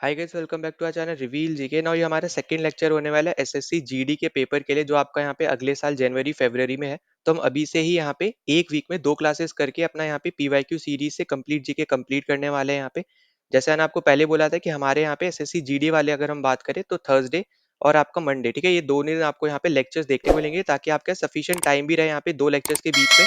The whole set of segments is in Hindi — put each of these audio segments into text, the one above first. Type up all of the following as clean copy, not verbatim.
Hi guys, welcome back to our channel reveal GK. Now ये हमारा सेकंड लेक्चर होने वाला है एसएससी जीडी के पेपर के लिए, जो आपका यहाँ पे अगले साल जनवरी फरवरी में है। तो हम अभी से ही यहाँ पे एक वीक में 2 क्लासेस करके अपना यहाँ पे पीवाईक्यू सीरीज से कंप्लीट जीके कंप्लीट करने वाले हैं यहाँ पे। जैसे मैंने आपको पहले बोला था कि हमारे यहाँ पे एसएससी जीडी वाले अगर हम बात करें तो थर्सडे और आपका मंडे, ठीक है, ये दोनों दिन आपको यहाँ पे लेक्चर्स देखने को मिलेंगे, ताकि आपका सफिशिएंट टाइम भी रहे यहाँ पे 2 लेक्चर्स के बीच में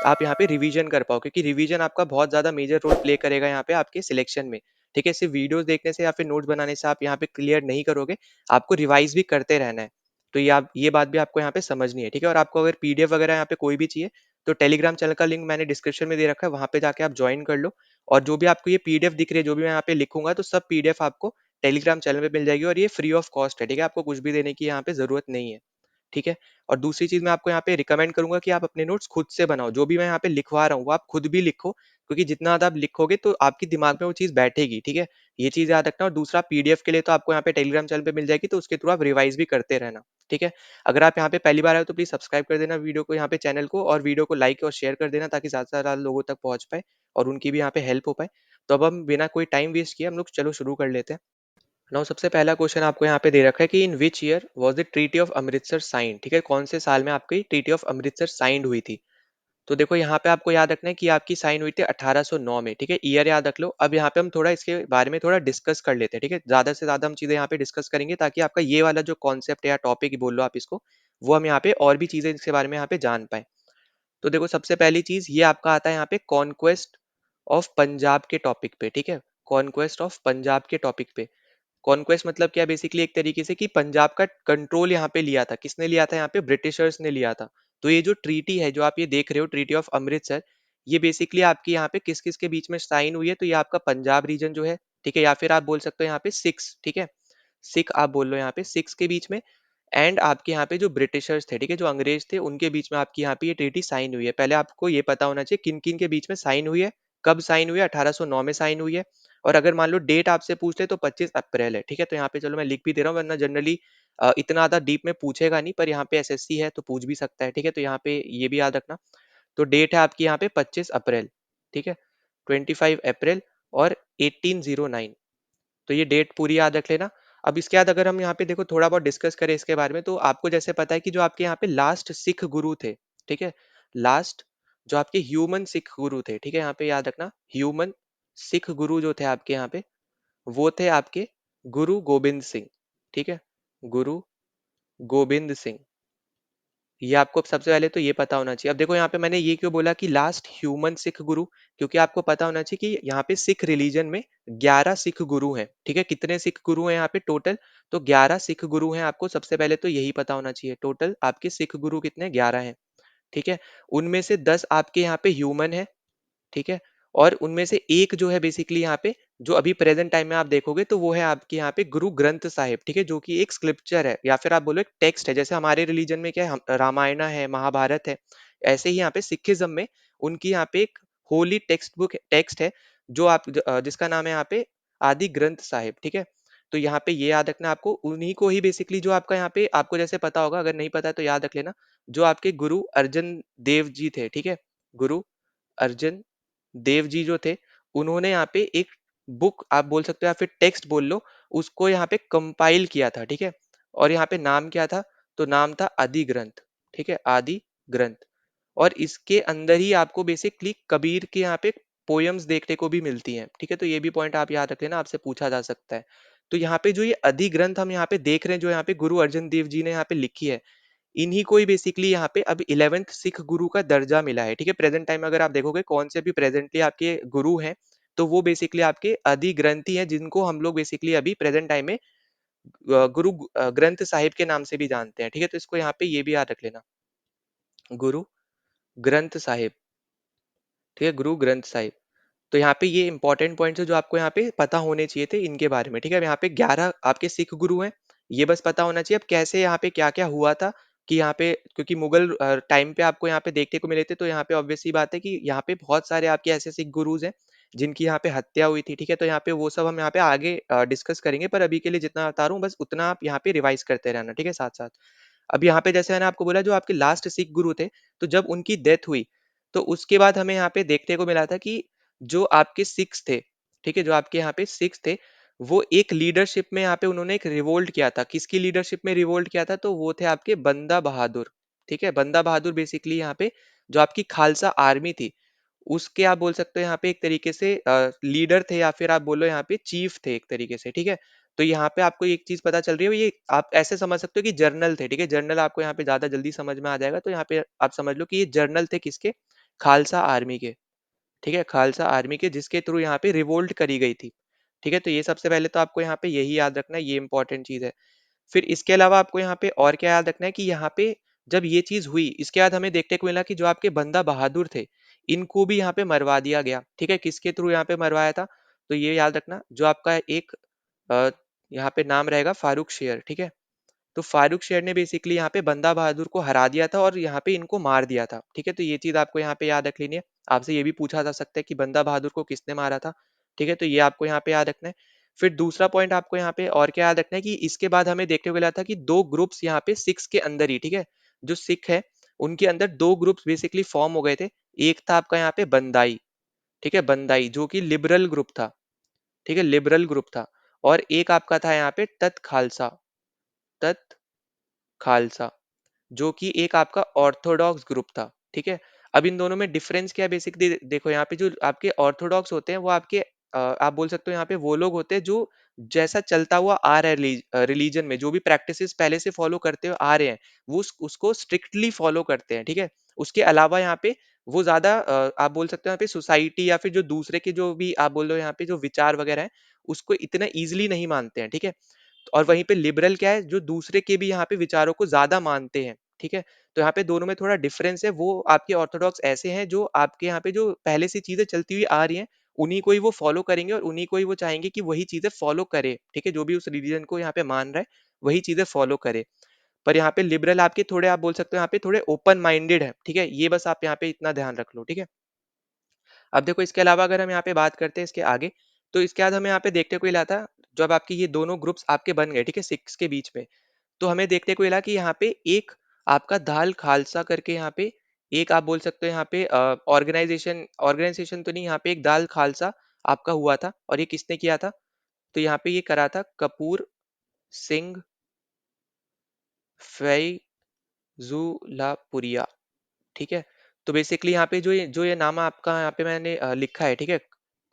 आप यहाँ पे रिवीजन कर पाओ, क्योंकि रिवीजन आपका बहुत ज्यादा मेजर रोल प्ले करेगा यहाँ पे आपके सिलेक्शन में। ठीक है, सिर्फ वीडियोस देखने से या फिर नोट्स बनाने से आप यहाँ पे क्लियर नहीं करोगे, आपको रिवाइज भी करते रहना है। तो ये बात भी आपको यहाँ पे समझनी है, ठीक है। और आपको अगर पीडीएफ वगैरह यहाँ पे कोई भी चाहिए तो टेलीग्राम चैनल का लिंक मैंने डिस्क्रिप्शन में दे रखा है, वहां पे जाके आप ज्वाइन कर लो। और जो भी आपको ये पीडीएफ दिख रही है, जो भी मैं यहाँ पे लिखूंगा, तो सब पीडीएफ आपको टेलीग्राम चैनल पे मिल जाएगी, और ये फ्री ऑफ कॉस्ट है, ठीक है। आपको कुछ भी देने की यहाँ पे जरूरत नहीं है, ठीक है। और दूसरी चीज मैं आपको यहाँ पे रिकमेंड करूंगा कि आप अपने नोट्स खुद से बनाओ, जो भी मैं यहाँ पे लिखवा रहा हूँ वो आप खुद भी लिखो, क्योंकि जितना ज्यादा आप लिखोगे तो आपके दिमाग में वो चीज बैठेगी, ठीक है। ये चीज याद रखना। और दूसरा, पीडीएफ के लिए तो आपको यहाँ पे टेलीग्राम चैनल पे मिल जाएगी, तो उसके थ्रू आप रिवाइज भी करते रहना, ठीक है। अगर आप यहाँ पे पहली बार आए हो तो प्लीज सब्सक्राइब कर देना वीडियो को, यहाँ पे चैनल को, और वीडियो को लाइक और शेयर कर देना, ताकि ज्यादा से ज्यादा लोगों तक पहुंच पाए और उनकी भी यहाँ पे हेल्प हो पाए। तो अब हम बिना कोई टाइम वेस्ट किए हम लोग चलो शुरू कर लेते हैं। नाउ सबसे पहला क्वेश्चन आपको यहाँ पे दे रखा है कि in which year was the treaty of Amritsar sign, ठीक है। कौन से साल में आपकी ट्रीटी ऑफ अमृतसर साइंड हुई थी। तो देखो यहाँ पे आपको याद रखना है कि आपकी साइन हुई थी 1809 में, ठीक है। ईयर याद रख लो। अब यहाँ पे हम थोड़ा इसके बारे में थोड़ा डिस्कस कर लेते हैं, ठीक है। ज्यादा से ज्यादा हम चीजें यहाँ पे डिस्कस करेंगे, ताकि आपका ये वाला जो कॉन्सेप्ट है या टॉपिक बोल लो आप इसको, वो हम यहाँ पे और भी चीजें इसके बारे में यहाँ पे जान पाए। तो देखो सबसे पहली चीज ये आपका आता है यहाँ पे कॉन्क्वेस्ट ऑफ पंजाब के टॉपिक पे, ठीक है। कॉन्क्वेस्ट ऑफ पंजाब के टॉपिक पे। कॉन्क्वेस्ट मतलब क्या, बेसिकली एक तरीके से कि पंजाब का कंट्रोल यहाँ पे लिया था, किसने लिया था, यहाँ पे ब्रिटिशर्स ने लिया था। तो ये जो ट्रीटी है, जो आप ये देख रहे हो, ट्रीटी ऑफ अमृतसर, ये बेसिकली आपकी यहाँ पे किस किस के बीच में साइन हुई है, तो ये आपका पंजाब रीजन जो है, ठीक है, या फिर आप बोल सकते हो यहाँ पे सिक्स, ठीक है, सिख आप बोल लो यहाँ पे, सिक्स के बीच में, एंड आपके यहाँ पे जो ब्रिटिशर्स थे, ठीक है, जो अंग्रेज थे, उनके बीच में आपकी यहाँ पे ये ट्रीटी साइन हुई है। पहले आपको ये पता होना चाहिए किन किन के बीच में साइन हुई है, कब साइन हुई है, 1809 में साइन हुई है। और अगर मान लो डेट आपसे पूछते तो 25 अप्रैल है, ठीक है। तो यहाँ पे चलो मैं लिख भी दे रहा हूँ, वरना जनरली इतना ज्यादा डीप में पूछेगा नहीं, पर यहाँ पे एसएससी है तो पूछ भी सकता है, ठीक है। तो यहाँ पे ये भी याद रखना। तो डेट है आपकी यहाँ पे 25 अप्रैल, ठीक है, 25 अप्रैल, और 1809। तो ये डेट पूरी याद रख लेना। अब इसके बाद अगर हम यहाँ पे देखो थोड़ा बहुत डिस्कस करें इसके बारे में, तो आपको जैसे पता है कि जो आपके यहाँ पे लास्ट सिख गुरु थे, ठीक है, लास्ट जो आपके ह्यूमन सिख गुरु थे, ठीक है, यहाँ पे याद रखना, ह्यूमन सिख गुरु जो थे आपके यहाँ पे, वो थे आपके गुरु गोबिंद सिंह, ठीक है, गुरु गोबिंद सिंह। ये आपको सबसे पहले तो ये पता होना चाहिए। अब देखो यहाँ पे मैंने ये क्यों बोला कि लास्ट ह्यूमन सिख गुरु, क्योंकि आपको पता होना चाहिए कि यहाँ पे सिख रिलीजन में 11 सिख गुरु हैं, ठीक है। कितने सिख गुरु हैं यहाँ पे टोटल, तो 11 सिख गुरु हैं। आपको सबसे पहले तो यही पता होना चाहिए, टोटल आपके सिख गुरु कितने, 11 हैं, ठीक है। उनमें से 10 आपके यहाँ पे ह्यूमन है, ठीक है। और उनमें से एक जो है बेसिकली यहाँ पे, जो अभी प्रेजेंट टाइम में आप देखोगे तो वो है आपके यहाँ पे गुरु ग्रंथ साहिब, ठीक है, जो कि एक स्क्रिप्चर है, या फिर आप बोलो एक टेक्स्ट है। जैसे हमारे रिलीजन में क्या है, रामायण है, महाभारत है, ऐसे ही यहाँ पे सिखिज्म में उनकी यहाँ पे एक होली टेक्स्ट बुक टेक्स्ट है, जो जिसका नाम है यहाँ पे आदि ग्रंथ साहिब, ठीक है। तो यहाँ पे ये याद रखना आपको, उन्हीं को ही बेसिकली, जो आपका यहाँ पे आपको जैसे पता होगा, अगर नहीं पता है तो याद रख लेना, जो आपके गुरु अर्जन देव जी थे, ठीक है, गुरु अर्जन देव जी जो थे, उन्होंने यहाँ पे एक बुक आप बोल सकते हो या फिर टेक्स्ट बोल लो, उसको यहाँ पे कंपाइल किया था, ठीक है। और यहाँ पे नाम क्या था, तो नाम था आदि ग्रंथ, ठीक है, आदि ग्रंथ। और इसके अंदर ही आपको बेसिकली कबीर के यहाँ पे पोयम्स देखने को भी मिलती हैं, ठीक है। तो ये भी पॉइंट आप याद रख लेना, आपसे पूछा जा सकता है। तो यहाँ पे जो ये अधिग्रंथ हम यहाँ पे देख रहे हैं, जो यहाँ पे गुरु अर्जन देव जी ने यहाँ पे लिखी है, इन्हीं को ही बेसिकली यहाँ पे अब 11th सिख गुरु का दर्जा मिला है, ठीक है। प्रेजेंट टाइम में अगर आप देखोगे कौन से भी प्रेजेंटली आपके गुरु हैं, तो वो बेसिकली आपके अधिग्रंथी हैं, जिनको हम लोग बेसिकली अभी प्रेजेंट टाइम में गुरु ग्रंथ साहिब के नाम से भी जानते हैं, ठीक है। तो इसको यहाँ पे ये भी याद रख लेना, गुरु ग्रंथ साहिब, ठीक है, गुरु ग्रंथ साहिब। तो यहाँ पे ये इंपॉर्टेंट पॉइंट्स है जो आपको यहाँ पे पता होने चाहिए थे इनके बारे में, ठीक है। अब यहाँ पे 11 आपके सिख गुरु हैं, ये बस पता होना चाहिए। अब कैसे यहाँ पे क्या क्या हुआ था, कि यहाँ पे क्योंकि मुगल टाइम पे आपको यहाँ पे देखने को मिले थे, तो यहाँ पे ऑब्वियसली बात है कि यहाँ पे बहुत सारे आपके ऐसे सिख गुरुज हैं जिनकी यहाँ पे हत्या हुई थी, ठीक है। तो यहाँ पे वो सब हम यहाँ पे आगे डिस्कस करेंगे, पर अभी के लिए जितना बता रहा हूँ बस उतना आप यहाँ पे रिवाइज करते रहना, ठीक है, साथ साथ। अब यहाँ पे जैसे मैंने आपको बोला, जो आपके लास्ट सिख गुरु थे, तो जब उनकी डेथ हुई, तो उसके बाद हमें यहाँ पे देखने को मिला था कि जो आपके सिक्स थे, ठीक है, जो आपके यहाँ पे सिक्स थे, वो एक लीडरशिप में यहाँ पे उन्होंने एक रिवोल्ट किया था। किसकी लीडरशिप में रिवोल्ट किया था? तो वो थे आपके बंदा बहादुर। ठीक है, बंदा बहादुर बेसिकली यहाँ पे जो आपकी खालसा आर्मी थी, उसके आप बोल सकते हो यहाँ पे एक तरीके से लीडर थे, या फिर आप बोलो यहाँ पे चीफ थे एक तरीके से। ठीक है, तो यहाँ पे आपको एक चीज पता चल रही है, ये आप ऐसे समझ सकते हो कि जर्नल थे। ठीक है, जर्नल आपको यहाँ पे ज्यादा जल्दी समझ में आ जाएगा, तो यहाँ पे आप समझ लो कि ये जर्नल थे किसके? खालसा आर्मी के। ठीक है, खालसा आर्मी के, जिसके थ्रू यहाँ पे रिवोल्ट करी गई थी। ठीक है, तो ये सबसे पहले तो आपको यहाँ पे यही याद रखना है, ये इंपॉर्टेंट चीज है। फिर इसके अलावा आपको यहाँ पे और क्या याद रखना है कि यहाँ पे जब ये चीज हुई, इसके बाद हमें देखने को मिला कि जो आपके बंदा बहादुर थे, इनको भी यहाँ पे मरवा दिया गया। ठीक है, किसके थ्रू यहाँ पे मरवाया था? तो ये याद रखना, जो आपका एक अ, यहाँ पे नाम रहेगा फारूक शेर। ठीक है, तो फारूक शेर ने बेसिकली यहाँ पे बंदा बहादुर को हरा दिया था और यहाँ पे इनको मार दिया था। ठीक है, तो ये चीज आपको यहाँ पे याद रख लेनी है। आपसे ये भी पूछा जा सकता है कि बंदा बहादुर को किसने मारा था। ठीक है, तो ये आपको यहाँ पे याद रखना है। फिर दूसरा पॉइंट आपको यहाँ पे और क्या याद रखना है कि इसके बाद हमें देखने को मिला था कि दो ग्रुप्स यहाँ पे सिक्स के अंदर ही, ठीक है, जो सिख है उनके अंदर दो ग्रुप्स बेसिकली फॉर्म हो गए थे। एक था आपका यहाँ पे बंदाई। ठीक है, बंदाई जो कि लिबरल ग्रुप था। ठीक है, लिबरल ग्रुप था। और एक आपका था यहाँ पे तत् खालसा। तत् खालसा, जो कि एक आपका ऑर्थोडॉक्स ग्रुप था। ठीक है, अब इन दोनों में डिफरेंस क्या है बेसिकली? देखो यहाँ पे जो आपके ऑर्थोडॉक्स होते हैं वो आपके आप बोल सकते हो यहाँ पे वो लोग होते हैं जो जैसा चलता हुआ आ रहा है रिलीजन में, जो भी प्रैक्टिसेस पहले से फॉलो करते हुए आ रहे हैं, वो उसको स्ट्रिक्टली फॉलो करते हैं। ठीक है, उसके अलावा यहाँ पे वो ज्यादा आप बोल सकते हो यहाँ पे सोसाइटी या फिर जो दूसरे के जो भी आप बोल रहे हो यहाँ पे जो विचार वगैरह है, उसको इतना इजिली नहीं मानते हैं। ठीक है, और वहीं पे लिबरल क्या है, जो दूसरे के भी यहाँ पे विचारों को ज्यादा मानते हैं। ठीक है, तो यहाँ पे दोनों में थोड़ा डिफरेंस है। वो आपके ऑर्थोडॉक्स ऐसे हैं जो आपके यहाँ पे जो पहले से चीजें चलती हुई आ रही हैं, उन्हीं को ही वो फॉलो करेंगे और उन्हीं को ही वो चाहेंगे कि वही चीजें फॉलो करे। ठीक है, जो भी उस रिलीजन को यहाँ पे मान रहा है वही चीजें फॉलो करे। पर यहाँ पे लिबरल आपके थोड़े आप बोल सकते हो यहाँ पे थोड़े ओपन माइंडेड है। ठीक है, ये बस आप यहाँ पे इतना ध्यान रख लो। ठीक है, अब देखो इसके अलावा अगर हम यहाँ पे बात करते हैं इसके आगे, तो इसके बाद हमें यहाँ पे देखने को मिला था, जब आपकी ये दोनों ग्रुप्स आपके बन गए, ठीक है, सिक्स के बीच में, तो हमें देखने को मिला कि यहाँ पे एक आपका दाल खालसा करके यहाँ पे एक आप बोल सकते हो यहाँ पे ऑर्गेनाइजेशन ऑर्गेनाइजेशन तो नहीं, यहाँ पे एक दाल खालसा आपका हुआ था। और ये किसने किया था? तो यहाँ पे ये करा था कपूर सिंह फैजुल्लापुरिया। ठीक है, तो बेसिकली यहाँ पे जो ये नाम आपका यहाँ पे मैंने लिखा है, ठीक है,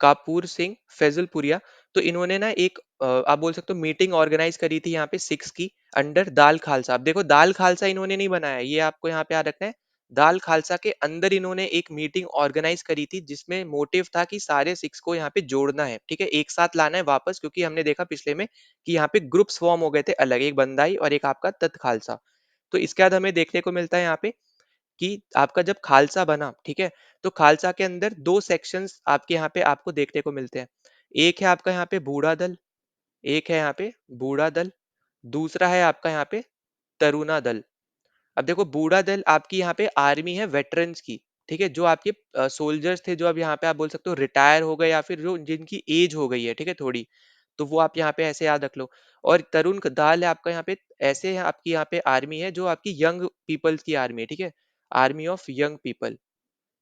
कापूर सिंह फैजुलपुरिया, तो इन्होंने ना एक आप बोल सकते हो मीटिंग ऑर्गेनाइज करी थी यहाँ पे सिक्स की, अंडर दाल खालसा। अब देखो दाल खालसा इन्होंने नहीं बनाया, ये आपको यहाँ पे याद रखना है। दाल खालसा के अंदर इन्होंने एक मीटिंग ऑर्गेनाइज करी थी, जिसमें मोटिव था कि सारे सिक्स को यहाँ पे जोड़ना है। ठीक है, एक साथ लाना है वापस, क्योंकि हमने देखा पिछले में कि यहाँ पे ग्रुप्स फॉर्म हो गए थे अलग, एक बंदाई और एक आपका तत् खालसा। तो इसके बाद हमें देखने को मिलता है यहाँ पे कि आपका जब खालसा बना, ठीक है, तो खालसा के अंदर दो सेक्शंस आपके यहाँ पे आपको देखने को मिलते हैं। एक है आपका यहाँ पे बूढ़ा दल, एक है यहाँ पे बूढ़ा दल, दूसरा है आपका यहाँ पे तरुणा दल। अब देखो बूढ़ा दल आपकी यहाँ पे आर्मी है वेटरन्स की। ठीक है, जो आपके सोल्जर्स थे, जो अब यहाँ पे आप बोल सकते हो रिटायर हो गए या फिर जो जिनकी एज हो गई है, ठीक है, थोड़ी, तो वो आप यहाँ पे ऐसे याद रख लो। और तरुण दाल है आपका यहाँ पे, ऐसे है आपकी यहाँ पे आर्मी है जो आपकी यंग पीपल्स की आर्मी है। ठीक है, आर्मी ऑफ यंग पीपल,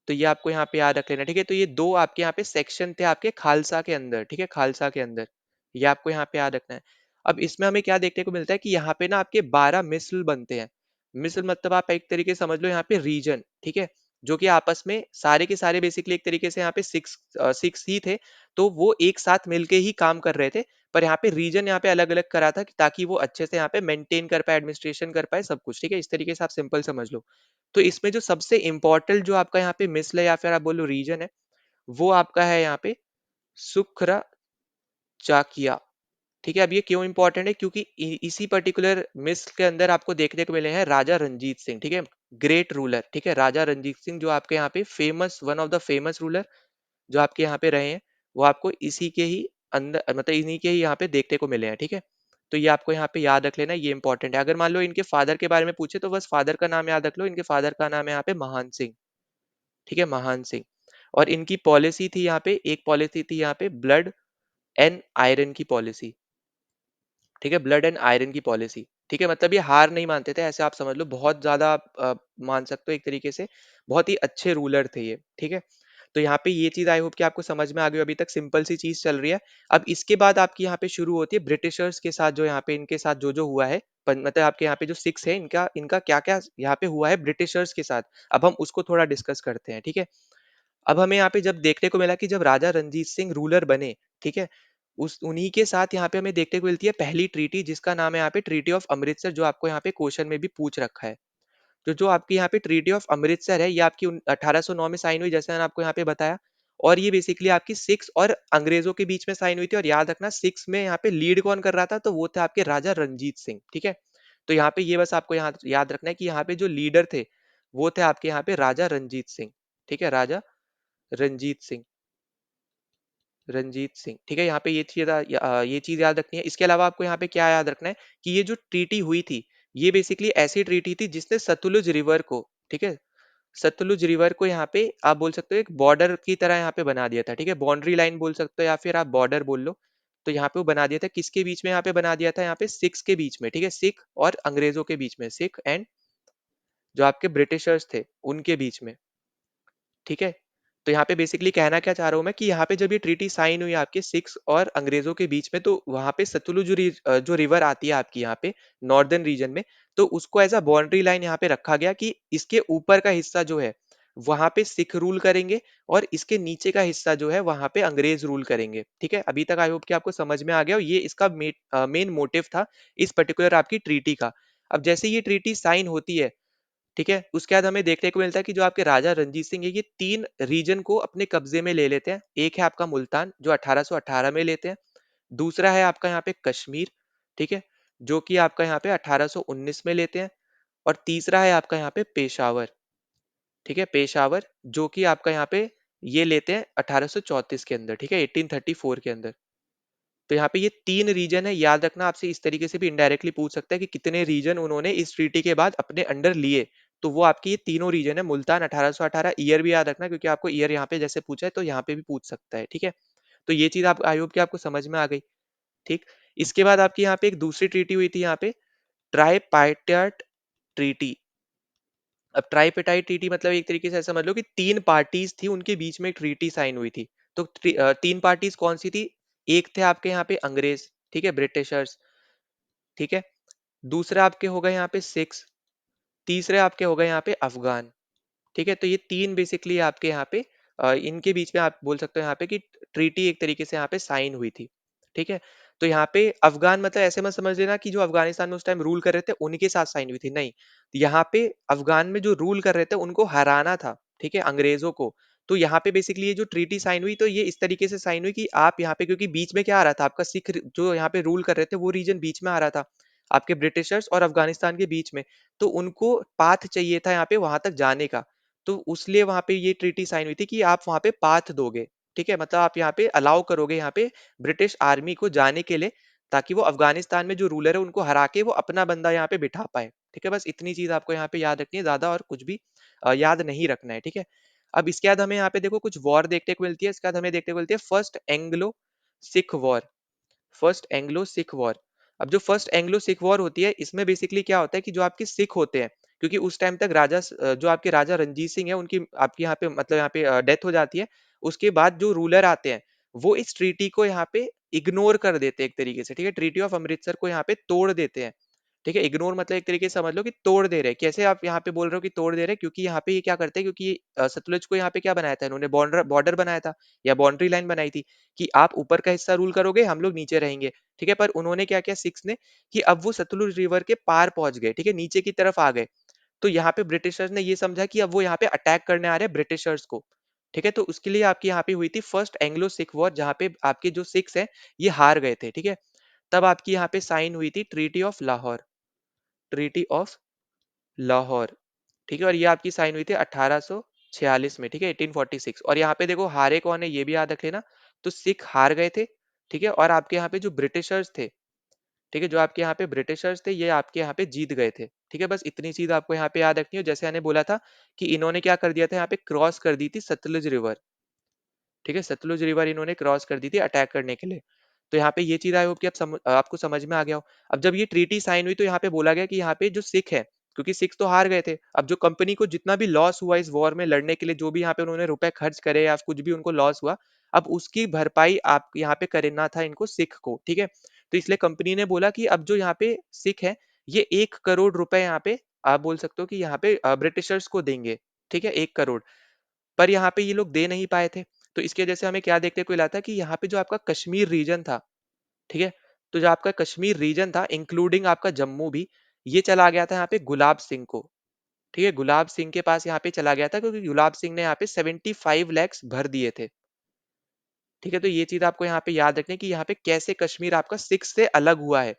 तो ये आपको यहाँ पे याद रख लेना। ठीक है, तो ये दो आपके यहाँ पे सेक्शन थे आपके खालसा के अंदर। ठीक है, खालसा के अंदर ये आपको यहाँ पे याद रखना है। अब इसमें हमें क्या देखने को मिलता है कि यहाँ पे ना आपके 12 मिसल बनते हैं। मिसल मतलब आप एक तरीके से समझ लो यहाँ पे रीजन। ठीक है, जो कि आपस में सारे के सारे बेसिकली एक तरीके से यहाँ पे सिक्स सिक्स ही थे, तो वो एक साथ मिलके ही काम कर रहे थे। पर यहाँ पे रीजन यहाँ पे अलग अलग करा था ताकि वो अच्छे से यहाँ पे मेंटेन कर पाए, एडमिनिस्ट्रेशन कर पाए सब कुछ। ठीक है, इस तरीके से आप सिंपल समझ लो। तो इसमें जो सबसे इम्पोर्टेंट जो आपका यहाँ पे मिसल है या फिर आप बोलो रीजन है, वो आपका है यहाँ पे सुख्रा चाकिया। ठीक है, अब ये क्यों इंपॉर्टेंट है? क्योंकि इसी पर्टिकुलर मिस्र के अंदर आपको देखने को मिले हैं राजा रंजीत सिंह। ठीक है, ग्रेट रूलर। ठीक है, राजा रंजीत सिंह जो आपके यहाँ पे famous, one of the famous ruler जो आपके यहाँ पे रहे हैं, वो आपको इसी के ही अंदर मतलब इन्हीं के ही यहाँ पे देखने को मिले हैं। ठीक है, तो ये आपको यहाँ पे याद रख लेना, ये इंपॉर्टेंट है। अगर मान लो इनके फादर के बारे में पूछे तो बस फादर का नाम याद रख लो, इनके फादर का नाम है यहाँ पे महान सिंह। ठीक है, महान सिंह। और इनकी पॉलिसी थी यहाँ पे, एक पॉलिसी थी यहाँ पे ब्लड एंड आयरन की पॉलिसी। ठीक है, ब्लड एंड आयरन की पॉलिसी। ठीक है, मतलब ये हार नहीं मानते थे, ऐसे आप समझ लो, बहुत ज्यादा आप मान सकते हो एक तरीके से बहुत ही अच्छे रूलर थे ये। ठीक है, तो यहाँ पे ये चीज़ आई होप कि आपको समझ में आ गई हो, अभी तक सिंपल सी चीज़ चल रही है। अब इसके बाद आपकी यहाँ पे शुरू होती है ब्रिटिशर्स के साथ, जो यहाँ पे इनके साथ जो-जो हुआ है, मतलब आपके यहाँ पे जो सिक्स है इनका इनका क्या-क्या यहाँ पे हुआ है ब्रिटिशर्स के साथ। अब हम उसको थोड़ा डिस्कस करते हैं, ठीक है? अब हमें यहाँ पे जब देखने को मिला कि जब राजा रणजीत सिंह रूलर बने, ठीक है? उस उन्हीं के साथ यहाँ पे हमें देखने को मिलती है पहली ट्रीटी, जिसका नाम है यहाँ पे ट्रीटी ऑफ अमृतसर, जो आपको यहाँ पे क्वेश्चन में भी पूछ रखा है। तो जो आपकी यहाँ पे ट्रीटी ऑफ अमृतसर है, ये आपकी 1809 में साइन हुई, जैसे मैंने आपको यहाँ पे बताया। और ये बेसिकली आपकी सिक्स और अंग्रेजों के बीच में साइन हुई थी। और याद रखना, सिक्स में यहाँ पे लीड कौन कर रहा था, तो वो थे आपके राजा रणजीत सिंह, ठीक है? तो यहाँ पे ये बस आपको यहाँ याद रखना है कि यहाँ पे जो लीडर थे, वो थे आपके यहाँ पे राजा रंजीत सिंह, ठीक है? राजा रंजीत सिंह, रंजीत सिंह, ठीक है? यहाँ पे ये चीज याद रखनी है। इसके अलावा आपको यहाँ पे क्या याद रखना है कि ये जो ट्रीटी हुई थी, ये बेसिकली ऐसी ट्रीटी थी जिसने सतलुज रिवर को, ठीक है, सतलुज रिवर को यहाँ पे आप बोल सकते हो एक बॉर्डर की तरह यहाँ पे बना दिया था, ठीक है? बाउंड्री लाइन बोल सकते हो या फिर आप बॉर्डर बोल लो। तो यहाँ पे वो बना दिया था, किसके बीच में यहाँ पे बना दिया था, यहाँ पे सिख्स के बीच में, ठीक है? सिख और अंग्रेजों के बीच में, सिख एंड जो आपके ब्रिटिशर्स थे उनके बीच में, ठीक है? तो यहाँ पे बेसिकली कहना क्या चाह रहा हूँ मैं कि यहाँ पे जब ये ट्रीटी साइन हुई आपके सिक्स और अंग्रेजों के बीच में, तो वहां पे सतलुज जो रिवर आती है आपकी यहाँ पे नॉर्दर्न रीजन में, तो उसको एज अ बाउंड्री लाइन यहाँ पे रखा गया कि इसके ऊपर का हिस्सा जो है वहां पे सिख रूल करेंगे, और इसके नीचे का हिस्सा जो है वहां पे अंग्रेज रूल करेंगे, ठीक है? अभी तक आई होप कि आपको समझ में आ गया, और ये इसका मेन मोटिव था इस पर्टिकुलर आपकी ट्रीटी का। अब जैसे ये ट्रीटी साइन होती है, ठीक है, उसके बाद हमें देखने को मिलता है कि जो आपके राजा रंजीत सिंह है, ये तीन रीजन को अपने कब्जे में ले लेते हैं। एक है आपका मुल्तान, जो 1818 में लेते हैं। दूसरा है आपका यहाँ पे कश्मीर, ठीक है, जो कि आपका यहाँ पे 1819 में लेते हैं। और तीसरा है आपका यहाँ पे पेशावर, ठीक है, पेशावर, जो कि आपका यहाँ पे ये लेते हैं 1834 के अंदर, ठीक है, 1834 के अंदर। तो यहाँ पे ये तीन रीजन है, याद रखना। आपसे इस तरीके से भी इनडायरेक्टली पूछ सकता है कि कितने रीजन उन्होंने इस ट्रीटी के बाद अपने अंडर लिए। तो वो आपकी ये तीनों रीजन है। मुल्तान 1818, ईयर भी याद रखना, क्योंकि आपको ईयर यहाँ पे जैसे पूछा है तो यहाँ पे भी पूछ सकता है, ठीक है? तो ये चीज आप आई होप कि आपको समझ में आ गई, ठीक। इसके बाद आपकी यहाँ पे एक दूसरी ट्रीटी हुई थी, यहाँ पे ट्राइपार्टाइट ट्रीटी। अब ट्राइपेटाइट ट्रीटी मतलब एक तरीके से ऐसा समझ लो कि तीन पार्टीज थी, उनके बीच में एक ट्रीटी साइन हुई थी। तो तीन पार्टीज कौन सी थी? एक थे आपके यहाँ पे अंग्रेज, ठीक है, ब्रिटिशर्स, ठीक है। दूसरे आपके हो गए यहाँ पे सिक्स, तीसरे आपके हो गए यहाँ पे अफगान, ठीक है। तो ये तीन बेसिकली आपके यहाँ पे इनके बीच में आप बोल सकते हो यहाँ पे कि ट्रीटी एक तरीके से यहाँ पे साइन हुई थी, ठीक है। तो यहाँ पे अफगान मतलब ऐसे मत समझ लेना कि जो अफगानिस्तान में उस टाइम रूल कर रहे थे उनके साथ साइन हुई थी, नहीं। यहाँ पे अफगान में जो रूल कर रहे थे उनको हराना था, ठीक है, अंग्रेजों को। तो यहाँ पे बेसिकली ये जो ट्रीटी साइन हुई, तो ये इस तरीके से साइन हुई कि आप यहाँ पे, क्योंकि बीच में क्या आ रहा था आपका, जो यहाँ पे रूल कर रहे थे वो रीजन बीच में आ रहा था आपके ब्रिटिशर्स और अफगानिस्तान के बीच में। तो उनको पाथ चाहिए था यहाँ पे वहां तक जाने का। तो उसलिए वहां पे ये ट्रीटी साइन हुई थी कि आप वहां पे पाथ दोगे, ठीक है, मतलब आप यहाँ पे अलाउ करोगे यहाँ पे ब्रिटिश आर्मी को जाने के लिए, ताकि वो अफगानिस्तान में जो रूलर है उनको हरा के वो अपना बंदा यहाँ पे बिठा पाए, ठीक है। बस इतनी चीज आपको यहाँ पे याद रखनी है, ज्यादा और कुछ भी याद नहीं रखना है, ठीक है। अब इसके बाद हमें यहाँ पे देखो कुछ वॉर देखने को मिलती है। इसके बाद हमें देखने को मिलती है first Anglo Sikh war, first Anglo Sikh war. अब जो फर्स्ट एंग्लो सिख वॉर होती है, इसमें बेसिकली क्या होता है कि जो आपके सिख होते हैं, क्योंकि उस टाइम तक जो आपके राजा रंजीत सिंह है उनकी आपके यहाँ पे मतलब यहाँ पे डेथ हो जाती है। उसके बाद जो रूलर आते हैं वो इस ट्रीटी को यहाँ पे इग्नोर कर देते हैं एक तरीके से, ठीक है, ट्रीटी ऑफ अमृतसर को यहाँ पे तोड़ देते हैं, ठीक है। इग्नोर मतलब एक तरीके से समझ लो कि तोड़ दे रहे हैं। कैसे आप यहाँ पे बोल रहे हो कि तोड़ दे रहे हैं? क्योंकि यहाँ पे ये क्या करते हैं, क्योंकि सतलुज को यहाँ पे क्या बनाया था इन्होंने, बॉर्डर बॉर्डर बनाया था या बाउंड्री लाइन बनाई थी कि आप ऊपर का हिस्सा रूल करोगे, हम लोग नीचे रहेंगे, ठीक है। पर उन्होंने क्या किया सिक्स ने, कि अब वो सतलुज रिवर के पार पहुंच गए, ठीक है, नीचे की तरफ आ गए। तो यहाँ पे ब्रिटिशर्स ने ये समझा कि अब वो यहाँ पे अटैक करने आ रहे हैं ब्रिटिशर्स को, ठीक है। तो उसके लिए आपकी यहाँ पे हुई थी फर्स्ट एंग्लो सिख वॉर, जहाँ पे आपके जो सिक्स हैं ये हार गए थे, ठीक है। तब आपकी यहाँ पे साइन हुई थी treaty of Lahore, treaty of Lahore, ठीक है। और ये आपकी साइन हुई थी 1846 में, ठीक है, 1846। और यहाँ पे देखो हारे कौन है ये भी याद रख लेना। तो सिख हार गए थे, ठीक है, और आपके यहाँ पे जो ब्रिटिशर्स थे, ठीक है, जो आपके यहाँ पे ब्रिटिशर्स थे ये आपके यहाँ पे जीत गए थे, ठीक है। बस इतनी चीज आपको यहाँ पे याद रखनी है। जैसे मैंने बोला था कि इन्होंने क्या कर दिया था, यहाँ पे क्रॉस कर दी थी सतलुज रिवर, ठीक है, सतलुज रिवर इन्होंने क्रॉस कर दी थी अटैक करने के लिए। तो यहाँ पे ये चीज आई होप कि आपको समझ में आ गया हो। अब जब ये ट्रीटी साइन हुई तो यहाँ पे बोला गया कि यहाँ पे जो सिख है क्योंकि सिख तो हार गए थे। अब जो कंपनी को जितना भी लॉस हुआ इस वॉर में लड़ने के लिए, जो भी यहाँ पे उन्होंने रुपए खर्च करे या कुछ भी उनको लॉस हुआ, अब उसकी भरपाई आप यहाँ पे करना था इनको सिख को, ठीक है। तो इसलिए कंपनी ने बोला कि अब जो यहाँ पे सिख है, ये 1 करोड़ रुपए यहाँ पे आप बोल सकते हो कि यहाँ पे ब्रिटिशर्स को देंगे, ठीक है, 1 करोड़। पर यहाँ पे ये लोग दे नहीं पाए थे। तो इसकी वजह से हमें क्या देखने को मिला था कि यहाँ पे जो आपका कश्मीर रीजन था, ठीक है, तो जो आपका कश्मीर रीजन था इंक्लूडिंग आपका जम्मू भी, ये चला गया था यहाँ पे गुलाब सिंह को, ठीक है, गुलाब सिंह के पास यहाँ पे चला गया था, क्योंकि गुलाब सिंह ने यहाँ पे 75 लैक्स भर दिए थे, ठीक है। तो ये चीज आपको यहाँ पे याद रखनी है कि यहाँ पे कैसे कश्मीर आपका सिख से अलग हुआ है।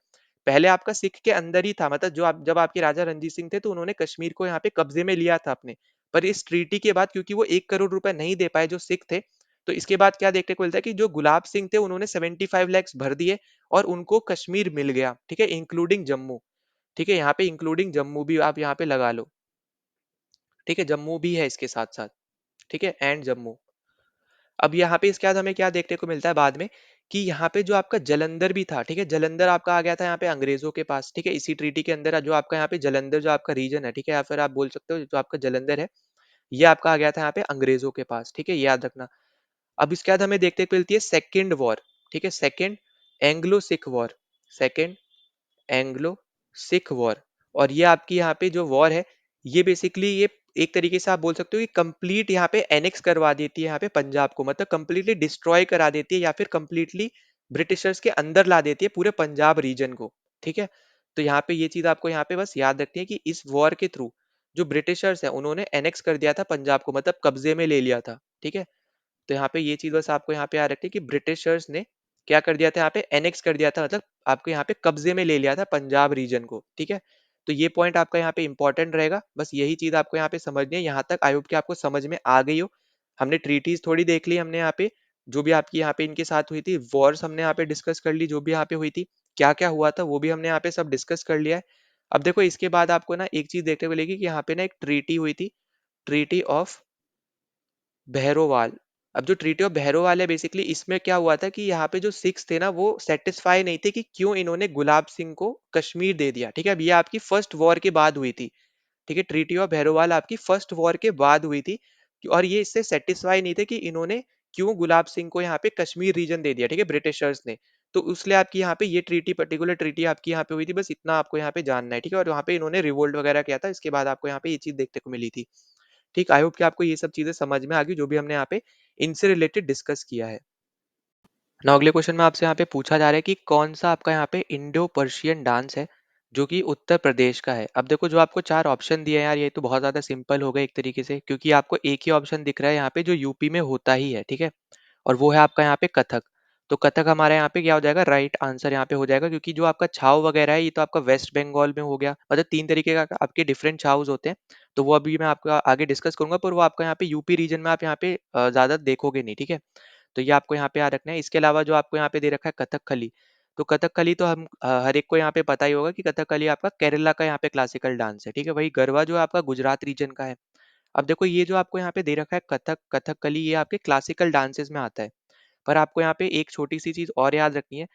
पहले आपका सिख के अंदर ही था, मतलब जो आप जब आपके राजा रणजीत सिंह थे तो उन्होंने कश्मीर को यहाँ पे कब्जे में लिया था अपने। पर इस ट्रीटी के बाद क्योंकि वो 1 करोड़ रुपए नहीं दे पाए जो सिख थे, तो इसके बाद क्या देखने को मिलता है कि जो गुलाब सिंह थे उन्होंने 75 लैक्स भर दिए और उनको कश्मीर मिल गया, ठीक है, इंक्लूडिंग जम्मू, ठीक है, यहाँ पे इंक्लूडिंग जम्मू भी आप यहाँ पे लगा लो, ठीक है, जम्मू भी है इसके साथ साथ, ठीक है, एंड जम्मू। अब यहाँ पे इसके बाद हमें क्या देखने को मिलता है बाद में, कि यहाँ पे जो आपका जलंधर भी था, ठीक है, जलंधर आपका आ गया था यहाँ पे अंग्रेजों के पास, ठीक है, इसी ट्रीटी के अंदर जो आपका यहाँ पे जलंधर जो आपका रीजन है, ठीक है, या फिर आप बोल सकते हो जो आपका जलंधर है, ये आपका आ गया था यहाँ पे अंग्रेजों के पास, ठीक है, ये याद रखना। अब इसके बाद हमें देखने को मिलती है सेकेंड वॉर, ठीक है, second Anglo Sikh war, second Anglo Sikh war. और ये आपकी यहाँ पे जो वॉर है, ये बेसिकली ये एक तरीके से आप बोल सकते हो कि कंप्लीट यहाँ पे एनेक्स करवा देती है यहाँ पे पंजाब को, मतलब कंप्लीटली डिस्ट्रॉय करा देती है या फिर कंप्लीटली ब्रिटिशर्स के अंदर ला देती है पूरे पंजाब रीजन को, ठीक है। तो यहाँ पे ये चीज आपको यहाँ पे बस याद रखनी है कि इस वॉर के थ्रू जो ब्रिटिशर्स है उन्होंने एनेक्स कर दिया था पंजाब को, मतलब कब्जे में ले लिया था, ठीक है। तो यहाँ पे ये चीज बस आपको यहाँ पे याद रखनी है कि ब्रिटिशर्स ने क्या कर दिया था, यहाँ पे एनेक्स कर दिया था, मतलब आपको यहाँ पे कब्जे में ले लिया था पंजाब रीजन को, ठीक है। तो ये पॉइंट आपका यहाँ पे इंपॉर्टेंट रहेगा, बस यही चीज आपको यहाँ पे समझनी है। यहाँ तक आई होप कि आपको समझ में आ गई हो। हमने ट्रीटीज थोड़ी देख ली हमने यहाँ पे, जो भी आपकी यहाँ पे इनके साथ हुई थी वॉर्स हमने यहाँ पे डिस्कस कर ली, जो भी यहाँ पे हुई थी, क्या क्या हुआ था वो भी हमने यहाँ पे सब डिस्कस कर लिया है। अब देखो इसके बाद आपको ना एक चीज देखने को मिलेगी कि यहाँ पे ना एक ट्रीटी हुई थी, ट्रीटी ऑफ भैरोवाल। अब जो ट्रीटी ऑफ भैरोवाल है बेसिकली इसमें क्या हुआ था कि यहाँ पे जो सिख्स थे ना वो सेटिस्फाई नहीं थे कि क्यों इन्होंने गुलाब सिंह को कश्मीर दे दिया, ठीक है। अब ये आपकी फर्स्ट वॉर के बाद हुई थी, ठीक है, ट्रीटी ऑफ भैरोवाल आपकी फर्स्ट वॉर के बाद हुई थी। और ये इससे सेटिस्फाई नहीं थे कि इन्होंने क्यों गुलाब सिंह को यहाँ पे कश्मीर रीजन दे दिया, ठीक है, ब्रिटिशर्स ने। तो उसलिए आपकी यहाँ पे ये ट्रीटी पर्टिकुलर ट्रीटी आपकी यहाँ पे हुई थी, बस इतना आपको यहाँ पे जानना है, ठीक है। और वहाँ पे इन्होंने रिवोल्ट वगैरह किया था, इसके बाद आपको यहाँ पे ये चीज देखने को मिली थी, ठीक। आई होप कि आपको ये सब चीजें समझ में आ गई जो भी हमने यहाँ पे इनसे रिलेटेड डिस्कस किया है। ना अगले क्वेश्चन में आपसे यहाँ पे पूछा जा रहा है कि कौन सा आपका यहाँ पे इंडो पर्शियन डांस है जो कि उत्तर प्रदेश का है। अब देखो जो आपको 4 ऑप्शन दिए हैं यार, ये तो बहुत ज्यादा सिंपल हो गए एक तरीके से, क्योंकि आपको एक ही ऑप्शन दिख रहा है यहाँ पे जो यूपी में होता ही है, ठीक है, और वो है आपका यहाँ पे कथक। तो कथक हमारा यहाँ पे क्या हो जाएगा, राइट आंसर यहाँ पे हो जाएगा, क्योंकि जो आपका छाव वगैरह है ये तो आपका वेस्ट बंगाल में हो गया, मतलब 3 तरीके का आपके डिफरेंट छाव्स होते हैं। तो वो अभी मैं आपका आगे डिस्कस करूंगा, पर वो आपका यहाँ पे यूपी रीजन में आप यहाँ पे ज्यादा देखोगे नहीं, ठीक है। तो ये आपको यहाँ पे याद रखना है। इसके अलावा जो आपको यहाँ पे दे रखा है कथकली, तो कथकली तो हम हर एक को यहाँ पे पता ही होगा कि कथकली आपका केरला का यहाँ पे क्लासिकल डांस है, ठीक है। वही गरबा जो है आपका गुजरात रीजन का है। अब देखो ये जो आपको यहाँ पे दे रखा है कथकली, ये आपके क्लासिकल डांसेस में आता है। पर आपको यहाँ पे एक छोटी सी चीज और याद रखनी है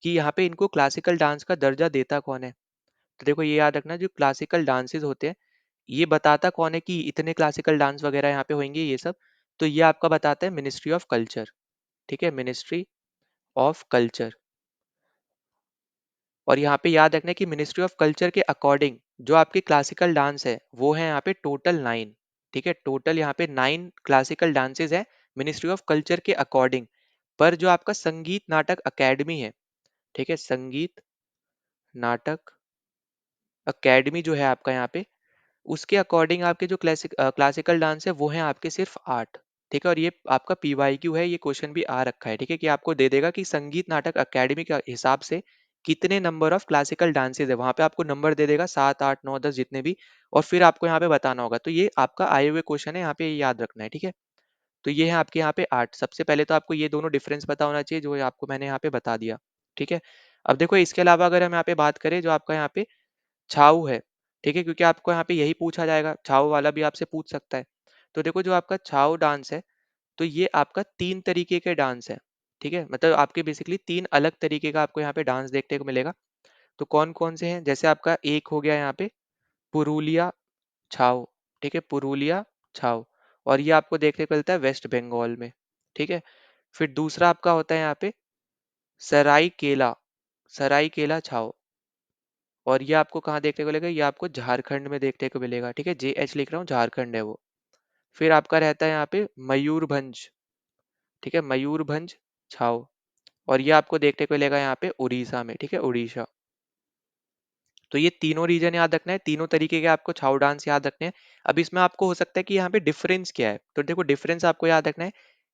कि यहाँ पे इनको क्लासिकल डांस का दर्जा देता कौन है। तो देखो ये याद रखना, जो क्लासिकल डांसेस होते हैं ये बताता कौन है कि इतने क्लासिकल डांस वगैरह यहाँ पे होंगे ये सब। तो ये आपका बताता है मिनिस्ट्री ऑफ कल्चर, ठीक है, मिनिस्ट्री ऑफ कल्चर। और यहाँ पे याद रखना है कि मिनिस्ट्री ऑफ कल्चर के अकॉर्डिंग जो आपके क्लासिकल डांस है वो है यहाँ पे टोटल 9, ठीक है, टोटल यहाँ पे 9 क्लासिकल डांसेस है मिनिस्ट्री ऑफ कल्चर के अकॉर्डिंग। पर जो आपका संगीत नाटक अकेडमी है, ठीक है, संगीत नाटक अकेडमी जो है आपका यहाँ पे, उसके अकॉर्डिंग आपके जो क्लासिकल डांस है वो है आपके सिर्फ 8, ठीक है। और ये आपका पीवाईक्यू है, ये क्वेश्चन भी आ रखा है, ठीक है, कि आपको दे देगा कि संगीत नाटक अकेडमी के हिसाब से कितने नंबर ऑफ क्लासिकल डांसेस है, वहां पे आपको नंबर दे देगा 7 8 9 10 जितने भी, और फिर आपको यहाँ पे बताना होगा। तो ये आपका आए हुए क्वेश्चन है, यहाँ पे याद रखना है, ठीक है। तो ये है आपके यहाँ पे 8। सबसे पहले तो आपको ये दोनों डिफरेंस पता होना चाहिए जो आपको मैंने यहाँ पे बता दिया, ठीक है। अब देखो इसके अलावा अगर हम यहाँ पे बात करें जो आपका यहाँ पे छाऊ है, ठीक है, क्योंकि आपको यहाँ पे यही पूछा जाएगा, छाऊ वाला भी आपसे पूछ सकता है। तो देखो जो आपका छाऊ डांस है, तो ये आपका 3 तरीके के डांस है, ठीक है, मतलब आपके बेसिकली 3 अलग तरीके का आपको यहाँ पे डांस देखने को मिलेगा। तो कौन कौन से हैं, जैसे आपका एक हो गया यहाँ पे पुरुलिया छाव, ठीक है, पुरुलिया छाव। और ये आपको देखने को मिलता है वेस्ट बंगाल में, ठीक है। फिर दूसरा आपका होता है यहाँ पे सरायकेला, सरायकेला छाव। और ये आपको कहाँ देखने को मिलेगा, ये आपको झारखंड में देखने को मिलेगा, ठीक है, JH लिख रहा हूँ, झारखंड है वो। फिर आपका रहता है यहाँ पे मयूरभंज, ठीक है, मयूरभंज छाव। और ये आपको देखने को मिलेगा यहाँ पे उड़ीसा में, ठीक है, उड़ीसा। तो ये तीनों रीजन याद रखना है, तीनों तरीके के आपको छाऊ डांस याद रखने हैं। अब इसमें आपको हो सकता है कि यहाँ पे डिफरेंस क्या है, तो देखो डिफरेंस आपको याद रखना है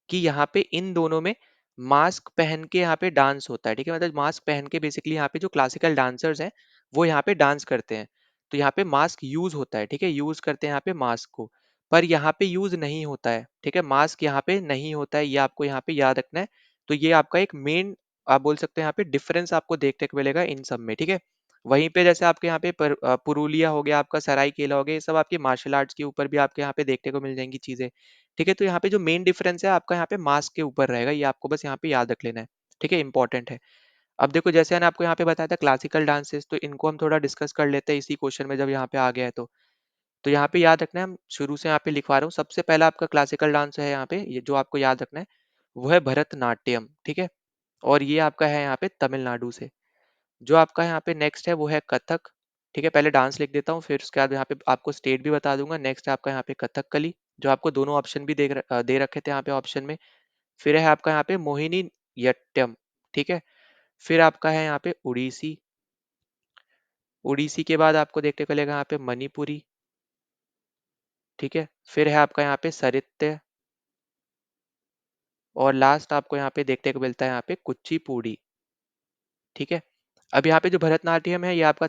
कि यहाँ पे इन दोनों में मास्क पहन के यहाँ पे डांस होता है, ठीक है, मतलब मास्क पहन के बेसिकली यहाँ पे जो क्लासिकल डांसर्स हैं वो यहाँ पे डांस करते हैं। तो यहाँ पे मास्क यूज होता है, ठीक है, यूज करते हैं यहाँ पे मास्क को। पर यहाँ पे यूज नहीं होता है, ठीक है, मास्क यहाँ पे नहीं होता है, ये आपको यहाँ पे याद रखना है। तो ये आपका एक मेन, आप बोल सकते हैं यहाँ पे डिफरेंस आपको देखने को मिलेगा इन सब में, ठीक है। वहीं पे जैसे आपके यहाँ पे पुरुलिया हो गया, आपका सरायकेला हो गया, ये सब आपके मार्शल आर्ट्स के ऊपर भी आपके यहाँ पे देखने को मिल जाएंगी चीजें, ठीक है। तो यहाँ पे जो मेन डिफरेंस है आपका यहाँ पे मास्क के ऊपर रहेगा, ये आपको बस यहाँ पे याद रख लेना है, ठीक है, इंपॉर्टेंट है। अब देखो जैसे मैंने आपको यहाँ पे बताया था क्लासिकल डांसेस, तो इनको हम थोड़ा डिस्कस कर लेते हैं इसी क्वेश्चन में जब यहाँ पे आ गया है तो यहाँ पे याद रखना है, हम शुरू से यहाँ पे लिखवा रहा हूँ। सबसे पहला आपका क्लासिकल डांस है यहाँ पे, ये जो आपको याद रखना है वो है भरतनाट्यम, ठीक है। और ये आपका है यहाँ पे तमिलनाडु से। जो आपका यहाँ पे नेक्स्ट है वो है कथक, ठीक है। पहले डांस लिख देता हूँ, फिर उसके बाद यहाँ पे आपको स्टेट भी बता दूंगा। नेक्स्ट है आपका यहाँ पे कथकली, जो आपको दोनों ऑप्शन भी दे रखे थे यहाँ पे ऑप्शन में। फिर है आपका यहाँ पे मोहिनी यट्टम, ठीक है। फिर आपका है यहाँ पे उड़ीसी, उड़ीसी के बाद आपको देखने को मिलेगा यहाँ पे मणिपुरी, ठीक है। फिर है आपका यहाँ पे सरित्य, और लास्ट आपको यहाँ पे देखने को मिलता है यहाँ पे कुचिपुड़ी, ठीक है। अब यहाँ पे जो भरतनाट्यम है ये आपका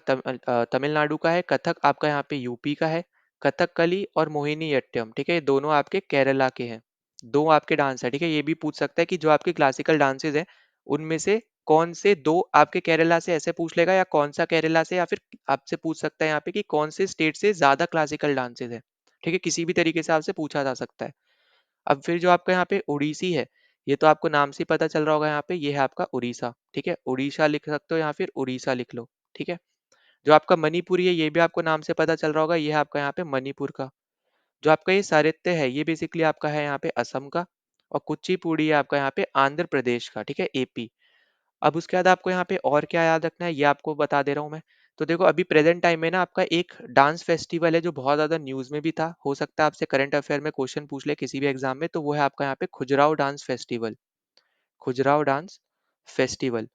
तमिलनाडु का है, कथक आपका यहाँ पे यूपी का है, कथकली और मोहिनीअट्टम, ठीक है, ये दोनों आपके केरला के हैं। दो आपके डांस है, ठीक है। ये भी पूछ सकता है कि जो आपके क्लासिकल डांसेस हैं उनमें से कौन से दो आपके केरला से, ऐसे पूछ लेगा, या कौन सा केरला से, या फिर आपसे पूछ सकता है यहाँ पे कि कौन से स्टेट से ज्यादा क्लासिकल डांसेस है, ठीक है, किसी भी तरीके से आपसे पूछा जा सकता है। अब फिर जो आपका यहाँ पे उड़ीसी है, ये तो आपको नाम से ही पता चल रहा होगा, यहाँ पे ये है आपका उड़ीसा, ठीक है, उड़ीसा लिख सकते हो या फिर उड़ीसा लिख लो, ठीक है। जो आपका मणिपुरी है ये भी आपको नाम से पता चल रहा होगा, ये है आपका यहाँ पे मणिपुर का। जो आपका ये साहित्य है ये बेसिकली आपका है यहाँ पे असम का। और कुचिपुड़ी है आपका यहाँ पे आंध्र प्रदेश का, ठीक है, AP। अब उसके बाद आपको यहाँ पे और क्या याद रखना है ये आपको बता दे रहा हूँ मैं। तो देखो अभी प्रेजेंट टाइम में ना आपका एक डांस फेस्टिवल है जो बहुत ज्यादा न्यूज में भी था, हो सकता है आपसे करंट अफेयर में क्वेश्चन पूछ ले किसी भी एग्जाम में, तो वो है आपका यहाँ पे Khajuraho dance festival, Khajuraho dance festival.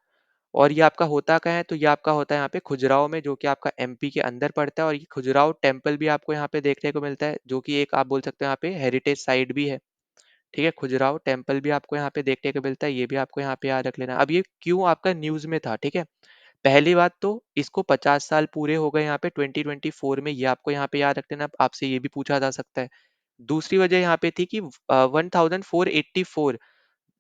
और ये आपका होता कहाँ है, तो ये आपका होता है यहाँ पे खुजराहो में, जो कि आपका MP के अंदर पड़ता है। और ये खुजराहो टेम्पल भी आपको यहाँ पे देखने को मिलता है, जो कि एक आप बोल सकते हो यहाँ पे हेरिटेज साइट भी है, ठीक है। खुजराहो टेम्पल भी आपको यहाँ पे देखने को मिलता है, ये भी आपको यहाँ पे याद रख लेना। अब ये क्यों आपका न्यूज में था, ठीक है। पहली बात तो इसको 50 साल पूरे हो गए यहाँ पे 2024 में, ये आपको यहाँ पे याद रख लेना, आपसे ये भी पूछा जा सकता है। दूसरी वजह यहाँ पे थी कि 1484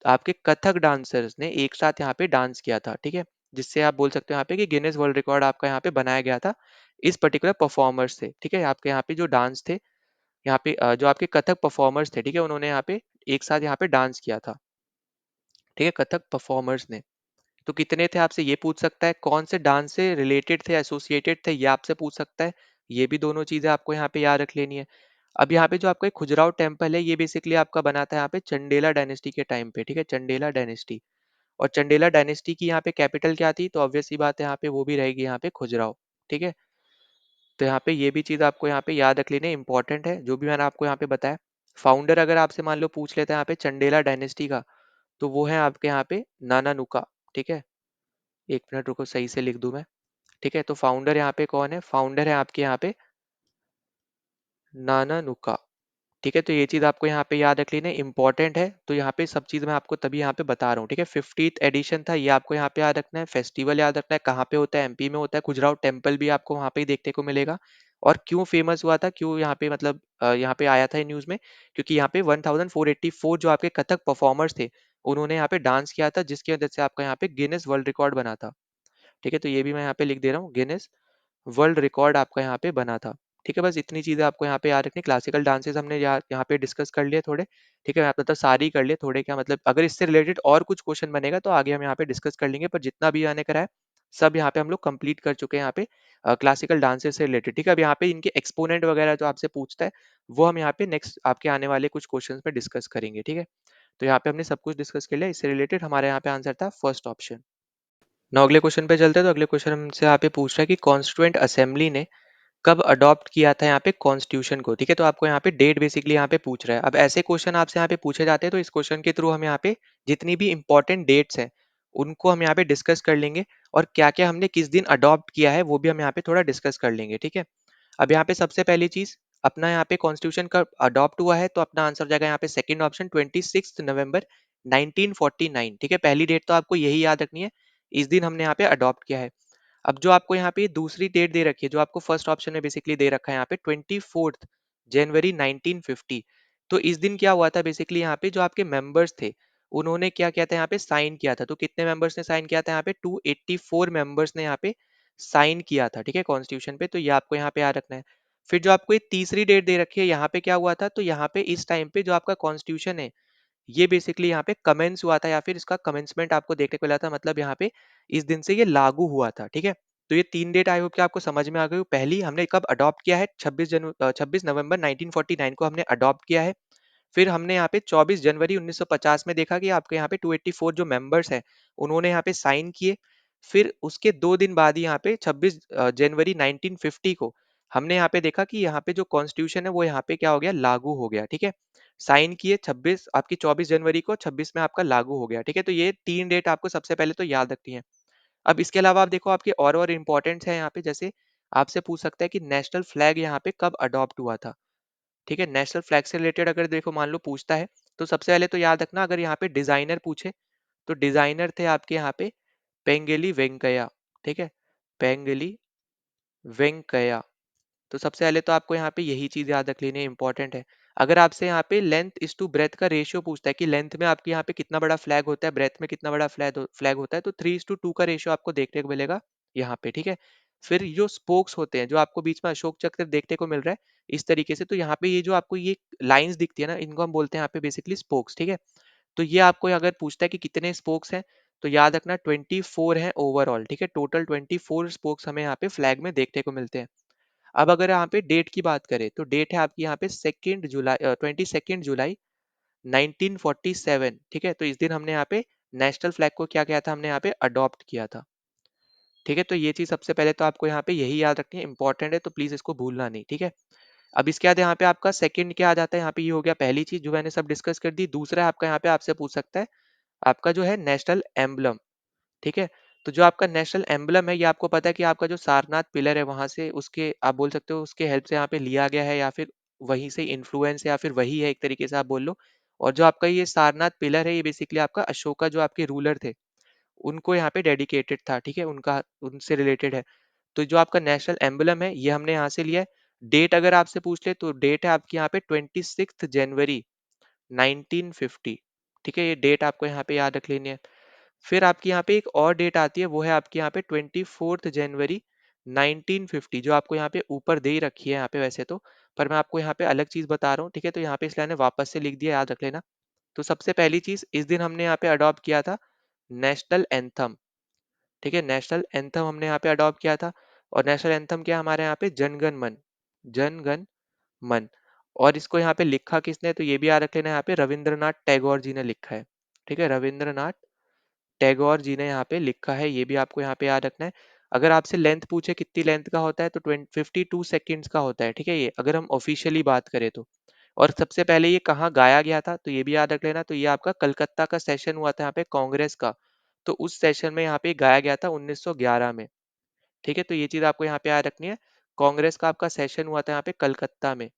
आपके कथक डांसर्स ने एक साथ यहाँ पे डांस किया था, ठीक है। जिससे आप बोल सकते हो यहाँ पे कि गिनेस वर्ल्ड रिकॉर्ड आपका यहाँ पे बनाया गया था इस पर्टिकुलर परफॉर्मर्स से, ठीक है। आपके यहाँ पे जो डांस थे, यहाँ पे जो आपके कथक परफॉर्मर्स थे, ठीक है, उन्होंने यहाँ पे एक साथ यहाँ पे डांस किया था, ठीक है, कथक परफॉर्मर्स ने। तो कितने थे आपसे ये पूछ सकता है, कौन से डांस से रिलेटेड थे, एसोसिएटेड थे, ये आपसे पूछ सकता है। ये भी दोनों चीजें आपको यहाँ पे याद रख लेनी है। अब यहाँ पे जो आपका खुजराहो टेम्पल है ये बेसिकली आपका बना था यहाँ पे चंडेला डायनेस्टी के टाइम पे, ठीक है, चंडेला डायनेस्टी। और चंडेला डायनेस्टी की यहाँ पे कैपिटल क्या थी, तो ऑब्वियस सी बात है यहाँ पे वो भी रहेगी यहाँ पे खुजराहो, ठीक है। तो यहाँ पे ये भी चीज आपको यहाँ पे याद रख लेनी इंपॉर्टेंट है, जो भी मैंने आपको यहाँ पे बताया। फाउंडर अगर आपसे मान लो पूछ लेते हैं यहाँ पे चंडेला डायनेस्टी का, तो वो है आपके यहाँ पे नाना नुका, ठीक है। एक मिनट रुको सही से लिख दूं मैं, ठीक है। तो फाउंडर यहाँ पे कौन है, फाउंडर है आपके यहाँ पे नाना नुका, ठीक है। तो ये चीज आपको यहाँ पे याद रख लेना इंपॉर्टेंट है। तो यहाँ पे सब चीज मैं आपको तभी यहाँ पे बता रहा हूँ, ठीक है। 50th एडिशन था, ये आपको यहाँ पे याद रखना है। फेस्टिवल याद रखना है, कहाँ पे होता है, MP में होता है। खुजराहो टेम्पल भी आपको वहाँ पे ही देखने को मिलेगा। और क्यों फेमस हुआ था, क्यों यहाँ पे मतलब यहाँ पे आया था न्यूज में, क्योंकि यहाँ पे 1484 जो आपके कथक परफॉर्मर्स थे उन्होंने यहाँ पे डांस किया था, जिसकी वजह से आपका यहाँ पे गिनेस वर्ल्ड रिकॉर्ड बना था, ठीक है। तो ये भी मैं यहाँ पे लिख दे रहा हूँ, गिनेस वर्ल्ड रिकॉर्ड आपका यहाँ पे बना था, ठीक है। बस इतनी चीजें आपको यहाँ पे याद रखनी। क्लासिकल डांसेस हमने यहाँ पे डिस्कस कर लिए थोड़े, ठीक है, मतलब सारी ही कर लिए थोड़े, क्या मतलब अगर इससे रिलेटेड और कुछ क्वेश्चन बनेगा तो आगे हम यहाँ पे डिस्कस कर लेंगे, पर जितना भी मैंने करा है सब यहाँ पे हम लोग कंप्लीट कर चुके हैं यहाँ पे क्लासिकल डांसेस से रिलेटेड। ठीक है, अब यहाँ पे इनके एक्सपोनेंट वगैरह जो आपसे पूछता है वो हम यहाँ पे नेक्स्ट आपके आने वाले कुछ क्वेश्चंस में डिस्कस करेंगे। ठीक है, तो यहाँ पे हमने सब कुछ डिस्कस कर लिया, इससे रिलेटेड हमारे यहाँ पे आंसर था फर्स्ट ऑप्शन। ना अगले क्वेश्चन पे चलते हैं। तो अगले क्वेश्चन हमसे यहाँ पे पूछ रहा है कि कॉन्स्टिट्यूएंट असेंबली ने कब अडॉप्ट किया था यहाँ पे कॉन्स्टिट्यूशन को। ठीक है, तो आपको यहाँ पे डेट बेसिकली यहाँ पे पूछ रहा है। अब ऐसे क्वेश्चन आपसे यहाँ पे पूछे जाते हैं तो इस क्वेश्चन के थ्रू हम यहाँ पे जितनी भी इंपॉर्टेंट डेट्स हैं उनको हम यहाँ पे डिस्कस कर लेंगे, और क्या क्या हमने किस दिन अडॉप्ट किया है वो भी हम यहाँ पे थोड़ा डिस्कस कर लेंगे। ठीक है, अब यहाँ पे सबसे पहली चीज, अपना यहाँ पे कॉन्स्टिट्यूशन का अडॉप्ट हुआ है तो अपना आंसर हो जाएगा यहाँ पे सेकंड ऑप्शन 26 नवंबर 1949। ठीक है, पहली डेट तो आपको यही याद रखनी है, इस दिन हमने यहाँ पे अडॉप्ट किया है। अब जो आपको यहाँ पे दूसरी डेट दे रखी है, जो आपको फर्स्ट ऑप्शन में बेसिकली दे रखा है यहाँ पे 24 जनवरी 1950। तो इस दिन क्या हुआ था बेसिकली, यहाँ पे जो आपके मेंबर्स थे उन्होंने क्या किया था, यहाँ पे साइन किया था। तो कितने मेंबर्स ने साइन किया था, यहाँ पे 284 मेंबर्स ने यहाँ पे साइन किया था। ठीक है, कॉन्स्टिट्यूशन पे, तो ये आपको यहाँ पे याद रखना है। फिर जो आपको ये तीसरी डेट दे रखी है, यहाँ पे क्या हुआ था, तो यहाँ पे इस टाइम पे जो आपका कॉन्स्टिट्यूशन है ये बेसिकली यहाँ पे कमेंस हुआ था, या फिर इसका कमेंसमेंट आपको देखने को मिला था, मतलब यहाँ पे इस दिन से ये लागू हुआ था। ठीक है, तो ये तीन डेट आई होप कि आपको समझ में आ गई हो। पहली हमने कब अडॉप्ट किया है, 26 नवंबर 1949 को हमने अडॉप्ट किया है। फिर हमने यहाँ पे 24 जनवरी 1950 में देखा कि आपके यहाँ पे 284 जो मेंबर्स हैं उन्होंने यहाँ पे साइन किए। फिर उसके 2 दिन बाद ही यहाँ पे 26 जनवरी 1950 को हमने यहाँ पे देखा कि यहाँ पे जो कॉन्स्टिट्यूशन है वो यहाँ पे क्या हो गया, लागू हो गया। ठीक है, साइन किए 26 आपकी 24 जनवरी को, 26 में आपका लागू हो गया। ठीक है, तो ये तीन डेट आपको सबसे पहले तो याद रखनी है। अब इसके अलावा आप देखो आपके और इंपॉर्टेंट्स है यहाँ पे, जैसे आपसे पूछ सकता है कि नेशनल फ्लैग यहाँ पे कब अडॉप्ट हुआ था। ठीक है, नेशनल फ्लैग से रिलेटेड अगर देखो मान लो पूछता है तो सबसे पहले तो याद रखना, अगर यहाँ पे डिजाइनर पूछे तो डिजाइनर थे आपके यहाँ पे पेंगेली वेंकैया। ठीक है, पेंगेली वेंकैया। तो सबसे पहले तो आपको यहाँ पे यही चीज याद रख लेनी है, इंपॉर्टेंट है। अगर आपसे यहाँ पे लेंथ इज टू ब्रेथ का रेशियो पूछता है कि लेंथ में आपके यहाँ पे कितना बड़ा फ्लैग होता है, ब्रेथ में कितना बड़ा फ्लैग होता है, तो 3:2 का रेशियो आपको देखने को मिलेगा यहाँ पे। ठीक है, फिर जो स्पोक्स होते हैं, जो आपको बीच में अशोक चक्र देखने को मिल रहा है इस तरीके से, तो यहाँ पे ये जो आपको ये लाइंस दिखती है ना, इनको हम बोलते हैं यहाँ पे बेसिकली स्पोक्स। ठीक है, तो ये आपको अगर पूछता है कि कितने स्पोक्स हैं, तो याद रखना 24 है ओवरऑल। ठीक है, टोटल 24 स्पोक्स हमें यहाँ पे फ्लैग में देखने को मिलते हैं। अब अगर यहाँ पे डेट की बात करें तो डेट है आपकी यहाँ पे 22 जुलाई 1947। ठीक है, तो इस दिन हमने यहाँ पे नेशनल फ्लैग को क्या किया था, हमने यहाँ पे अडॉप्ट किया था। ठीक है, तो ये चीज सबसे पहले तो आपको यहाँ पे यही याद रखनी है, इंपॉर्टेंट है, तो प्लीज इसको भूलना नहीं। ठीक है, अब इसके बाद यहाँ पे आपका सेकंड क्या आ जाता है, यहाँ पे ये हो गया पहली चीज जो मैंने सब डिस्कस कर दी। दूसरा है आपका यहाँ पे आपसे पूछ सकता है आपका जो है नेशनल एम्बलम। ठीक है, तो जो आपका नेशनल एम्बलम है ये आपको पता है कि आपका जो सारनाथ पिलर है वहां से उसके आप बोल सकते हो उसके हेल्प से यहाँ पे लिया गया है, या फिर वहीं से इन्फ्लुएंस है, या फिर वही है एक तरीके से आप बोल लो। और जो आपका ये सारनाथ पिलर है ये बेसिकली आपका अशोका जो आपके रूलर थे उनको यहाँ पे डेडिकेटेड था। ठीक है, उनका उनसे रिलेटेड है। तो जो आपका नेशनल एम्बलम है ये हमने यहाँ से लिया है। डेट अगर आपसे पूछ ले तो डेट है आपकी यहाँ पे 26 जनवरी 1950। ठीक है, ये डेट आपको यहाँ पे याद रख लेनी है। फिर आपकी यहाँ पे एक और डेट आती है, वो है आपकी यहाँ पे 24 जनवरी 1950, जो आपको यहाँ पे ऊपर दे ही रखी है यहाँ पे वैसे तो, पर मैं आपको यहाँ पे अलग चीज बता रहा हूँ। ठीक है, तो यहाँ पे इसलिए मैंने वापस से लिख दिया, याद रख लेना। तो सबसे पहली चीज इस दिन हमने यहाँ पे अडॉप्ट किया था नेशनल एंथम। ठीक है, नेशनल एंथम हमने यहाँ पे अडॉप्ट किया था। और नेशनल एंथम क्या हमारे यहाँ पे जनगण मन, जनगण मन। और इसको यहाँ पे लिखा किसने, तो ये भी याद रख लेना, यहाँ पे रविंद्रनाथ टैगोर जी ने लिखा है। ठीक है, रविंद्रनाथ टैगोर जी ने यहाँ पे लिखा है, ये भी आपको यहाँ पे याद रखना है। अगर आपसे लेंथ पूछे कितनी लेंथ का होता है तो 52 सेकेंड्स का होता है। ठीक है, ये अगर हम ऑफिशियली बात करें तो। और सबसे पहले ये कहाँ गाया गया था तो ये भी याद रख लेना, तो ये आपका कलकत्ता का सेशन हुआ था यहाँ पे कांग्रेस का, तो उस सेशन में यहाँ पे गाया गया था 1911 में। ठीक है, तो ये चीज आपको यहाँ पे याद रखनी है। कांग्रेस का आपका सेशन हुआ था यहाँ पे कलकत्ता में,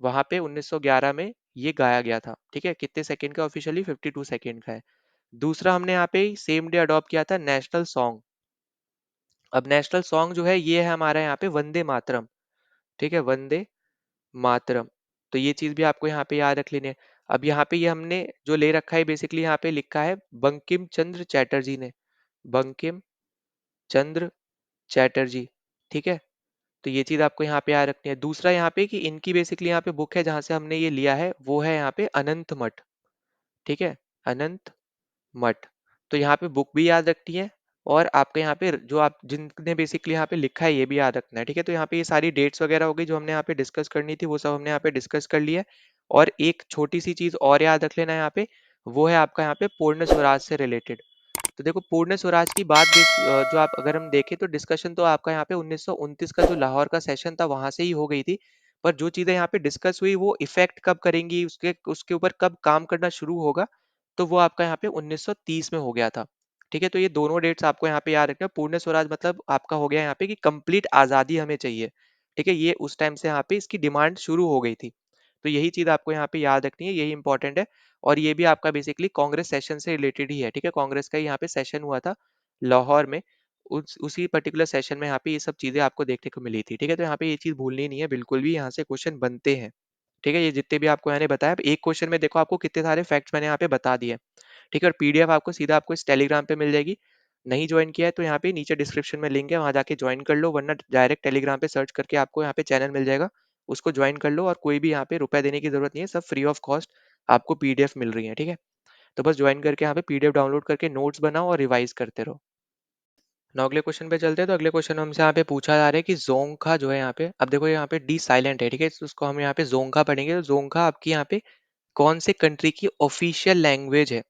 वहां पे 1911 में ये गाया गया था। ठीक है, कितने सेकंड का, ऑफिशियली 52 सेकंड का है। दूसरा हमने यहाँ पे सेम डे अडॉप्ट किया था नेशनल सॉन्ग। अब नेशनल सॉन्ग जो है ये है हमारा यहाँ पे वंदे मातरम। ठीक है, वंदे मातरम। तो ये चीज भी आपको यहाँ पे याद रख लेनी है। अब यहाँ पे ये हमने जो ले रखा है बेसिकली यहाँ पे लिखा है बंकिम चंद्र चैटर्जी ने, बंकिम चंद्र चैटर्जी। ठीक है, तो ये चीज आपको यहाँ पे याद रखनी है। दूसरा यहाँ पे कि इनकी बेसिकली यहाँ पे बुक है जहां से हमने ये लिया है, वो है यहाँ पे अनंत मठ। ठीक है, अनंत मठ। तो यहाँ पे बुक भी याद रखनी है, और आपके यहाँ पे जो आप जिनने बेसिकली यहाँ पे लिखा है ये भी याद रखना है, ठीक है। तो यहाँ पे ये सारी डेट्स वगैरह हो गई जो हमने यहाँ पे डिस्कस करनी थी, वो सब हमने यहाँ पे डिस्कस कर लिया है। और एक छोटी सी चीज और याद रख लेना यहाँ पे, वो है आपका यहाँ पे पूर्ण स्वराज से रिलेटेड। तो देखो पूर्ण स्वराज की बात जो आप अगर हम देखें तो डिस्कशन तो आपका यहाँ पे 1929 का जो लाहौर का सेशन था वहां से ही हो गई थी। पर जो चीजें यहाँ पे डिस्कस हुई वो इफेक्ट कब करेंगी, उसके उसके ऊपर कब काम करना शुरू होगा, तो वो आपका यहाँ पे 1930 में हो गया था। ठीक है, तो ये दोनों डेट्स आपको यहाँ पे याद रखना है। पूर्ण स्वराज मतलब आपका हो गया यहाँ पे कि कंप्लीट आजादी हमें चाहिए। ठीक है, ये उस टाइम से यहाँ पे इसकी डिमांड शुरू हो गई थी। तो यही चीज आपको यहाँ पे याद रखनी है, यही इंपॉर्टेंट है। और ये भी आपका बेसिकली कांग्रेस सेशन से रिलेटेड ही है। ठीक है, कांग्रेस का ही यहाँ पे सेशन हुआ था लाहौर में, उसी पर्टिकुलर सेशन में यहाँ पे ये सब चीजें आपको देखने को मिली थी। ठीक है, तो यहाँ पे ये चीज भूलनी नहीं है बिल्कुल भी, यहाँ से क्वेश्चन बनते हैं। ठीक है, ये जितने भी आपको मैंने बताया, एक क्वेश्चन में देखो आपको कितने सारे फैक्ट्स मैंने यहाँ पे बता दिए। ठीक है, और पीडीएफ आपको सीधा आपको इस टेलीग्राम पे मिल जाएगी। नहीं ज्वाइन किया है तो यहाँ पे नीचे डिस्क्रिप्शन में लिंक है, वहां जाके ज्वाइन कर लो, वरना डायरेक्ट टेलीग्राम पे सर्च करके आपको यहाँ पे चैनल मिल जाएगा, उसको ज्वाइन कर लो। और कोई भी यहाँ पे रुपए देने की जरूरत नहीं है, सब फ्री ऑफ कॉस्ट आपको पीडीएफ मिल रही है। ठीक है, तो बस ज्वाइन करके यहाँ पे पीडीएफ डाउनलोड करके नोट्स बनाओ और रिवाइज करते रहो। ना अगले क्वेश्चन पे चलते हैं। तो अगले क्वेश्चन हमसे यहाँ पे पूछा जा रहा है कि जोंगखा जो है यहाँ पे, अब देखो यहाँ पे डी साइलेंट है, ठीक है, तो उसको हम यहाँ पे जोंगखा पढ़ेंगे। तो जोंगखा आपकी यहाँ पे कौन से कंट्री की ऑफिशियल लैंग्वेज है,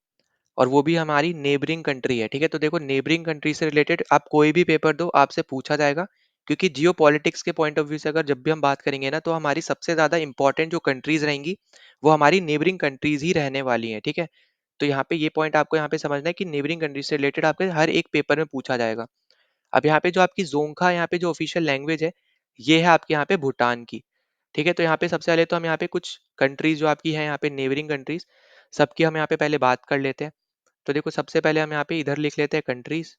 और वो भी हमारी नेबरिंग कंट्री है। ठीक है, तो देखो नेबरिंग कंट्री से रिलेटेड आप कोई भी पेपर दो आपसे पूछा जाएगा, क्योंकि जियो पॉलिटिक्स के पॉइंट ऑफ व्यू से अगर जब भी हम बात करेंगे ना, तो हमारी सबसे ज्यादा इंपॉर्टेंट जो कंट्रीज रहेंगी वो हमारी नेबरिंग कंट्रीज ही रहने वाली हैं। ठीक है, तो यहाँ पे ये पॉइंट आपको यहाँ पे समझना है कि नेबरिंग कंट्री से रिलेटेड आपके हर एक पेपर में पूछा जाएगा। अब यहाँ पे जो आपकी जोंगखा यहाँ पे जो ऑफिशियल लैंग्वेज है, ये है आपके यहाँ पे भूटान की। ठीक है, तो यहाँ पे सबसे पहले तो हम यहाँ पे कुछ कंट्रीज जो आपकी है यहाँ पे नेबरिंग कंट्रीज, सबकी हम यहाँ पे पहले बात कर लेते हैं। तो देखो सबसे पहले हम यहाँ पे इधर लिख लेते हैं कंट्रीज।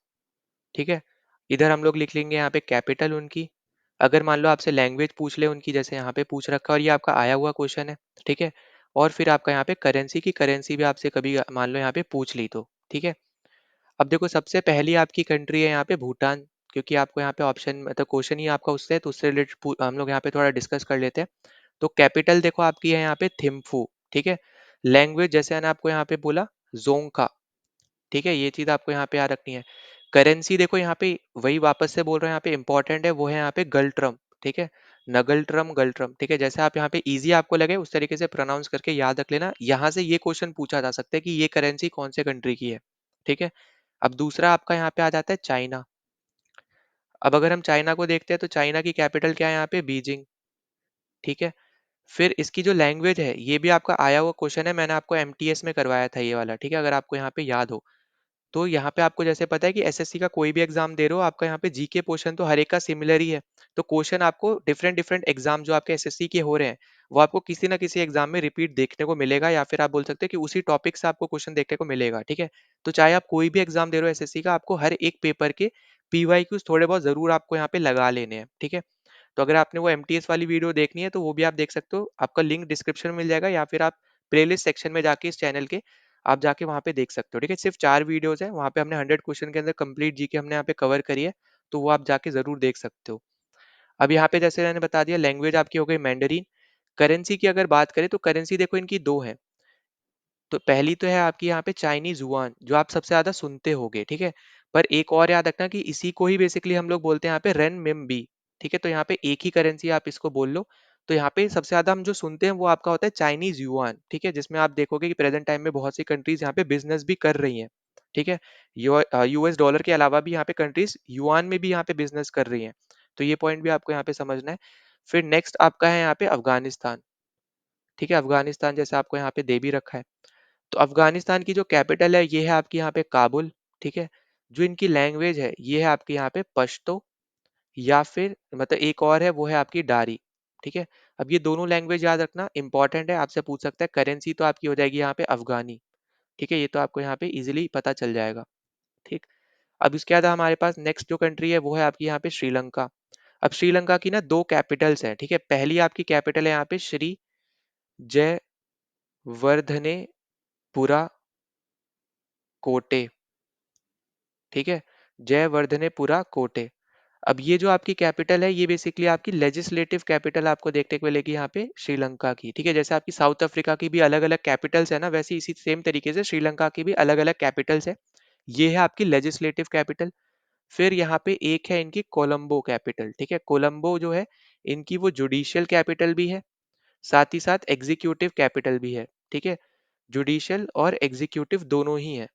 ठीक है, इधर हम लोग लिख लेंगे यहाँ पे कैपिटल उनकी। अगर मान लो आपसे लैंग्वेज पूछ ले उनकी, जैसे यहाँ पे पूछ रखा है और ये आपका आया हुआ क्वेश्चन है। ठीक है, और फिर आपका यहाँ पे करेंसी की, करेंसी भी आपसे कभी मान लो यहाँ पे पूछ ली तो। ठीक है, अब देखो सबसे पहली आपकी कंट्री है यहाँ पे भूटान, क्योंकि आपको यहाँ पे ऑप्शन मतलब क्वेश्चन ही आपका उससे है, तो उससे रिलेटेड हम लोग यहाँ पे थोड़ा डिस्कस कर लेते हैं। तो कैपिटल देखो आपकी है यहाँ पे थिम्फू। ठीक है, लैंग्वेज जैसे मैंने आपको यहाँ पे बोला जोंगका। ठीक है, ये चीज आपको यहाँ पे याद रखनी है। करेंसी देखो यहाँ पे वही वापस से बोल रहे हैं, यहाँ पे इंपॉर्टेंट है, वो है यहाँ पे गल्ट्रम। ठीक है, नगल्ट्रम गल्ट्रम। ठीक है, जैसे आप यहाँ पे इजी आपको लगे उस तरीके से प्रोनाउंस करके याद रख लेना, यहाँ से ये क्वेश्चन पूछा जा सकता है कि ये करेंसी कौन से कंट्री की है। ठीक है, अब दूसरा आपका यहाँ पे आ जाता है चाइना। अब अगर हम चाइना को देखते हैं तो चाइना की कैपिटल क्या है यहाँ पे, बीजिंग। ठीक है, फिर इसकी जो लैंग्वेज है ये भी आपका आया हुआ क्वेश्चन है, मैंने आपको एमटीएस में करवाया था ये वाला। ठीक है, अगर आपको यहाँ पे याद हो तो यहाँ पे आपको जैसे पता है कि एसएससी का कोई भी एग्जाम दे रहे हो, आपका यहाँ पे जीके पोर्शन तो हर एक का सिमिलर ही है। तो क्वेश्चन आपको डिफरेंट डिफरेंट एग्जाम जो आपके एसएससी के हो रहे हैं, वो आपको किसी ना किसी एग्जाम में रिपीट देखने को मिलेगा, या फिर आप बोल सकते हैं कि उसी टॉपिक से आपको क्वेश्चन देखने को मिलेगा। ठीक है, तो चाहे आप कोई भी एग्जाम दे रहे हो एसएससी का, आपको हर एक पेपर के पीवाईक्यूज थोड़े बहुत जरूर आपको यहाँ पे लगा लेने हैं। ठीक है, तो अगर आपने वो एमटीएस वाली वीडियो देखनी है तो वो भी आप देख सकते हो, आपका लिंक डिस्क्रिप्शन में मिल जाएगा, या फिर आप प्लेलिस्ट सेक्शन में जाके इस चैनल के आप जाके वहाँ पे देख सकते हो। ठीक है, सिर्फ 4 वीडियोस हैं, वहाँ पे हमने 100 क्वेश्चन के अंदर कंप्लीट जीके हमने यहाँ पे कवर करी है, तो वो आप जाके जरूर देख सकते हो। अब यहाँ पे जैसे मैंने बता दिया लैंग्वेज आपकी हो गई मैंडरीन। करेंसी की अगर बात करें तो करेंसी देखो इनकी दो है। तो पहली तो है आपकी यहाँ पे चाइनीज युआन, जो आप सबसे ज्यादा सुनते होगे। ठीक है, पर एक और याद रखना कि इसी को ही बेसिकली हम लोग बोलते हैं यहाँ पे रेन मिम बी। ठीक है, तो यहाँ पे एक ही करेंसी आप इसको बोल लो। तो यहाँ पे सबसे ज्यादा हम जो सुनते हैं वो आपका होता है चाइनीज युआन। ठीक है, जिसमें आप देखोगे कि प्रेजेंट टाइम में बहुत सी कंट्रीज यहाँ पे बिजनेस भी कर रही हैं। ठीक है, यूएस डॉलर के अलावा भी यहाँ पे कंट्रीज युआन में भी यहाँ पे बिजनेस कर रही हैं। तो ये पॉइंट भी आपको यहाँ पे समझना है। फिर नेक्स्ट आपका है यहाँ पे अफगानिस्तान। ठीक है, अफगानिस्तान जैसे आपको यहाँ पे दे भी रखा है। तो अफगानिस्तान की जो कैपिटल है ये है आपकी यहाँ पे काबुल। ठीक है, जो इनकी लैंग्वेज है ये है आपकी यहाँ पे पश्तो, या फिर मतलब एक और है वो है आपकी डारी। ठीक है, अब ये दोनों लैंग्वेज याद रखना इंपॉर्टेंट है, आपसे पूछ सकता है। करेंसी तो आपकी हो जाएगी यहाँ पे अफगानी। ठीक है, ये तो आपको यहाँ पे इजिली पता चल जाएगा। ठीक, अब इसके बाद हमारे पास नेक्स्ट जो कंट्री है वो है आपकी यहाँ पे श्रीलंका। अब श्रीलंका की ना दो कैपिटल्स हैं। ठीक है, पहली आपकी कैपिटल है यहाँ पे श्री जयवर्धनेपुरा कोटे। ठीक है, जयवर्धनेपुरा कोटे। अब ये जो आपकी कैपिटल है ये बेसिकली आपकी लेजिस्लेटिव कैपिटल आपको देखने को मिलेगी यहाँ पे श्रीलंका की। ठीक है, जैसे आपकी साउथ अफ्रीका की भी अलग अलग कैपिटल्स है ना, वैसे इसी सेम तरीके से श्रीलंका की भी अलग अलग कैपिटल्स है। ये है आपकी लेजिस्लेटिव कैपिटल। फिर यहाँ पे एक है इनकी कोलंबो कैपिटल, ठीक है। कोलंबो जो है इनकी वो जुडिशियल कैपिटल भी है, साथ ही साथ एग्जीक्यूटिव कैपिटल भी है, ठीक है। जुडिशियल और एग्जीक्यूटिव दोनों ही है,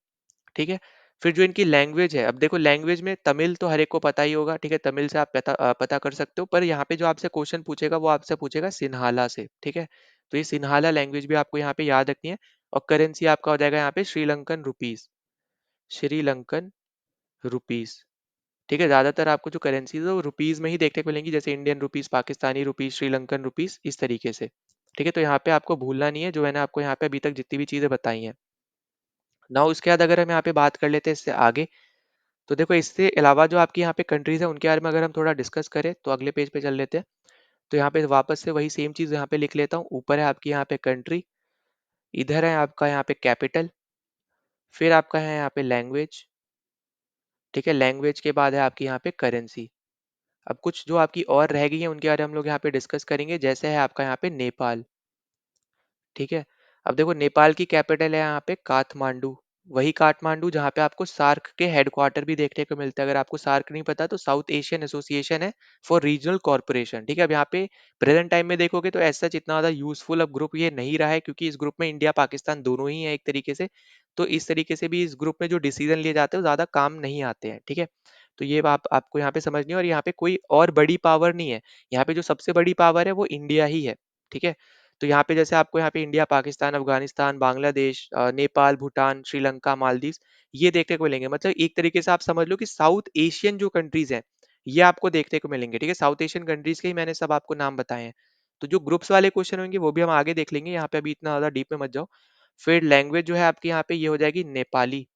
ठीक है। फिर जो इनकी लैंग्वेज है, अब देखो लैंग्वेज में तमिल तो हर एक को पता ही होगा, ठीक है। तमिल से आप पता कर सकते हो, पर यहाँ पे जो आपसे क्वेश्चन पूछेगा वो आपसे पूछेगा सिन्हाला से, ठीक है। तो ये सिन्हाला लैंग्वेज भी आपको यहाँ पे याद रखनी है। और करेंसी आपका हो जाएगा यहाँ पे श्रीलंकन रुपीस, श्रीलंकन रुपीस, ठीक है। ज्यादातर आपको जो करेंसी है वो रुपीस में ही देखने को मिलेंगी, जैसे Indian rupees, Pakistani rupees, Sri Lankan rupees, इस तरीके से, ठीक है। तो यहाँ पे आपको भूलना नहीं है जो मैंने आपको यहाँ पे अभी तक जितनी भी चीजें बताई हैं ना। उसके बाद अगर हम यहाँ पे बात कर लेते हैं इससे आगे, तो देखो इससे अलावा जो आपकी यहाँ पे कंट्रीज है उनके बारे में अगर हम थोड़ा डिस्कस करें तो अगले पेज पे चल लेते हैं। तो यहाँ पे वापस से वही सेम चीज यहाँ पे लिख लेता हूँ। ऊपर है आपकी यहाँ पे कंट्री, इधर है आपका यहाँ पे कैपिटल, फिर आपका है यहाँ पे लैंग्वेज, ठीक है। लैंग्वेज के बाद है आपकी यहाँ पे करेंसी। अब कुछ जो आपकी और रह गई है उनके बारे में हम लोग यहाँ पे डिस्कस करेंगे, जैसे है आपका यहाँ पे नेपाल, ठीक है। अब देखो नेपाल की कैपिटल है यहाँ पे काठमांडू, वही काठमांडू जहाँ पे आपको सार्क के हेडक्वार्टर भी देखने को मिलता है। अगर आपको सार्क नहीं पता तो साउथ एशियन एसोसिएशन है फॉर रीजनल कॉर्पोरेशन, ठीक है। अब यहाँ पे प्रेजेंट टाइम में देखोगे तो ऐसा इतना ज्यादा यूजफुल अब ग्रुप ये नहीं रहा है, क्योंकि इस ग्रुप में इंडिया पाकिस्तान दोनों ही है एक तरीके से। तो इस तरीके से भी इस ग्रुप में जो डिसीजन लिए जाते हैं वो ज्यादा काम नहीं आते हैं, ठीक है। तो ये बात आपको यहाँ पे समझनी है, और यहाँ पे कोई और बड़ी पावर नहीं है। यहाँ पे जो सबसे बड़ी पावर है वो इंडिया ही है, ठीक है। तो यहाँ पे जैसे आपको यहाँ पे इंडिया, पाकिस्तान, अफगानिस्तान, बांग्लादेश, नेपाल, भूटान, श्रीलंका, मालदीव, ये देखने को मिलेंगे। मतलब एक तरीके से आप समझ लो कि साउथ एशियन जो कंट्रीज हैं ये आपको देखने को मिलेंगे, ठीक है। साउथ एशियन कंट्रीज के ही मैंने सब आपको नाम बताए हैं। तो जो ग्रुप्स वाले क्वेश्चन होंगे वो भी हम आगे देख लेंगे, यहाँ पे अभी इतना ज्यादा डीप में मत जाओ। फिर लैंग्वेज जो है आपकी यहाँ पे ये हो जाएगी नेपाली,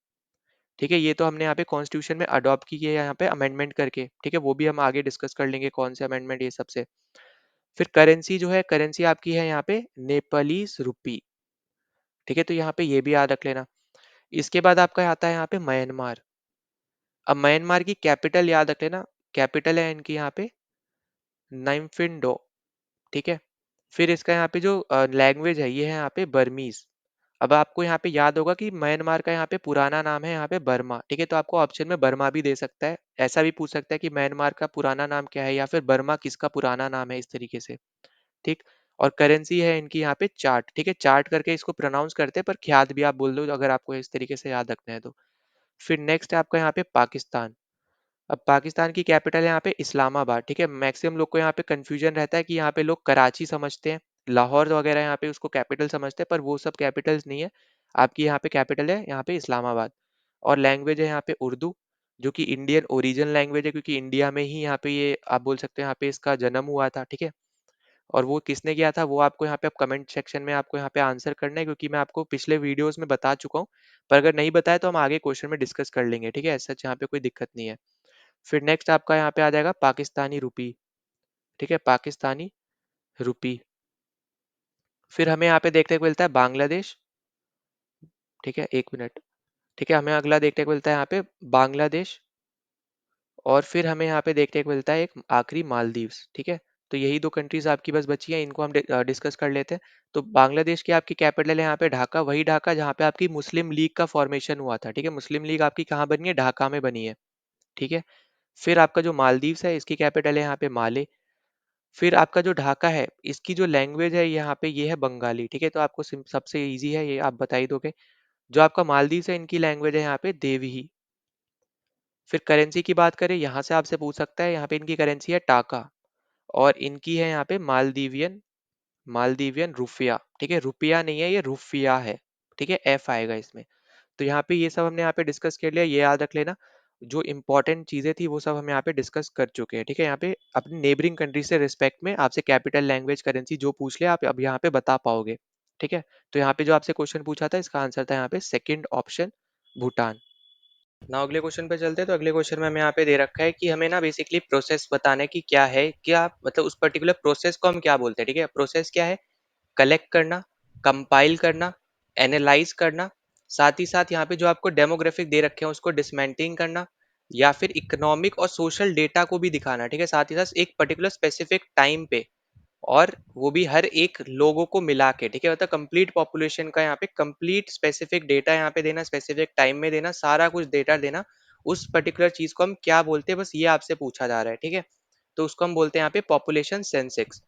ठीक है। ये तो हमने यहाँ पे कॉन्स्टिट्यूशन में अडॉप्ट की है यहाँ पे अमेंडमेंट करके, ठीक है। वो भी हम आगे डिस्कस कर लेंगे कौन से अमेंडमेंट ये सबसे। फिर करेंसी जो है, करेंसी आपकी है यहाँ पे नेपालीस रुपी, ठीक है। तो यहाँ पे ये भी याद रख लेना। इसके बाद आपका आता है यहाँ पे म्यांमार। अब म्यांमार की कैपिटल याद रख लेना, कैपिटल है इनकी यहाँ पे नाइमफिंडो, ठीक है। फिर इसका यहाँ पे जो लैंग्वेज है ये है यहाँ पे बर्मीज। अब आपको यहाँ पे याद होगा कि म्यांमार का यहाँ पे पुराना नाम है यहाँ पे बर्मा, ठीक है। तो आपको ऑप्शन में बर्मा भी दे सकता है, ऐसा भी पूछ सकता है कि म्यांमार का पुराना नाम क्या है, या फिर बर्मा किसका पुराना नाम है, इस तरीके से, ठीक। और करेंसी है इनकी यहाँ पे चार्ट, ठीक है। चार्ट करके इसको प्रोनाउंस करते हैं, पर ख्यात भी आप बोल दो अगर आपको इस तरीके से याद रखना है तो। फिर नेक्स्ट है आपका यहाँ पे पाकिस्तान। अब पाकिस्तान की कैपिटल है यहाँ पे इस्लामाबाद, ठीक है। मैक्सिमम लोग को यहाँ पे कंफ्यूजन रहता है कि यहाँ पे लोग कराची समझते हैं, लाहौर वगैरह यहाँ पे उसको कैपिटल समझते हैं, पर वो सब कैपिटल्स नहीं है। आपकी यहाँ पे कैपिटल है यहाँ पे इस्लामाबाद। और लैंग्वेज है यहाँ पे उर्दू, जो कि इंडियन ओरिजिन लैंग्वेज है, क्योंकि इंडिया में ही यहाँ पे ये आप बोल सकते हैं यहाँ पे इसका जन्म हुआ था, ठीक है। और वो किसने किया था वो आपको यहाँ पे कमेंट सेक्शन में आपको यहाँ पे आंसर करना है, क्योंकि मैं आपको पिछले वीडियोस में बता चुका हूँ। पर अगर नहीं बताया तो हम आगे क्वेश्चन में डिस्कस कर लेंगे, ठीक है। ऐसा यहाँ पे कोई दिक्कत नहीं है। फिर नेक्स्ट आपका यहाँ पे आ जाएगा पाकिस्तानी रुपी, ठीक है, पाकिस्तानी रुपी। फिर हमें यहाँ पे देखने को मिलता है बांग्लादेश, ठीक है, एक मिनट, ठीक है। हमें अगला देखने को मिलता है यहाँ पे बांग्लादेश, और फिर हमें यहाँ पे देखने को मिलता है एक आखिरी मालदीव्स, ठीक है। तो यही दो कंट्रीज आपकी बस बची हैं, इनको हम डिस्कस कर लेते हैं। तो बांग्लादेश की आपकी कैपिटल है यहाँ पे ढाका, वही ढाका जहाँ पे आपकी मुस्लिम लीग का फॉर्मेशन हुआ था, ठीक है। मुस्लिम लीग आपकी कहाँ बनी है, ढाका में बनी है, ठीक है। फिर आपका जो मालदीव्स है इसकी कैपिटल है यहाँ पे माले। फिर आपका जो ढाका है इसकी जो लैंग्वेज है यहाँ पे ये है बंगाली, ठीक है। तो आपको सबसे इजी है ये, आप बता ही दोगे। जो आपका मालदीव है इनकी लैंग्वेज है यहाँ पे देवही। फिर करेंसी की बात करें, यहाँ से आपसे पूछ सकता है, यहाँ पे इनकी करेंसी है टाका, और इनकी है यहाँ पे मालदीवियन, मालदीवियन रुपया, ठीक है। रुपया नहीं है, ये रुपया है, ठीक है, एफ आएगा इसमें। तो यहाँ पे ये सब हमने यहाँ पे डिस्कस कर लिया, ये याद रख लेना। जो इंपॉर्टेंट चीजें थी वो सब हम यहाँ पे डिस्कस कर चुके हैं, ठीक है। यहाँ पे अपनी नेबरिंग कंट्री से रिस्पेक्ट में आपसे कैपिटल, लैंग्वेज, करेंसी जो पूछ ले आप अब यहाँ पे बता पाओगे, ठीक है। तो यहाँ पे जो आपसे क्वेश्चन पूछा था इसका आंसर था यहाँ पे सेकंड ऑप्शन, भूटान। ना अगले क्वेश्चन पे चलते हैं। तो अगले क्वेश्चन में हमें यहाँ पे दे रखा है कि हमें ना बेसिकली प्रोसेस बताना है कि क्या है, क्या मतलब उस पर्टिकुलर प्रोसेस को हम क्या बोलते हैं, ठीक है। प्रोसेस क्या है, कलेक्ट करना, कंपाइल करना, एनालाइज करना, साथ ही साथ यहाँ पे जो आपको डेमोग्राफिक दे रखे हैं उसको डिसमेंटलिंग करना, या फिर इकोनॉमिक और सोशल डेटा को भी दिखाना, ठीक है। साथ ही साथ एक पर्टिकुलर स्पेसिफिक टाइम पे, और वो भी हर एक लोगों को मिला के, ठीक है। मतलब कंप्लीट पॉपुलेशन का यहाँ पे कंप्लीट स्पेसिफिक डेटा यहाँ पे देना, स्पेसिफिक टाइम में देना, सारा कुछ डेटा देना, उस पर्टिकुलर चीज को हम क्या बोलते हैं, बस ये आपसे पूछा जा रहा है, ठीक है। तो उसको हम बोलते हैं यहाँ पे पॉपुलेशन सेंसेक्स।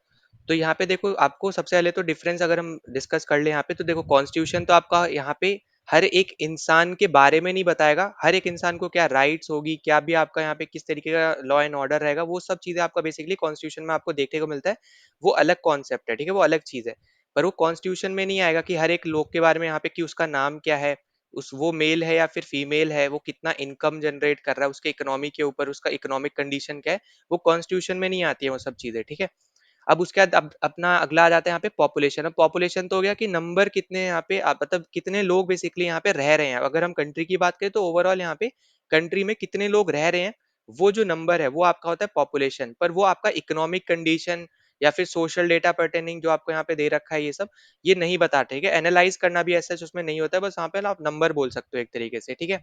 तो यहाँ पे देखो, आपको सबसे पहले तो डिफरेंस अगर हम डिस्कस कर ले यहाँ पे, तो देखो कॉन्स्टिट्यूशन तो आपका यहाँ पे हर एक इंसान के बारे में नहीं बताएगा, हर एक इंसान को क्या राइट्स होगी, क्या भी आपका यहाँ पे किस तरीके का लॉ एंड ऑर्डर रहेगा, वो सब चीजें आपका बेसिकली कॉन्स्टिट्यूशन में आपको देखने को मिलता है। वो अलग कॉन्सेप्ट है, ठीक है, वो अलग चीज है। पर वो कॉन्स्टिट्यूशन में नहीं आएगा कि हर एक लोग के बारे में यहाँ पे कि उसका नाम क्या है, उस वो मेल है या फिर फीमेल है, वो कितना इनकम जनरेट कर रहा है, उसके इकोनॉमी के ऊपर उसका इकोनॉमिक कंडीशन क्या है, वो कॉन्स्टिट्यूशन में नहीं आती है वो सब चीजें, ठीक है। अब उसके बाद अब अपना अगला आ जाता है यहाँ पे पॉपुलेशन। अब पॉपुलेशन तो हो गया कि नंबर कितने यहाँ पे मतलब कितने लोग बेसिकली यहाँ पे रह रहे हैं। अगर हम कंट्री की बात करें तो ओवरऑल यहाँ पे कंट्री में कितने लोग रह रहे हैं, वो जो नंबर है वो आपका होता है पॉपुलेशन। पर वो आपका इकोनॉमिक कंडीशन या फिर सोशल डेटा पर्टेनिंग जो आपको यहाँ पे दे रखा है, ये सब ये नहीं बताते, ठीक है। एनालाइज करना भी ऐसा उसमें नहीं होता है, बस यहाँ पे ना आप नंबर बोल सकते हो एक तरीके से, ठीक है।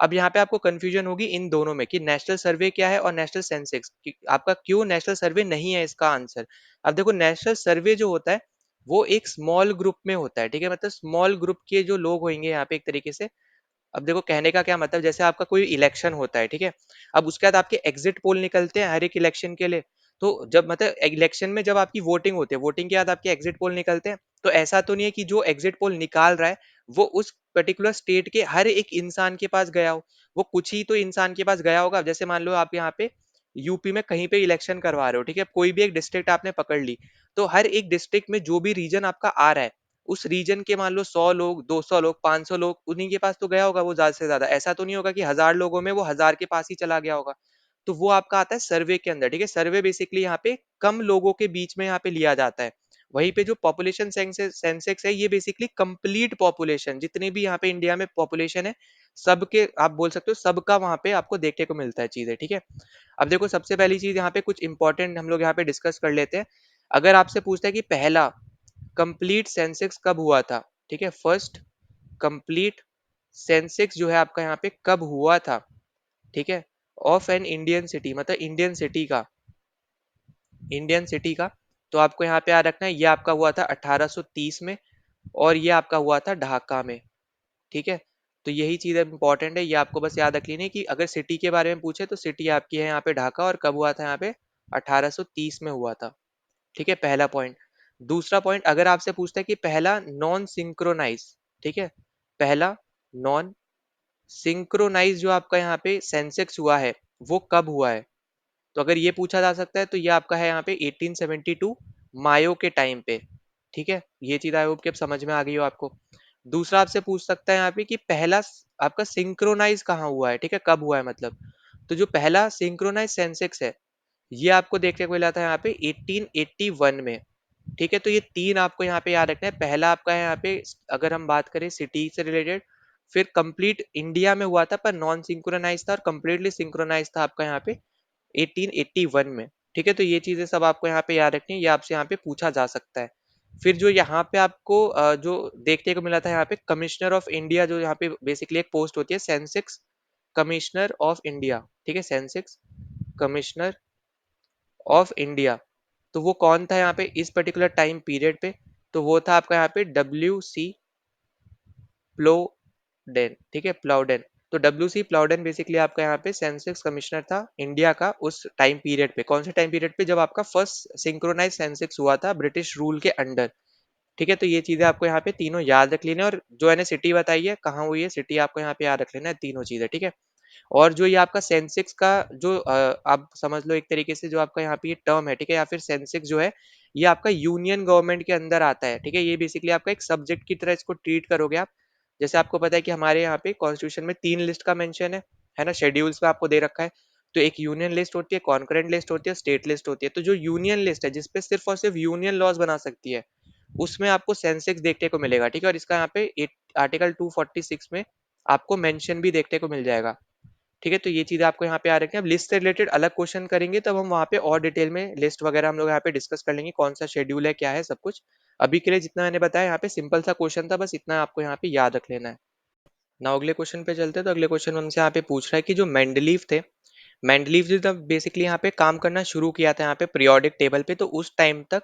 अब यहाँ पे आपको कंफ्यूजन होगी इन दोनों में कि नेशनल सर्वे क्या है और नेशनल सेंसस। आपका क्यों नेशनल सर्वे नहीं है इसका आंसर। अब देखो, नेशनल सर्वे जो होता है वो एक स्मॉल ग्रुप में होता है, ठीक है, मतलब स्मॉल ग्रुप के जो लोग होंगे यहाँ पे एक तरीके से। अब देखो कहने का क्या मतलब, जैसे आपका कोई इलेक्शन होता है, ठीक है। अब उसके बाद आपके एग्जिट पोल निकलते हैं हर एक इलेक्शन के लिए। तो जब मतलब इलेक्शन में जब आपकी वोटिंग होती है, वोटिंग के बाद आपके एग्जिट पोल निकलते हैं। तो ऐसा तो नहीं है कि जो एग्जिट पोल निकाल रहा है वो उस पर्टिकुलर स्टेट के हर एक इंसान के पास गया हो। वो कुछ ही तो इंसान के पास गया होगा। जैसे मान लो आप यहाँ पे यूपी में कहीं पे इलेक्शन करवा रहे हो, ठीक है, कोई भी एक डिस्ट्रिक्ट आपने पकड़ ली। तो हर एक डिस्ट्रिक्ट में जो भी रीजन आपका आ रहा है, उस रीजन के मान लो 100 लोग, 200 लोग, 500 लोग, उन्हीं के पास तो गया होगा वो ज्यादा से ज्यादा। ऐसा तो नहीं होगा कि 1000 लोगों में वो 1000 के पास ही चला गया होगा। तो वो आपका आता है सर्वे के अंदर, ठीक है। सर्वे बेसिकली यहाँ पे कम लोगों के बीच में यहाँ पे लिया जाता है। वहीं पे जो पॉपुलेशन सेंसेक्स है, ये बेसिकली कंप्लीट पॉपुलेशन, जितने भी यहाँ पे इंडिया में पॉपुलेशन है, सबके आप बोल सकते हो, सबका वहां पे आपको देखने को मिलता है चीजें, ठीक है। अब देखो सबसे पहली चीज यहाँ पे कुछ इंपॉर्टेंट हम लोग यहाँ पे डिस्कस कर लेते हैं। अगर आपसे पूछता है कि पहला कंप्लीट सेंसेक्स कब हुआ था, ठीक है, फर्स्ट कंप्लीट सेंसेक्स जो है आपका यहाँ पे कब हुआ था, ठीक है, ऑफ एन इंडियन सिटी, मतलब इंडियन सिटी का। तो आपको यहाँ पे याद रखना है, ये आपका हुआ था 1830 में, और ये आपका हुआ था ढाका में, ठीक है। तो यही चीज इंपॉर्टेंट है, ये आपको बस याद रख लेनी है कि अगर सिटी के बारे में पूछे तो सिटी आपकी है यहाँ पे ढाका, और कब हुआ था यहाँ पे 1830 में हुआ था, ठीक है, पहला पॉइंट। दूसरा पॉइंट, अगर आपसे पूछता है कि पहला नॉन सिंक्रोनाइज, ठीक है, पहला नॉन सिंक्रोनाइज जो आपका यहाँ पे सेंसेक्स हुआ है वो कब हुआ है, तो अगर ये पूछा जा सकता है तो ये आपका है यहाँ पे 1872 मायो के टाइम पे, ठीक है। ये चीज आई होप कि अब समझ में आ गई हो आपको। दूसरा आपसे पूछ सकता है यहाँ पे कि पहला आपका सिंक्रोनाइज कहाँ हुआ है, ठीक है, कब हुआ है मतलब। तो जो पहला सिंक्रोनाइज सेंसेक्स है, ये आपको देखने को मिला था यहाँ पे 1881 में, ठीक है। तो ये तीन आपको यहाँ पे याद रखना है। पहला आपका है यहाँ पे, अगर हम बात करें सिटी से रिलेटेड, फिर कंप्लीट इंडिया में हुआ था पर नॉन सिंक्रोनाइज था, और कंप्लीटली सिंक्रोनाइज था आपका यहाँ पे 1881 में, ठीक है। तो ये चीजें सब आपको यहाँ पे याद रखनी है, ये आपसे यहाँ पे पूछा जा सकता है। फिर जो यहाँ पे आपको जो देखने को मिला था यहाँ पे कमिश्नर ऑफ इंडिया, जो यहाँ पे बेसिकली एक पोस्ट होती है सेंसेक्स कमिश्नर ऑफ इंडिया, ठीक है, सेंसेक्स कमिश्नर ऑफ इंडिया। तो वो कौन था यहाँ पे इस पर्टिकुलर टाइम पीरियड पे, तो वो था आपका यहाँ पे WC प्लोडेन, ठीक है, प्लाउडेन। तो WC प्लाउडेन बेसिकली आपका यहाँ पे सेंसेक्स कमिश्नर था इंडिया का उस टाइम पीरियड पे। कौन से टाइम पीरियड पे, जब आपका फर्स्ट सिंक्रोनाइज सेंसेक्स हुआ था ब्रिटिश रूल के अंडर, ठीक है। तो ये चीजें आपको यहाँ पे तीनों याद रख लेना है, और जो मैंने सिटी बताई है कहाँ हुई है, सिटी आपको यहाँ पे याद रख लेना है, तीनों चीजें, ठीक है। और जो ये आपका सेंसेक्स का जो आप समझ लो एक तरीके से, जो आपका यहाँ पे ये टर्म है, ठीक है, या फिर सेंसेक्स जो है, ये आपका यूनियन गवर्नमेंट के अंदर आता है, ठीक है। ये बेसिकली आपका एक सब्जेक्ट की तरह इसको ट्रीट करोगे आप। जैसे आपको पता है कि हमारे यहाँ पे कॉन्स्टिट्यूशन में 3 लिस्ट का मेंशन है ना, शेड्यूल्स में आपको दे रखा है। तो एक यूनियन लिस्ट होती है, कॉन्करेंट लिस्ट होती है, स्टेट लिस्ट होती है। तो जो यूनियन लिस्ट है जिसपे सिर्फ और सिर्फ यूनियन लॉज बना सकती है, उसमें आपको सेंसेक्स देखने को मिलेगा, ठीक है। और इसका यहाँ पे आर्टिकल 246 में आपको मेंशन भी देखने को मिल जाएगा, ठीक है। तो ये चीज आपको यहाँ पे आ रखी है। अब लिस्ट से रिलेटेड अलग क्वेश्चन करेंगे तब हम वहाँ पे और डिटेल में लिस्ट वगैरह हम लोग यहाँ पे डिस्कस कर लेंगे, कौन सा शेड्यूल है, क्या है, सब कुछ। अभी के लिए जितना मैंने बताया यहाँ पे सिंपल सा क्वेश्चन था, बस इतना आपको यहाँ पे याद रख लेना है। ना अगले क्वेश्चन पे चलते हैं। तो अगले क्वेश्चन हमसे यहाँ पे पूछ रहा है कि जो मेंडलीव थे, मेंडलीव जो तब बेसिकली यहाँ पे काम करना शुरू किया था यहाँ पे पीरियोडिक टेबल पे, तो उस टाइम तक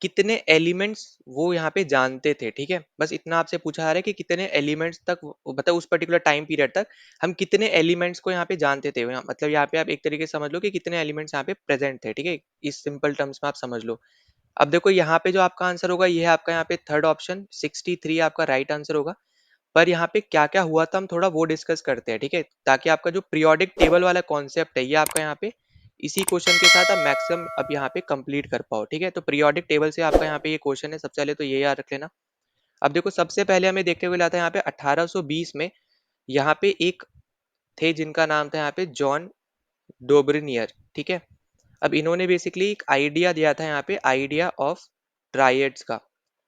कितने एलिमेंट्स वो यहाँ पे जानते थे, ठीक है? बस इतना आपसे पूछा जा रहा है कि कितने एलिमेंट्स तक मतलब उस पर्टिकुलर टाइम पीरियड तक हम कितने एलिमेंट्स को यहाँ पे जानते थे। मतलब यहाँ पे आप एक तरीके से समझ लो कि कितने एलिमेंट्स यहाँ पे प्रेजेंट थे, ठीक है? इस सिंपल टर्म्स में आप समझ लो। अब देखो यहाँ पे जो आपका आंसर होगा ये है आपका यहाँ पे थर्ड ऑप्शन 63 आपका राइट आंसर होगा। पर यहाँ पे क्या क्या हुआ था हम थोड़ा वो डिस्कस करते हैं, ठीक है? ताकि आपका जो पीरियोडिक टेबल वाला कॉन्सेप्ट है ये आपका यहाँ पे इसी क्वेश्चन के साथ आप मैक्सिमम अब यहाँ पे कंप्लीट कर पाओ, ठीक है? तो पीरियोडिक टेबल से आपका यहाँ पे ये क्वेश्चन है, सबसे पहले तो ये याद रख लेना। अब देखो सबसे पहले हमें देखते हुए लाता है यहाँ पे 1820 में यहाँ पे एक थे जिनका नाम था यहाँ पे जॉन डोब्रिनियर, ठीक है? अब इन्होंने बेसिकली एक आइडिया दिया था यहाँ पे, आइडिया ऑफ ट्राइड्स का।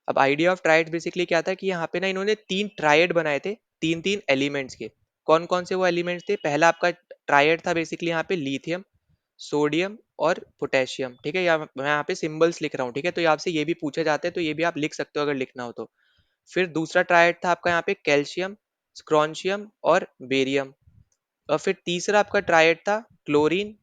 अब आइडिया ऑफ ट्राइड्स बेसिकली क्या था कि यहाँ पे ना इन्होंने तीन ट्राइड बनाए थे, तीन तीन एलिमेंट्स के। कौन कौन से वो एलिमेंट्स थे? पहला आपका ट्राइड था बेसिकली यहाँ पे लिथियम, सोडियम और पोटेशियम, ठीक है? मैं यहाँ पे सिंबल्स लिख रहा हूँ, ठीक है? तो ये आपसे ये भी पूछे जाते हैं तो ये भी आप लिख सकते हो अगर लिखना हो तो। फिर दूसरा ट्राइड था आपका यहाँ पे कैल्शियम, स्क्रॉन्शियम और बेरियम। और फिर तीसरा आपका ट्राइड था क्लोरीन,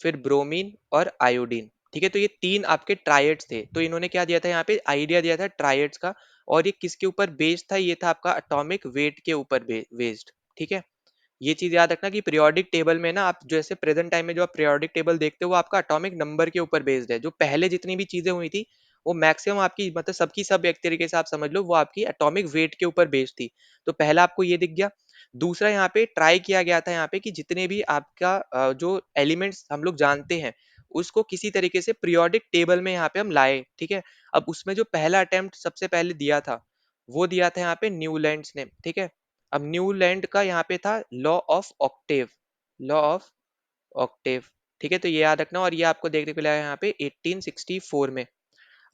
फिर ब्रोमीन और आयोडीन, ठीक है? तो ये तीन आपके ट्राइड्स थे। तो इन्होंने क्या दिया था यहाँ पे, आइडिया दिया था ट्राइड्स का। और ये किसके ऊपर बेस्ड था? ये था आपका एटॉमिक वेट के ऊपर बेस्ड, ठीक है? ये चीज याद रखना कि पीरियोडिक टेबल में ना आप जैसे प्रेजेंट टाइम में जो आप पीरियोडिक टेबल देखते हो वो आपका एटॉमिक नंबर के ऊपर बेस्ड है। जो पहले जितनी भी चीजें हुई थी वो मैक्सिमम आपकी मतलब सबकी सब एक तरीके से आप समझ लो वो आपकी एटॉमिक वेट के ऊपर बेस्ड थी। तो पहला आपको ये दिख गया। दूसरा यहाँ पे ट्राई किया गया था यहाँ पे कि जितने भी आपका जो एलिमेंट्स हम लोग जानते हैं उसको किसी तरीके से पीरियोडिक टेबल में यहाँ पे हम लाए, ठीक है? अब उसमें जो पहला अटेम्प्ट सबसे पहले दिया था वो दिया था यहाँ पे न्यूलैंड्स ने, ठीक है? अब न्यूलैंड का यहाँ पे था law of Octave, law of Octave, ठीक है? तो ये याद रखना। और ये आपको देखने को मिला है यहाँ पे 1864 में।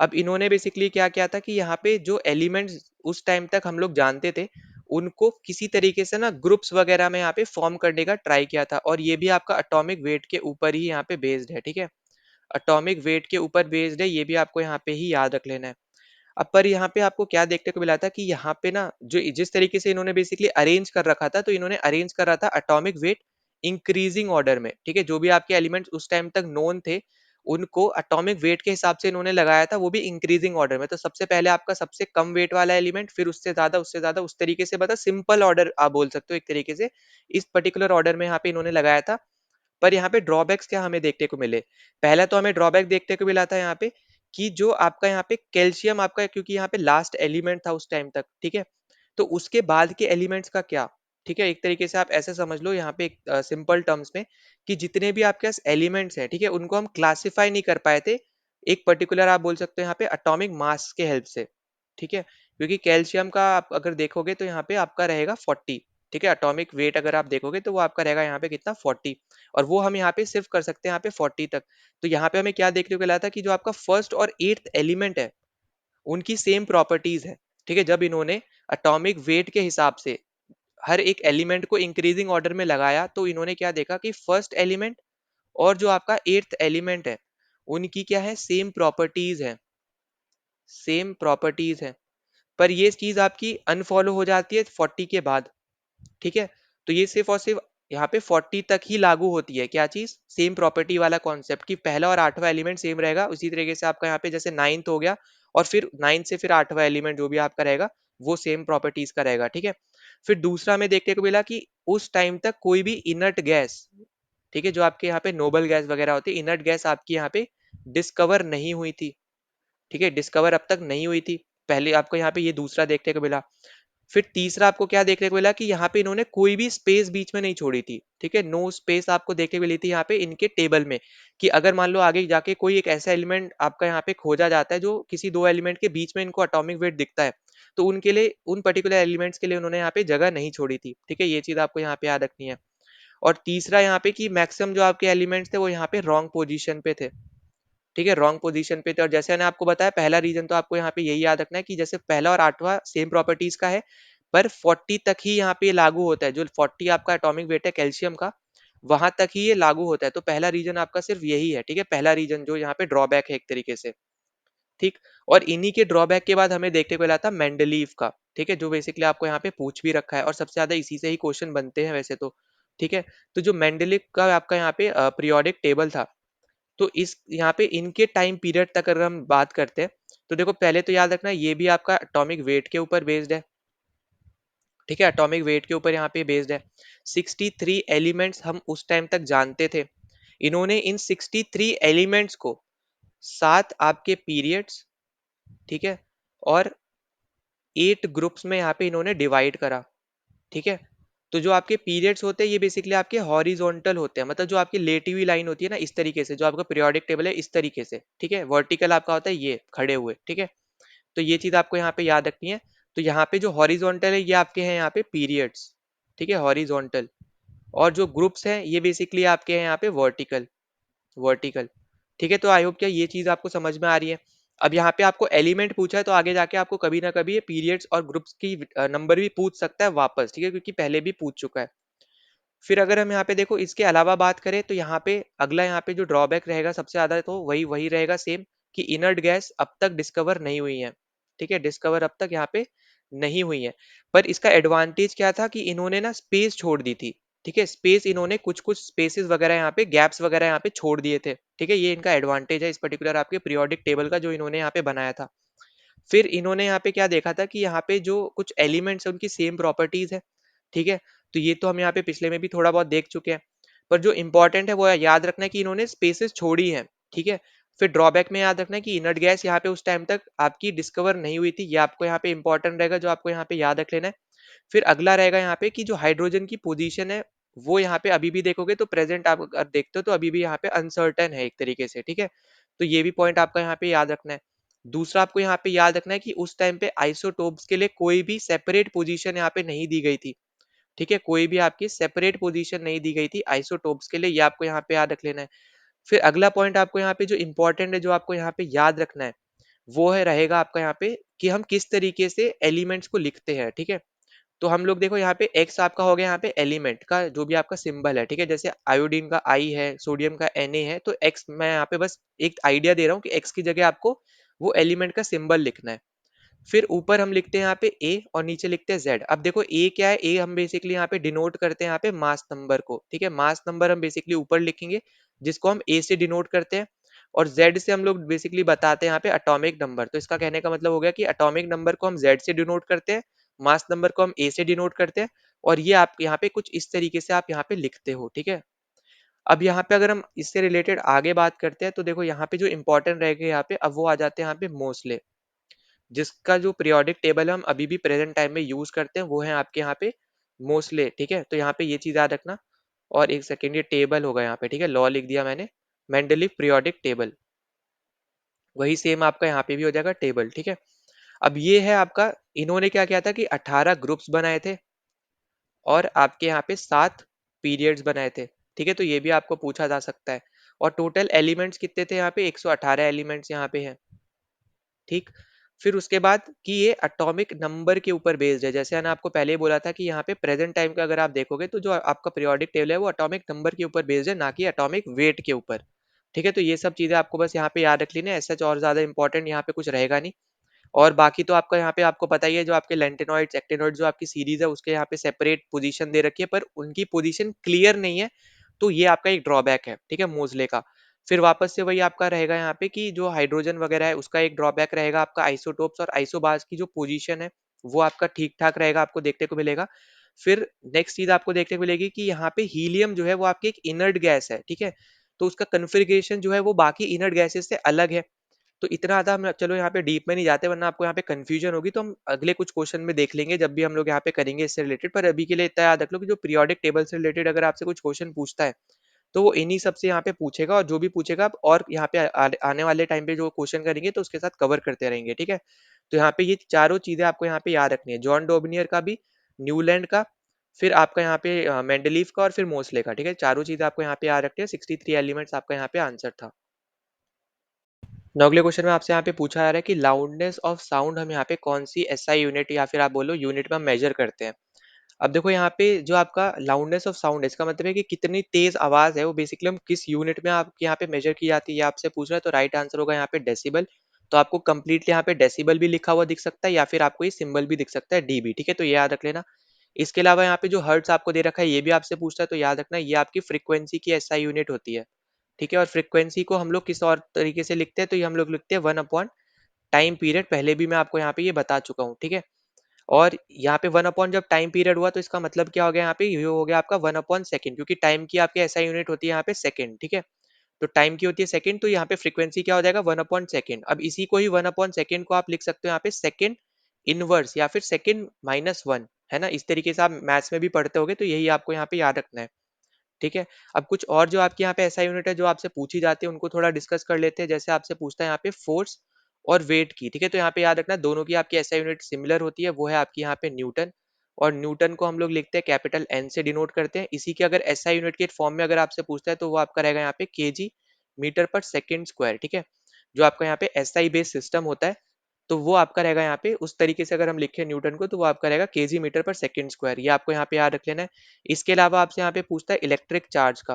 अब इन्होंने बेसिकली क्या किया था कि यहाँ पे जो एलिमेंट्स उस टाइम तक हम लोग जानते थे उनको किसी तरीके से ना ग्रुप्स वगैरह में यहाँ पे फॉर्म करने का ट्राई किया था। और ये भी आपका एटॉमिक वेट के ऊपर ही यहाँ पे बेस्ड है, ठीक है? एटॉमिक वेट के ऊपर बेस्ड है, ये भी आपको यहाँ पे ही याद रख लेना है। अब पर यहाँ पे आपको क्या देखने को मिला था कि यहाँ पे ना जो जिस तरीके से इन्होंने बेसिकली अरेंज कर रखा था, तो इन्होंने अरेंज कर रहा था एटॉमिक वेट इंक्रीजिंग ऑर्डर में, ठीक है? जो भी आपके एलिमेंट्स उस टाइम तक नोन थे उनको एटॉमिक वेट के हिसाब से इन्होंने लगाया था, वो भी इंक्रीजिंग ऑर्डर में। तो सबसे पहले आपका सबसे कम वेट वाला एलिमेंट, फिर उससे ज्यादा उस तरीके से बता सिंपल ऑर्डर आप बोल सकते हो एक तरीके से। इस पर्टिकुलर ऑर्डर में यहाँ पे इन्होंने लगाया था। पर यहाँ पे ड्रॉबैक्स क्या हमें देखने को मिले? पहला तो हमें ड्रॉबैक देखने को मिला था यहाँ पे कि जो आपका यहाँ पे कैल्शियम आपका, क्योंकि यहाँ पे लास्ट एलिमेंट था उस टाइम तक, ठीक है? तो उसके बाद के एलिमेंट्स का क्या? ठीक है, एक तरीके से आप ऐसे समझ लो यहाँ पे सिंपल टर्म्स में कि जितने भी आपके पास एलिमेंट्स हैं, ठीक है, उनको हम क्लासिफाई नहीं कर पाए थे एक पर्टिकुलर आप बोल सकते हो यहाँ पे एटॉमिक मास के हेल्प से, ठीक है? क्योंकि कैल्शियम का आप अगर देखोगे तो यहाँ पे आपका रहेगा 40, ठीक है? एटॉमिक वेट अगर आप देखोगे तो वो आपका रहेगा यहाँ पे कितना 40। और वो हम यहाँ पे सिर्फ कर सकते हैं यहाँ पे 40 तक। तो यहाँ पे हमें क्या देखने को मिला था कि जो आपका फर्स्ट और एट्थ एलिमेंट है उनकी सेम प्रॉपर्टीज है, ठीक है? जब इन्होंने एटॉमिक वेट के हिसाब से हर एक एलिमेंट को इंक्रीजिंग ऑर्डर में लगाया तो इन्होंने क्या देखा कि फर्स्ट एलिमेंट और जो आपका एट्थ एलिमेंट है उनकी क्या है, सेम प्रॉपर्टीज है, सेम प्रॉपर्टीज है। पर ये चीज आपकी अनफॉलो हो जाती है 40 के बाद, ठीक है? तो ये सिर्फ और सिर्फ यहाँ पे 40 तक ही लागू होती है, क्या चीज? सेम प्रॉपर्टी वाला कॉन्सेप्ट कि पहला और आठवां एलिमेंट सेम रहेगा। उसी तरीके से आपका यहाँ पे जैसे नाइन्थ हो गया और फिर नाइन्थ से फिर आठवां एलिमेंट जो भी आपका रहेगा वो सेम प्रॉपर्टीज का रहेगा, ठीक है? फिर दूसरा में देखने को मिला कि उस टाइम तक कोई भी इनर्ट गैस, ठीक है, जो आपके यहाँ पे नोबल गैस वगैरह होती है, इनर्ट गैस आपकी यहाँ पे डिस्कवर नहीं हुई थी, ठीक है? डिस्कवर अब तक नहीं हुई थी। पहले आपको यहाँ पे ये दूसरा देखने को मिला। फिर तीसरा आपको क्या देखने को मिला कि यहाँ पे इन्होंने कोई भी स्पेस बीच में नहीं छोड़ी थी, ठीक है? नो स्पेस आपको देखने को मिली थी यहाँ पे इनके टेबल में कि अगर मान लो आगे जाके कोई एक ऐसा एलिमेंट आपका यहाँ पे खोजा जाता है जो किसी दो एलिमेंट के बीच में इनको एटॉमिक वेट दिखता है, तो उनके लिए उन पर्टिकुलर एलिमेंट्स के लिए उन्होंने यहाँ पे जगह नहीं छोड़ी थी, ठीक है? ये चीज आपको यहाँ पे याद रखनी है। और तीसरा यहाँ पे कि मैक्सिमम जो आपके एलिमेंट्स थे वो यहाँ पे रॉन्ग पोजीशन पे थे, ठीक है? रॉन्ग पोजीशन पे थे। और जैसे मैंने आपको बताया पहला रीजन तो आपको यहाँ पे यही याद रखना है कि जैसे पहला और आठवां सेम प्रॉपर्टीज का है पर 40 तक ही यहाँ पे लागू होता है। जो 40 आपका एटॉमिक वेट है कैल्शियम का वहां तक ही ये लागू होता है। तो पहला रीजन आपका सिर्फ यही है, ठीक है? पहला रीजन जो यहाँ पे ड्रॉबैक है एक तरीके से, ठीक। और इन्हीं के ड्रॉबैक के बाद हमें देखने को मिला था मेंडलीव का, ठीक है? जो बेसिकली आपको यहाँ पे पूछ भी रखा है और सबसे ज्यादा इसी से ही क्वेश्चन बनते हैं वैसे तो, ठीक है? तो जो मेंडलीव का आपका यहाँ पे पीरियोडिक टेबल था, तो इस यहाँ पे इनके टाइम पीरियड तक अगर हम बात करते हैं, तो देखो पहले तो याद रखना ये भी आपका एटॉमिक वेट के ऊपर बेस्ड है, ठीक है, एटॉमिक वेट के ऊपर यहाँ पे बेस्ड है। 63 एलिमेंट्स हम उस टाइम तक जानते थे, इन्होंने इन 63 एलिमेंट्स को 7 आपके पीरियड्स, ठीक है, और 8 ग्रुप्स में यहाँ पे इन्होंने डिवाइड करा, ठीक है। तो जो आपके पीरियड्स होते हैं ये बेसिकली आपके हॉरिजॉन्टल होते हैं, मतलब जो आपकी लेटी हुई लाइन होती है ना इस तरीके से, जो आपका पीरियोडिक टेबल है इस तरीके से, ठीक है। वर्टिकल आपका होता है ये खड़े हुए, ठीक है। तो ये चीज आपको यहाँ पे याद रखनी है। तो यहाँ पे जो हॉरिजॉन्टल है ये आपके हैं यहाँ पे पीरियड्स, ठीक है, हॉरिजॉन्टल। और जो ग्रुप्स हैं ये बेसिकली आपके हैं यहाँ पे वर्टिकल, वर्टिकल, ठीक है। तो आई होप क्या ये चीज आपको समझ में आ रही है। अब यहाँ पे आपको एलिमेंट पूछा है, तो आगे जाके आपको कभी ना कभी ये पीरियड्स और ग्रुप्स की नंबर भी पूछ सकता है वापस, ठीक है, क्योंकि पहले भी पूछ चुका है। फिर अगर हम यहाँ पे देखो इसके अलावा बात करें, तो यहाँ पे अगला यहाँ पे जो ड्रॉबैक रहेगा सबसे ज्यादा, तो वही वही रहेगा सेम, कि इनर्ट गैस अब तक डिस्कवर नहीं हुई है, ठीक है, डिस्कवर अब तक यहाँ पे नहीं हुई है। पर इसका एडवांटेज क्या था कि इन्होंने ना स्पेस छोड़ दी थी, ठीक है, स्पेस इन्होंने कुछ कुछ स्पेसेस वगैरह यहाँ पे गैप्स वगैरह यहाँ पे छोड़ दिए थे, ठीक है। ये इनका एडवांटेज है इस पर्टिकुलर आपके पीरियोडिक टेबल का जो इन्होंने यहाँ पे बनाया था। फिर इन्होंने यहाँ पे क्या देखा था कि यहाँ पे जो कुछ एलिमेंट्स है उनकी सेम प्रॉपर्टीज है, ठीक है। तो ये तो हम यहाँ पे पिछले में भी थोड़ा बहुत देख चुके हैं। पर जो इंपॉर्टेंट है वो याद रखना है कि इन्होंने स्पेसेस छोड़ी हैं, ठीक है। फिर ड्रॉबैक में याद रखना है कि इनर्ट गैस यहाँ पे उस टाइम तक आपकी डिस्कवर नहीं हुई थी, ये आपको यहाँ पे इंपॉर्टेंट रहेगा, जो आपको यहाँ पे याद रख लेना है। फिर अगला रहेगा यहाँ पे कि जो हाइड्रोजन की पोजीशन है वो यहाँ पे अभी भी देखोगे तो प्रेजेंट आप अगर देखते हो तो अभी भी यहाँ पे अनसर्टेन है एक तरीके से, ठीक है। तो ये भी पॉइंट आपका यहाँ पे याद रखना है। दूसरा आपको यहाँ पे याद रखना है कि उस टाइम पे आइसोटोप्स के लिए कोई भी सेपरेट पोजीशन यहाँ पे नहीं दी गई थी, ठीक है, कोई भी आपकी सेपरेट पोजीशन नहीं दी गई थी आइसोटोप्स के लिए, ये आपको यहाँ पे याद रख लेना है। फिर अगला पॉइंट आपको यहाँ पे जो इंपॉर्टेंट है, जो आपको यहाँ पे याद रखना है, वो है रहेगा आपका यहाँ पे कि हम किस तरीके से एलिमेंट्स को लिखते हैं, ठीक है। तो हम लोग देखो यहाँ पे एक्स आपका हो गया यहाँ पे एलिमेंट का जो भी आपका सिंबल है, ठीक है, जैसे आयोडीन का आई है, सोडियम का Na है, तो एक्स मैं यहाँ पे बस एक आइडिया दे रहा हूँ कि एक्स की जगह आपको वो एलिमेंट का सिंबल लिखना है। फिर ऊपर हम लिखते हैं यहाँ पे ए और नीचे लिखते हैं जेड। अब देखो ए क्या है, ए हम बेसिकली यहाँ पे डिनोट करते हैं यहाँ पे मास नंबर को, ठीक है, मास नंबर हम बेसिकली ऊपर लिखेंगे जिसको हम ए से डिनोट करते हैं। और जेड से हम लोग बेसिकली बताते हैं यहाँ पे एटॉमिक नंबर। तो इसका कहने का मतलब हो गया कि एटॉमिक नंबर को हम जेड से डिनोट करते हैं, मास नंबर को हम ए से डिनोट करते हैं, और ये आप यहाँ पे कुछ इस तरीके से आप यहाँ पे लिखते हो, ठीक है। अब यहाँ पे अगर हम इससे रिलेटेड आगे बात करते हैं, तो देखो यहाँ पे जो इंपॉर्टेंट रहेगा यहाँ पे, अब वो आ जाते हैं यहाँ पे मोस्ले, जिसका जो पीरियोडिक टेबल हम अभी भी प्रेजेंट टाइम में यूज करते हैं वो है आपके यहाँ पे मोस्ले, ठीक है। तो यहाँ पे ये चीज याद रखना। और एक सेकेंड, ये टेबल होगा यहाँ पे, ठीक है, लॉ लिख दिया मैंने, मेंडलीव पीरियोडिक टेबल, वही सेम आपका यहाँ पे भी हो जाएगा टेबल, ठीक है। अब ये है आपका, इन्होंने क्या किया था कि 18 ग्रुप्स बनाए थे और आपके यहाँ पे 7 पीरियड्स बनाए थे, ठीक है। तो ये भी आपको पूछा जा सकता है। और टोटल एलिमेंट्स कितने थे यहाँ पे, 118 एलिमेंट्स यहाँ पे हैं, ठीक। फिर उसके बाद कि ये एटॉमिक नंबर के ऊपर बेस्ड है, जैसे मैंने आपको पहले ही बोला था कि यहाँ पे प्रेजेंट टाइम का अगर आप देखोगे तो जो आपका पीरियोडिक टेबल है वो एटॉमिक नंबर के ऊपर बेस्ड है, ना कि एटॉमिक वेट के ऊपर, ठीक है। तो ये सब चीजें आपको बस यहाँ पे याद रख लेनी है, ऐसा और ज्यादा इंपॉर्टेंट यहाँ पे कुछ रहेगा नहीं। और बाकी तो आपका यहाँ पे आपको पता ही है, जो आपके लेंटेनॉइड्स एक्टिनॉइड्स जो आपकी सीरीज है उसके यहाँ पे सेपरेट पोजीशन दे रखी है, पर उनकी पोजीशन क्लियर नहीं है। तो ये आपका एक ड्रॉबैक है, ठीक है, मोजले का। फिर वापस से वही आपका रहेगा यहाँ पे कि जो हाइड्रोजन वगैरह है उसका एक ड्रॉबैक रहेगा आपका आइसोटोप्स और आइसोबार्स की जो पोजीशन है वो आपका ठीक ठाक रहेगा, आपको देखने को मिलेगा। फिर नेक्स्ट चीज आपको देखने को मिलेगी कि यहाँ पे हीलियम जो है वो आपकी एक इनर्ट गैस है, ठीक है। तो उसका कन्फिग्रेशन जो है वो बाकी इनर्ट गैसेस से अलग है। तो इतना ज़्यादा हम चलो यहाँ पे डीप में नहीं जाते, वरना आपको यहाँ पे कंफ्यूजन होगी, तो हम अगले कुछ क्वेश्चन में देख लेंगे जब भी हम लोग यहाँ पे करेंगे इससे रिलेटेड। पर अभी के लिए इतना याद रख लो कि जो पीरियोडिक टेबल से रिलेटेड अगर आपसे कुछ क्वेश्चन पूछता है तो वो इन्हीं सब से यहाँ पे पूछेगा, और जो भी पूछेगा आप और यहाँ पे आने वाले टाइम पे जो क्वेश्चन करेंगे तो उसके साथ कवर करते रहेंगे, ठीक है। तो यहाँ पे ये चारों चीजें आपको यहाँ पे याद रखनी है, जॉन डोबनियर का भी, न्यूलैंड का, फिर आपका यहाँ पे मेंडलीव का, और फिर मोस्ले का, ठीक है। चारों चीजें आपको यहाँ पे याद रखनी है। 63 एलिमेंट्स आपका यहाँ पे आंसर था। अगले क्वेश्चन में आपसे यहाँ पे पूछा जा रहा है कि लाउडनेस ऑफ साउंड हम यहाँ पे कौन सी एसआई यूनिट या फिर आप बोलो यूनिट में हम मेजर करते हैं। अब देखो यहाँ पे जो आपका लाउडनेस ऑफ साउंड है इसका मतलब है कि कितनी तेज आवाज है वो बेसिकली हम किस यूनिट में आपके यहाँ पे मेजर की जाती है, ये आपसे पूछ रहा है। तो राइट आंसर होगा यहाँ पे डेसिबल। तो आपको कंप्लीटली यहाँ पे डेसिबल भी लिखा हुआ दिख सकता है या फिर आपको ये सिंबल भी दिख सकता है डीबी, ठीक है। तो ये याद रख लेना। इसके अलावा यहाँ पे जो हर्ट्स आपको दे रखा है ये भी आपसे पूछता है, तो याद रखना ये आपकी फ्रीक्वेंसी की एसआई यूनिट होती है, ठीक है। और फ्रीक्वेंसी को हम लोग किस और तरीके से लिखते हैं, तो ये हम लोग लिखते हैं 1 अपॉन टाइम पीरियड, पहले भी मैं आपको यहाँ पे ये बता चुका हूँ, ठीक है। और यहाँ पे 1 अपॉन जब टाइम पीरियड हुआ तो इसका मतलब क्या हो गया, यहाँ पे ये हो गया आपका 1 अपॉन सेकेंड, क्योंकि टाइम की आपके ऐसा यूनिट होती है यहाँ पे सेकेंड, ठीक है। तो टाइम की होती है सेकंड, तो यहाँ पे फ्रीक्वेंसी क्या हो जाएगा 1 अपॉन सेकेंड। अब इसी को ही 1 अपॉन सेकेंड को आप लिख सकते हो यहाँ पे सेकेंड इनवर्स या फिर सेकेंड माइनस वन, है ना। इस तरीके से आप मैथ्स में भी पढ़ते होगे, तो यही आपको यहाँ पे याद रखना है, ठीक है। अब कुछ और जो आपके यहाँ पे ऐसा यूनिट है जो आपसे पूछी जाती है, उनको थोड़ा डिस्कस कर लेते हैं। जैसे आपसे पूछता है यहाँ पे फोर्स और वेट की, ठीक है। तो यहाँ पे याद रखना दोनों की आपकी ऐसा यूनिट सिमिलर होती है, वो है आपकी यहाँ पे न्यूटन। और न्यूटन को हम लोग लिखते हैं कैपिटल एन से डिनोट करते हैं। इसी के अगर ऐसा यूनिट के फॉर्म में अगर आपसे पूछता है तो वो आपका रहेगा यहाँ पे केजी मीटर पर सेकेंड स्क्वायर, ठीक है। जो आपका यहाँ पे एसआई बेस्ड सिस्टम होता है, तो वो आपका रहेगा यहाँ पे उस तरीके से अगर हम लिखें न्यूटन को, तो वो आपका रहेगा केजी मीटर पर सेकेंड स्क्वायर। ये आपको यहाँ पे याद रख लेना है। इसके अलावा आपसे यहाँ पे पूछता है इलेक्ट्रिक चार्ज का,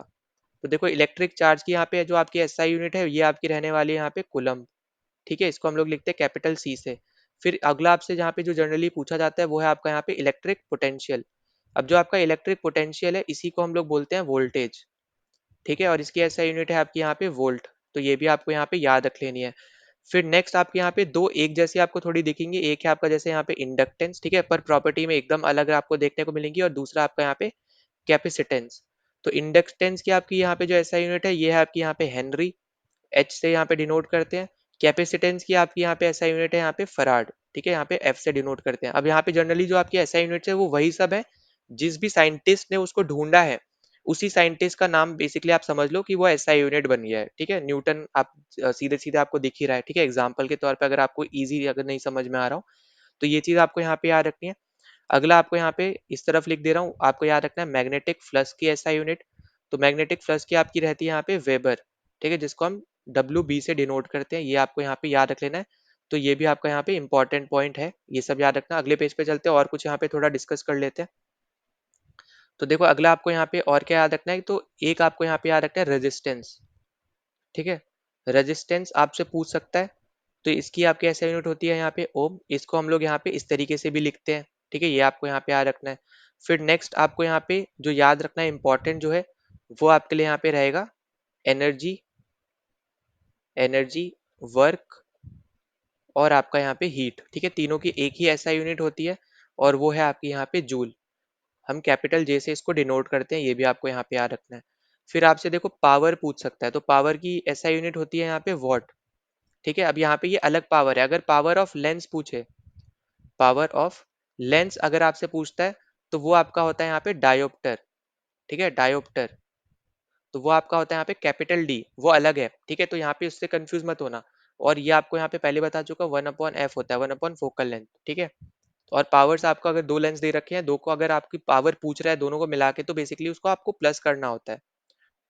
तो देखो इलेक्ट्रिक चार्ज की यहाँ पे जो आपकी एसआई यूनिट है ये आपकी रहने वाली है यहाँ पे कूलम, ठीक है। इसको हम लोग लिखते हैं कैपिटल सी से। फिर अगला आपसे जहाँ पे जो जनरली पूछा जाता है वो है आपका यहाँ पे इलेक्ट्रिक पोटेंशियल। अब जो आपका इलेक्ट्रिक पोटेंशियल है इसी को हम लोग बोलते हैं वोल्टेज, ठीक है। और इसकी ऐसा यूनिट है आपकी यहाँ पे वोल्ट, तो ये भी आपको यहाँ पे याद रख लेनी है। फिर नेक्स्ट आपके यहाँ पे दो एक जैसे आपको थोड़ी दिखेंगी, एक है आपका जैसे यहाँ पे इंडक्टेंस, ठीक है, पर प्रॉपर्टी में एकदम अलग आपको देखने को मिलेंगी। और दूसरा आपका यहाँ पे कैपेसिटेंस। तो इंडक्टेंस की आपकी यहाँ पे जो ऐसा यूनिट है ये है आपकी यहाँ पे हेनरी, एच से यहाँ पे डिनोट करते हैं। कैपेसिटेंस की आपकी यहाँ पे ऐसा यूनिट है यहाँ पे फराड, ठीक है, यहाँ पे एफ से डिनोट करते हैं। अब यहाँ पे जनरली जो आपकी ऐसा यूनिट है वो वही सब है जिस भी साइंटिस्ट ने उसको ढूंढा है, उसी साइंटिस्ट का नाम बेसिकली आप समझ लो कि वो ऐसा यूनिट बन गया है, ठीक है। न्यूटन आप सीधे सीधे आपको दिख ही रहा है, ठीक है। एग्जाम्पल के तौर पर अगर आपको ईजी अगर नहीं समझ में आ रहा हो तो ये चीज आपको यहाँ पे याद रखनी है। अगला आपको यहाँ पे इस तरफ लिख दे रहा हूँ, आपको याद रखना है मैग्नेटिक फ्लक्स की ऐसा यूनिट। तो मैग्नेटिक फ्लक्स की आपकी रहती है यहाँ पे वेबर, ठीक है, जिसको हम डब्ल्यू बी से डिनोट करते हैं। ये आपको यहाँ पे याद रख लेना है। तो ये भी आपका यहाँ पे इंपॉर्टेंट पॉइंट है, ये सब याद रखना। अगले पेज पे चलते हैं और कुछ यहाँ पे थोड़ा डिस्कस कर लेते हैं। तो देखो अगला आपको यहाँ पे और क्या याद रखना है, तो एक आपको यहाँ पे याद रखना है रेजिस्टेंस, ठीक है। रेजिस्टेंस आपसे पूछ सकता है, तो इसकी आपकी ऐसा यूनिट होती है यहाँ पे ओम। इसको हम लोग यहाँ पे इस तरीके से भी लिखते हैं, ठीक है। ये आपको यहाँ पे याद रखना है। फिर नेक्स्ट आपको यहाँ पे जो याद रखना है इंपॉर्टेंट जो है, वो आपके लिए यहाँ पे रहेगा एनर्जी, एनर्जी, वर्क और आपका यहाँ पे हीट, ठीक है। तीनों की एक ही ऐसा यूनिट होती है और वो है आपकी यहाँ पे जूल। हम कैपिटल जे से इसको डिनोट करते हैं, ये भी आपको यहाँ पे याद रखना है। फिर आपसे देखो पावर पूछ सकता है, तो पावर की ऐसा यूनिट होती है यहाँ पे वॉट, ठीक है। अब यहाँ पे ये अलग पावर है। अगर पावर ऑफ लेंस पूछे, पावर ऑफ लेंस अगर आपसे पूछता है, तो वो आपका होता है यहाँ पे डायोप्टर, ठीक है, डायोप्टर। तो वो आपका होता है यहाँ पे कैपिटल डी, वो अलग है, ठीक है। तो यहाँ पे उससे कंफ्यूज मत होना। और ये आपको यहाँ पे पहले बता चुका 1/f होता है, 1/फोकल लेंथ, ठीक है। और पावर्स आपको अगर दो लेंस दे रखे हैं, दो को अगर आपकी पावर पूछ रहा है दोनों को मिला के, तो बेसिकली उसको आपको प्लस करना होता है,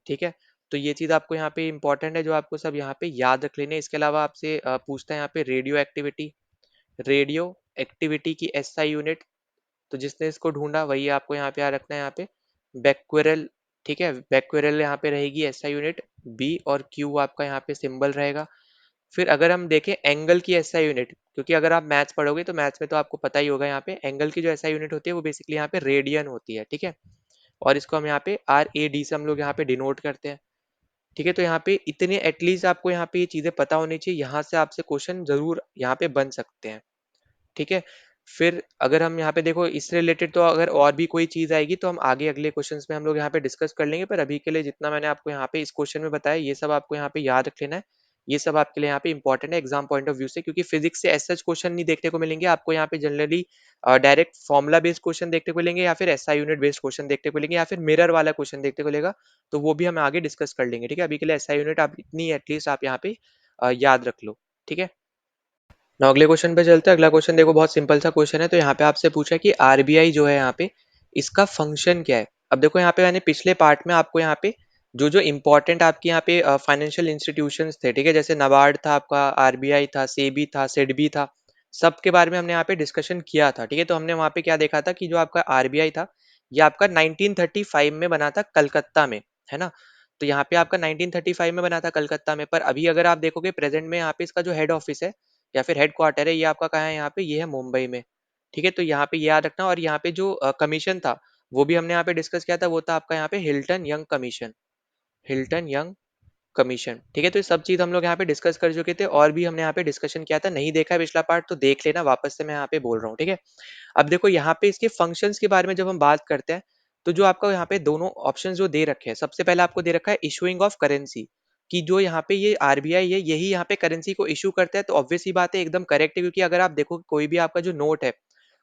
ठीक है। तो ये चीज आपको यहाँ पे इंपॉर्टेंट है, जो आपको सब यहाँ पे याद रख लेने। इसके अलावा आपसे पूछता है यहाँ पे रेडियो एक्टिविटी, रेडियो एक्टिविटी की एसआई यूनिट। तो जिसने इसको ढूंढा वही आपको यहाँ पे याद रखना है, यहाँ पे बैक्वेरल, ठीक है। बैक्वेरल यहाँ पे रहेगी एसआई यूनिट, बी और क्यू आपका यहाँ पे सिंबल रहेगा। फिर अगर हम देखें एंगल की एसआई यूनिट, क्योंकि अगर आप मैथ्स पढ़ोगे तो मैथ्स में तो आपको पता ही होगा, यहाँ पे एंगल की जो एसआई यूनिट होती है वो बेसिकली यहाँ पे रेडियन होती है, ठीक है। और इसको हम यहाँ पे आर ए डी से हम लोग यहाँ पे डिनोट करते हैं, ठीक है। तो यहाँ पे इतने एटलीस्ट आपको यहाँ पे ये चीजें पता होनी चाहिए, यहाँ से आपसे क्वेश्चन जरूर यहाँ पे बन सकते हैं, ठीक है। फिर अगर हम यहाँ पे देखो इससे रिलेटेड, तो अगर और भी कोई चीज आएगी तो हम आगे अगले क्वेश्चंस में हम लोग यहाँ पे डिस्कस कर लेंगे। पर अभी के लिए जितना मैंने आपको यहाँ पे इस क्वेश्चन में बताया, ये सब आपको यहाँ पे याद रख लेना है। ये सब आपके लिए यहाँ पे इंपॉर्टेंट है एग्जाम पॉइंट ऑफ व्यू से, क्योंकि फिजिक्स से ऐसा क्वेश्चन नहीं देखने को मिलेंगे आपको यहाँ पे। Generally direct formula based question देखने को मिलेंगे, या फिर एसआई यूनिट बेस्ड क्वेश्चन देखने को मिलेंगे, या फिर मिरर वाला क्वेश्चन देखने को मिलेगा। तो वो भी हम आगे डिस्कस कर लेंगे, ठीक है। अभी के लिए एसआई यूनिट आप इतनी एटलीस्ट आप यहाँ पे याद रख लो, ठीक है ना। अगले क्वेश्चन पे चलते हैं। अगला क्वेश्चन देखो बहुत सिंपल सा क्वेश्चन है। तो यहाँ पे आपसे पूछा है कि आरबीआई जो है यहाँ पे इसका फंक्शन क्या है। अब देखो यहाँ पे मैंने पिछले पार्ट में आपको यहाँ पे जो जो इंपॉर्टेंट आपके यहाँ पे फाइनेंशियल इंस्टीट्यूशंस थे, ठीक है, जैसे नबार्ड था आपका, आरबीआई था, सेबी था, सिडबी था, सबके बारे में हमने यहाँ पे डिस्कशन किया था, ठीक है। तो हमने वहाँ पे क्या देखा था कि जो आपका आरबीआई था ये आपका 1935 में बना था कलकत्ता में, है ना। तो यहाँ पे आपका 1935 में बना था कलकत्ता में, पर अभी अगर आप देखोगे प्रेजेंट में यहाँ पे इसका जो हेड ऑफिस है या फिर हेड क्वार्टर है, ये आपका कहाँ है, यहाँ पे ये है मुंबई में, ठीक है। तो यहाँ पे ये याद रखना। और यहाँ पे जो कमीशन था वो भी हमने यहाँ पे डिस्कस किया था, वो था आपका यहाँ पे Hilton young commission, Hilton young commission. ठीक है, तो ये सब चीज़ हम लोग यहाँ पे डिस्कस कर चुके थे और भी हमने यहाँ पे डिस्कशन किया था। नहीं देखा है पिछला पार्ट तो देख लेना, वापस से मैं यहाँ पे बोल रहा हूँ। ठीक है, अब देखो यहाँ पे इसके फंक्शंस के बारे में जब हम बात करते हैं, तो जो आपका यहाँ पे दोनों ऑप्शन जो दे रखे हैं, सबसे पहले आपको दे रखा है इशूइंग ऑफ करेंसी, कि जो यहाँ पे ये आरबीआई है यही यहाँ पे करेंसी को इशू करता है। तो ऑब्वियस ही बात है, एकदम करेक्ट है, क्योंकि अगर आप देखो कोई भी आपका जो नोट है,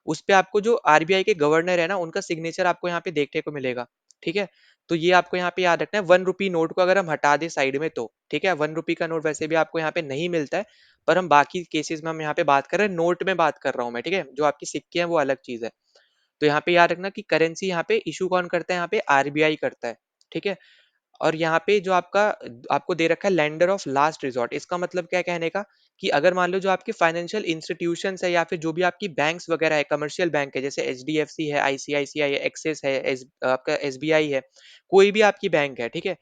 उस पे आपको जो आरबीआई के गवर्नर है ना, उनका सिग्नेचर आपको यहाँ पे देखने को मिलेगा। ठीक है, तो ये आपको यहाँ पे याद रखना है। 1 रुपी नोट को अगर हम हटा दें साइड में तो ठीक है, 1 रुपी का नोट वैसे भी आपको यहाँ पे नहीं मिलता है, पर हम बाकी केसेस में हम यहाँ पे बात कर रहे हैं, नोट में बात कर रहा हूँ मैं। ठीक है, जो आपकी सिक्के हैं वो अलग चीज है। तो यहाँ पे याद रखना कि करेंसी यहाँ पे इशू कौन करता है, यहाँ पे आरबीआई करता है। ठीक है, और यहाँ पे जो आपका आपको दे रखा है लेंडर ऑफ लास्ट रिजॉर्ट, इसका मतलब क्या है कहने का, कि अगर मान लो जो आपके फाइनेंशियल इंस्टीट्यूशंस है या फिर जो भी आपकी बैंक्स वगैरह है, कमर्शियल बैंक है, जैसे एचडीएफसी है, आईसीआईसीआई है, एक्सिस है, आपका एसबीआई है, कोई भी आपकी बैंक है, ठीक है,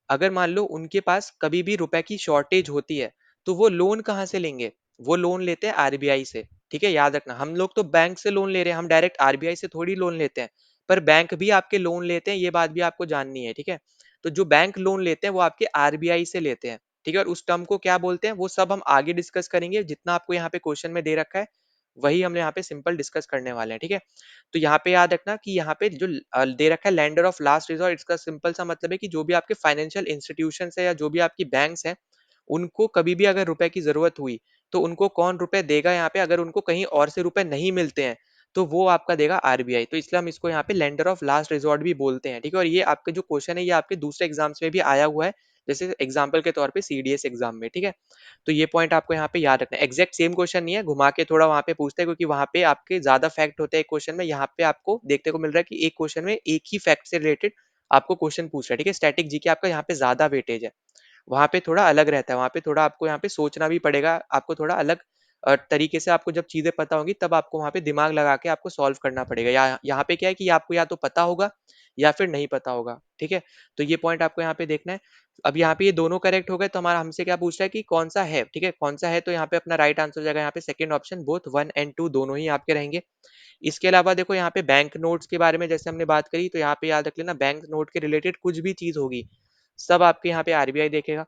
अगर मान लो उनके पास कभी भी रुपए की शॉर्टेज होती है, तो वो लोन कहाँ से लेंगे? वो लोन लेते हैं आरबीआई से। ठीक है, याद रखना, हम लोग तो बैंक से लोन ले रहे हैं, हम डायरेक्ट आरबीआई से थोड़ी लोन लेते हैं, पर बैंक भी आपके लोन लेते हैं, ये बात भी आपको जाननी है। ठीक है, तो जो बैंक लोन लेते हैं वो आपके आरबीआई से लेते हैं। ठीक है, और उस टर्म को क्या बोलते हैं वो सब हम आगे डिस्कस करेंगे। जितना आपको यहाँ पे क्वेश्चन में दे रखा है वही हम यहाँ पे सिंपल डिस्कस करने वाले हैं। ठीक है, तो यहाँ पे याद रखना कि यहाँ पे जो दे रखा है लेंडर ऑफ लास्ट रिसोर्ट, इसका सिंपल सा मतलब है कि जो भी आपके फाइनेंशियल इंस्टीट्यूशन है या जो भी आपकी बैंक्स हैं, उनको कभी भी अगर रुपए की जरूरत हुई तो उनको कौन रुपए देगा यहाँ पे, अगर उनको कहीं और से रुपए नहीं मिलते हैं तो वो आपका देगा आरबीआई। तो इसलिए हम इसको यहाँ पे लेंडर ऑफ लास्ट रिसोर्ट भी बोलते हैं। ठीक है, और ये आपके जो क्वेश्चन है ये आपके दूसरे एग्जाम्स में भी आया हुआ है, जैसे एग्जाम्पल के तौर पे सीडीएस एग्जाम में। ठीक है, तो ये पॉइंट आपको यहाँ पे याद रखना है। एग्जैक्ट सेम क्वेश्चन नहीं है, घुमा के थोड़ा वहां पे पूछते हैं, क्योंकि वहां पे आपके ज्यादा फैक्ट होते हैं एक क्वेश्चन में, यहाँ पे आपको देखने को मिल रहा है कि एक क्वेश्चन में एक ही फैक्ट से रिलेटेड आपको क्वेश्चन पूछ रहा है। ठीक है, स्टैटिक जीके आपका यहाँ पे ज्यादा वेटेज है, वहाँ पे थोड़ा अलग रहता है, वहाँ पे थोड़ा आपको यहाँ पे सोचना भी पड़ेगा, आपको थोड़ा अलग तरीके से, आपको जब चीजें पता होंगी तब आपको वहाँ पे दिमाग लगा के आपको सॉल्व करना पड़ेगा। या यहाँ पे क्या है कि आपको या तो पता होगा या फिर नहीं पता होगा। ठीक है, तो ये पॉइंट आपको यहाँ पे देखना है। अब यहाँ पे ये दोनों करेक्ट हो गए, तो हमारा हमसे क्या पूछ रहा है कि कौन सा है। ठीक है, कौन सा है, तो यहाँ पे अपना राइट आंसर हो जाएगा यहाँ पे सेकंड ऑप्शन, बोथ 1 और 2 दोनों ही आपके रहेंगे। इसके अलावा देखो यहाँ पे बैंक नोट्स के बारे में जैसे हमने बात करी, तो यहाँ पे याद रख लेना बैंक नोट के रिलेटेड कुछ भी चीज होगी सब आपके यहाँ पे आरबीआई देखेगा।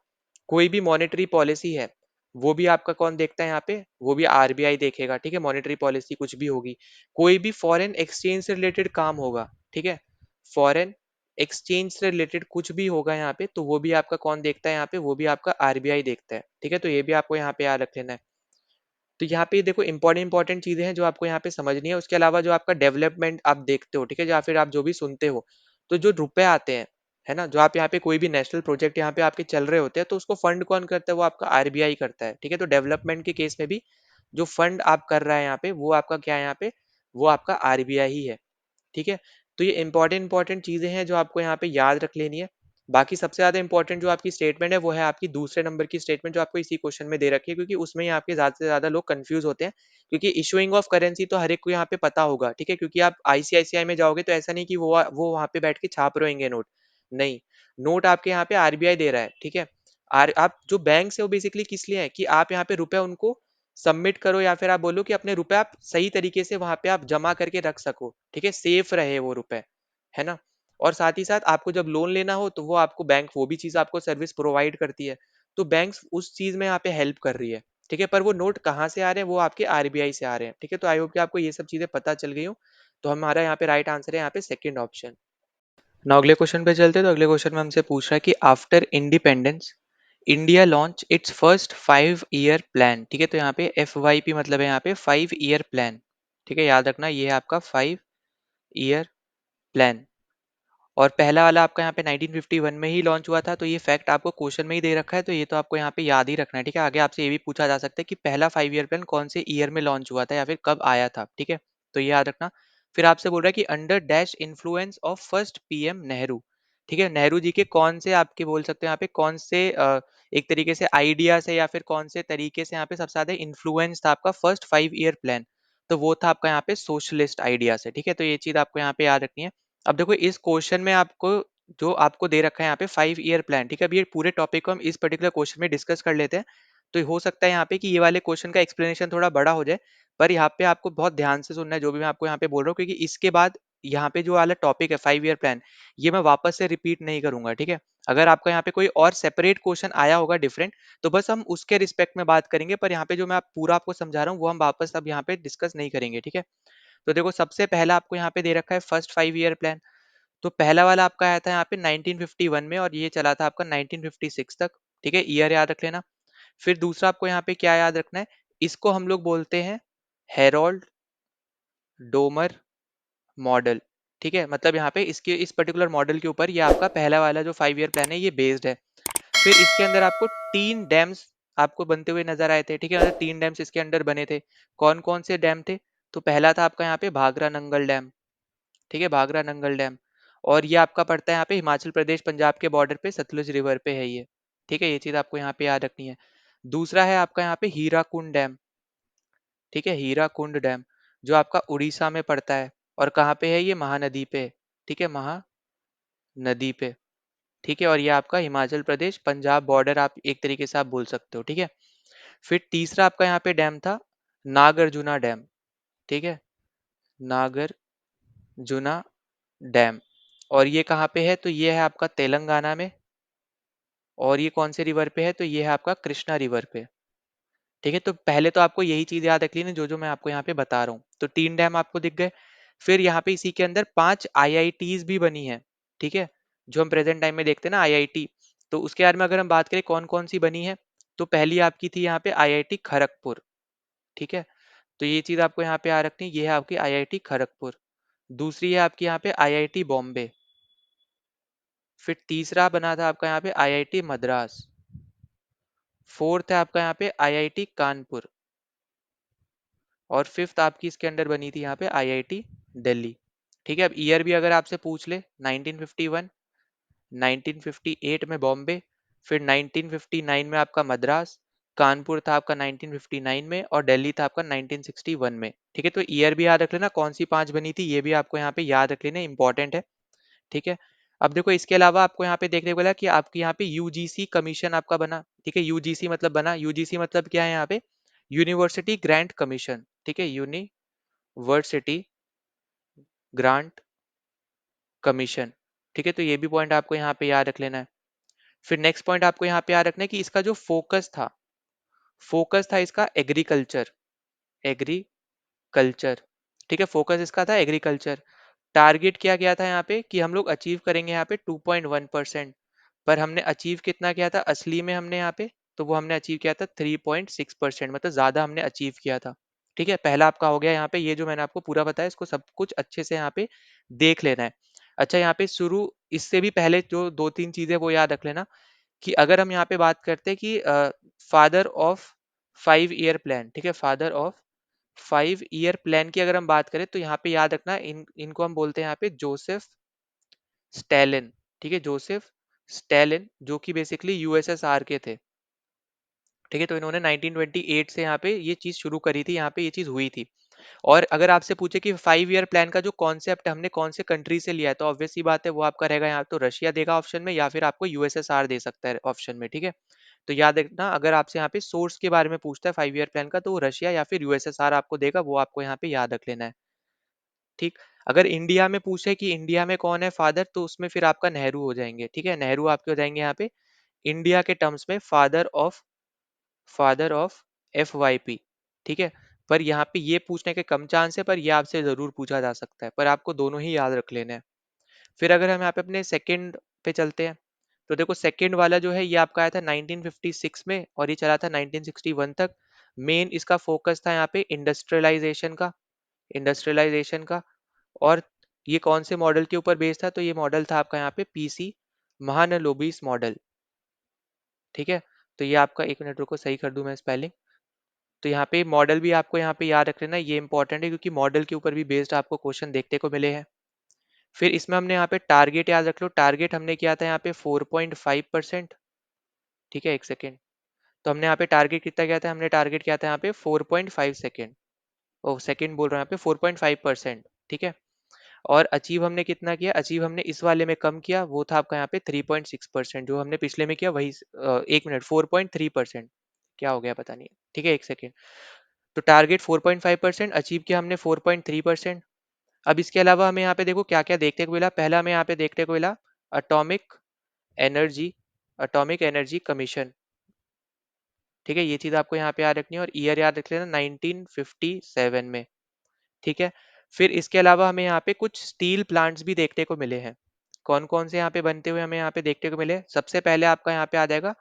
कोई भी मॉनेटरी पॉलिसी है वो भी आपका कौन देखता है यहाँ पे, वो भी आरबीआई देखेगा। ठीक है, मॉनेटरी पॉलिसी कुछ भी होगी, कोई भी फॉरेन एक्सचेंज से रिलेटेड काम होगा, ठीक है, फॉरेन एक्सचेंज से रिलेटेड कुछ भी होगा यहाँ पे, तो वो भी आपका कौन देखता है यहाँ पे, वो भी आपका आरबीआई देखता है। ठीक है, तो ये भी आपको यहाँ पे याद रख लेना है। तो यहाँ पे देखो इंपॉर्टेंट चीजें हैं जो आपको यहाँ पे समझनी है। उसके अलावा जो आपका डेवलपमेंट आप देखते हो, ठीक है, या फिर आप जो भी सुनते हो, तो जो रुपए आते हैं, है ना, जो आप यहाँ पे कोई भी नेशनल प्रोजेक्ट यहाँ पे आपके चल रहे होते हैं, तो उसको फंड कौन करता है, वो आपका आरबीआई करता है। ठीक है, तो डेवलपमेंट के केस में भी जो फंड आप कर रहा है यहाँ पे, वो आपका क्या है यहाँ पे, वो आपका आरबीआई ही है। ठीक है, तो ये इंपॉर्टेंट चीजें हैं जो आपको यहाँ पे याद रख लेनी है। बाकी सबसे ज्यादा इंपॉर्टेंट जो आपकी स्टेटमेंट है वो है आपकी दूसरे नंबर की स्टेटमेंट, जो आपको इसी क्वेश्चन में दे रखी है, क्योंकि उसमें ही आपके ज्यादा से ज्यादा लोग कंफ्यूज होते हैं। क्योंकि इशूइंग ऑफ करेंसी तो हर एक को यहाँ पे पता होगा, ठीक है, क्योंकि आप आईसीआईसीआई में जाओगे तो ऐसा नहीं कि वो वहां पे बैठ के छाप रहेंगे नोट, नहीं, नोट आपके यहाँ पे आरबीआई दे रहा है। ठीक है, आप जो बैंक है वो बेसिकली किस लिए है कि आप यहाँ पे रुपए उनको सबमिट करो, या फिर आप बोलो कि अपने रुपए आप सही तरीके से वहां पे आप जमा करके रख सको। ठीक है, सेफ रहे वो रुपए, है ना, और साथ ही साथ आपको जब लोन लेना हो तो वो आपको बैंक वो भी चीज आपको सर्विस प्रोवाइड करती है। तो बैंक उस चीज में यहाँ पे हेल्प कर रही है। ठीक है, पर वो नोट कहाँ से आ रहे हैं, वो आपके आरबीआई से आ रहे हैं। ठीक है, तो आई होप कि आपको ये सब चीजें पता चल गई हो। तो हमारा यहाँ पे राइट आंसर है यहाँ पे सेकंड ऑप्शन। नाउ अगले क्वेश्चन पे चलते हैं। तो अगले क्वेश्चन में हमसे पूछ रहा है कि after independence India launch its first 5 year plan. ठीक है, तो यहाँ पे FYP मतलब है यहाँ पे 5 ईयर प्लान। ठीक है, याद रखना ये है आपका 5 ईयर प्लान। और पहला वाला आपका यहाँ पे 1951 में ही लॉन्च हुआ था, तो ये फैक्ट आपको क्वेश्चन में ही दे रखा है, तो ये तो आपको यहाँ पे याद ही रखना है। ठीक है, आगे आपसे ये भी पूछा जा सकता है कि पहला 5 ईयर प्लान कौन से ईयर में लॉन्च हुआ था या फिर कब आया था। ठीक है, तो ये याद रखना। फिर आपसे बोल रहा है कि under dash influence of first PM Nehru. ठीक है, नेहरू जी के कौन से आपके बोल सकते हैं यहाँ पे कौन से एक तरीके से आइडिया से या फिर कौन से तरीके से यहाँ पे सबसे ज्यादा इन्फ्लुएंस था आपका फर्स्ट 5 ईयर प्लान, तो वो था आपका यहाँ पे सोशलिस्ट आइडिया से। ठीक है, तो ये चीज आपको यहाँ पे याद रखनी है। अब देखो इस क्वेश्चन में आपको जो आपको दे रखा है यहाँ पे 5 ईयर प्लान, ठीक है, अब ये पूरे टॉपिक को हम इस पर्टिकुलर क्वेश्चन में डिस्कस कर लेते हैं। तो हो सकता है यहाँ पे कि ये वाले क्वेश्चन का एक्सप्लेनेशन थोड़ा बड़ा हो जाए, पर यहाँ पे आपको बहुत ध्यान से सुनना है जो भी मैं आपको यहाँ पे बोल रहा हूँ, क्योंकि इसके बाद यहाँ पे जो वाला टॉपिक है 5 ईयर प्लान, ये मैं वापस से रिपीट नहीं करूंगा। ठीक है, अगर आपका यहाँ पे कोई और सेपरेट क्वेश्चन आया होगा डिफरेंट, तो बस हम उसके रिस्पेक्ट में बात करेंगे, पर यहाँ पे जो मैं पूरा आपको समझा रहा हूँ वो हम वापस अब यहाँ पे डिस्कस नहीं करेंगे, ठीक है। तो देखो सबसे पहला आपको यहाँ पे दे रखा है फर्स्ट 5 ईयर प्लान। तो पहला वाला आपका आया था यहाँ पे 1951 में और ये चला था आपका 1956 तक, ठीक है, ईयर याद रख लेना। फिर दूसरा आपको यहाँ पे क्या याद रखना है, इसको हम लोग बोलते हैं हेरोल्ड डोमर मॉडल, ठीक है, मतलब यहाँ पे इसके इस पर्टिकुलर मॉडल के ऊपर ये आपका पहला वाला जो 5 ईयर प्लान है ये बेस्ड है। फिर इसके अंदर आपको 3 डैम्स आपको बनते हुए नजर आए थे, ठीक है, मतलब 3 डैम्स इसके अंदर बने थे। कौन कौन से डैम थे? तो पहला था आपका यहाँ पे भागरा नंगल डैम, ठीक है, भागरा नंगल डैम। और ये आपका पड़ता है यहाँ पे हिमाचल प्रदेश पंजाब के बॉर्डर पे, सतलुज रिवर पे है ये, ठीक है, ये चीज आपको यहाँ पे याद रखनी है। दूसरा है आपका यहाँ पे हीराकुंड डैम, ठीक है, हीराकुंड डैम, जो आपका उड़ीसा में पड़ता है। और कहाँ पे है ये? महानदी पे, ठीक है, महानदी पे, ठीक है। और ये आपका हिमाचल प्रदेश पंजाब बॉर्डर आप एक तरीके से आप बोल सकते हो, ठीक है। फिर तीसरा आपका यहाँ पे डैम था नागार्जुना डैम, ठीक है, नागार्जुना डैम। और ये कहाँ पे है? तो ये है आपका तेलंगाना में। और ये कौन से रिवर पे है? तो ये है आपका कृष्णा रिवर पे, ठीक है। तो पहले तो आपको यही चीज याद रख ली ना, जो जो मैं आपको यहाँ पे बता रहा हूँ। तो 3 डैम आपको दिख गए। फिर यहाँ पे इसी के अंदर 5 IITs भी बनी है, ठीक है, जो हम प्रेजेंट टाइम में देखते हैं ना IIT। तो उसके बारे में अगर हम बात करें कौन कौन सी बनी है, तो पहली आपकी थी यहाँ पे IIT खड़गपुर, ठीक है। तो ये चीज आपको यहाँ पे याद रखनी है, ये है आपकी IIT खड़गपुर। दूसरी है आपकी यहाँ पे IIT बॉम्बे। फिर तीसरा बना था आपका यहाँ पे IIT मद्रास। फोर्थ है आपका यहाँ पे IIT कानपुर। और फिफ्थ आपकी इसके अंदर बनी थी यहाँ पे IIT दिल्ली, ठीक है। अब ईयर भी अगर आपसे पूछ ले, 1951, 1958 में बॉम्बे, फिर 1959 में आपका मद्रास, कानपुर था आपका 1959 में, और दिल्ली था आपका 1961 में, ठीक है। तो ईयर भी याद रख लेना, कौन सी 5 बनी थी ये भी आपको यहाँ पे याद रख लेना, इंपॉर्टेंट है, ठीक है। अब देखो इसके अलावा आपको यहाँ पे देखने को मिला कि आपके यहाँ पे यूजीसी कमीशन आपका बना, ठीक है। यूजीसी मतलब बना, यूजीसी मतलब क्या है यहाँ पे? यूनिवर्सिटी ग्रांट कमीशन, ठीक है, यूनिवर्सिटी ग्रांट कमीशन, ठीक है। तो ये भी पॉइंट आपको यहाँ पे याद रख लेना है। फिर नेक्स्ट पॉइंट आपको यहाँ पे याद रखना है कि इसका जो फोकस था इसका एग्रीकल्चर, एग्रीकल्चर, ठीक है, फोकस इसका था एग्रीकल्चर। टारगेट क्या गया था यहाँ पे कि हम लोग अचीव करेंगे यहाँ पे 2.1%, पर हमने अचीव कितना किया था असली में हमने यहाँ पे? तो वो हमने अचीव किया था 3.6%, मतलब ज्यादा हमने अचीव किया था, ठीक है। पहला आपका हो गया यहाँ पे, ये जो मैंने आपको पूरा बताया इसको सब कुछ अच्छे से यहाँ पे देख लेना है। अच्छा, यहाँ पे शुरू इससे भी पहले जो 2-3 चीजें वो याद रख लेना, कि अगर हम यहाँ पे बात करते हैं कि फादर ऑफ 5 ईयर प्लान, ठीक है, फादर ऑफ 5 ईयर प्लान की अगर हम बात करें, तो यहाँ पे याद रखना इनको हम बोलते हैं यहाँ पे जोसेफ स्टैलिन, ठीक है, जोसेफ स्टैलिन, जो कि बेसिकली यूएसएसआर के थे, ठीक है। तो इन्होंने 1928 से यहाँ पे ये चीज शुरू करी थी, यहाँ पे ये चीज हुई थी। और अगर आपसे पूछे कि 5 ईयर प्लान का जो कॉन्सेप्ट हमने कौन से कंट्री से लिया है, तो ऑब्वियस सी बात है वो आपका रहेगा यहाँ, तो रशिया देगा ऑप्शन में, या फिर आपको यूएसएसआर दे सकता है ऑप्शन में, ठीक है। तो याद रखना, अगर आपसे यहाँ पे सोर्स के बारे में पूछता है 5 ईयर प्लान का, तो वो रशिया या फिर यूएसएसआर आपको देगा, वो आपको यहाँ पे याद रख लेना है, ठीक। अगर इंडिया में पूछे कि इंडिया में कौन है फादर, तो उसमें फिर आपका नेहरू हो जाएंगे, ठीक है, नेहरू आपके हो जाएंगे यहाँ पे इंडिया के टर्म्स में फादर ऑफ FYP, ठीक है। पर यहाँ पे ये पूछने के कम चांस है, पर ये आपसे जरूर पूछा जा सकता है, पर आपको दोनों ही याद रख लेने हैं। फिर अगर हम यहाँ पे अपने सेकंड पे चलते हैं, तो देखो सेकंड वाला जो है ये आपका आया था 1956 में और ये चला था 1961 तक। मेन इसका फोकस था यहाँ पे इंडस्ट्रियलाइजेशन का। और ये कौन से मॉडल के ऊपर बेस्ड था? तो ये मॉडल था आपका यहाँ पे PC महानलोबिस मॉडल, ठीक है। तो ये आपका, एक मिनट रुको सही कर दूं मैं स्पेलिंग। तो यहाँ पे मॉडल भी आपको यहाँ पे याद रख लेना, ये इंपॉर्टेंट है क्योंकि मॉडल के ऊपर भी बेस्ड आपको क्वेश्चन देखने को मिले हैं। फिर इसमें हमने यहाँ पे टारगेट याद रख लो, टारगेट हमने किया था यहाँ पे 4.5%, ठीक है, एक सेकेंड। तो हमने यहाँ पे टारगेट कितना किया था? हमने टारगेट किया था यहाँ पे 4.5 सेकेंड, ओ सेकेंड बोल रहा हूँ यहाँ पे 4.5%, ठीक है। और अचीव हमने कितना किया? अचीव हमने इस वाले में कम किया, वो था आपका यहाँ पे 3.6%, जो हमने पिछले में किया वही, एक मिनट, 4.3%, क्या हो गया पता नहीं, ठीक है, एक सेकेंड। तो टारगेट 4.5%, अचीव किया हमने 4.3%। अब इसके अलावा हमें यहाँ पे देखो क्या क्या देखने को मिला। पहला हमें यहाँ पे देखने को मिला atomic energy atomic energy commission. ठीक है, ये चीज आपको यहाँ पे याद रखनी है और ईयर याद रख लेना 1957 में। ठीक है, फिर इसके अलावा हमें यहाँ पे कुछ स्टील प्लांट्स भी देखने को मिले हैं। कौन कौन से यहाँ पे बनते हुए हमें यहाँ पे देखने को मिले? सबसे पहले आपका यहाँ पे आ जाएगा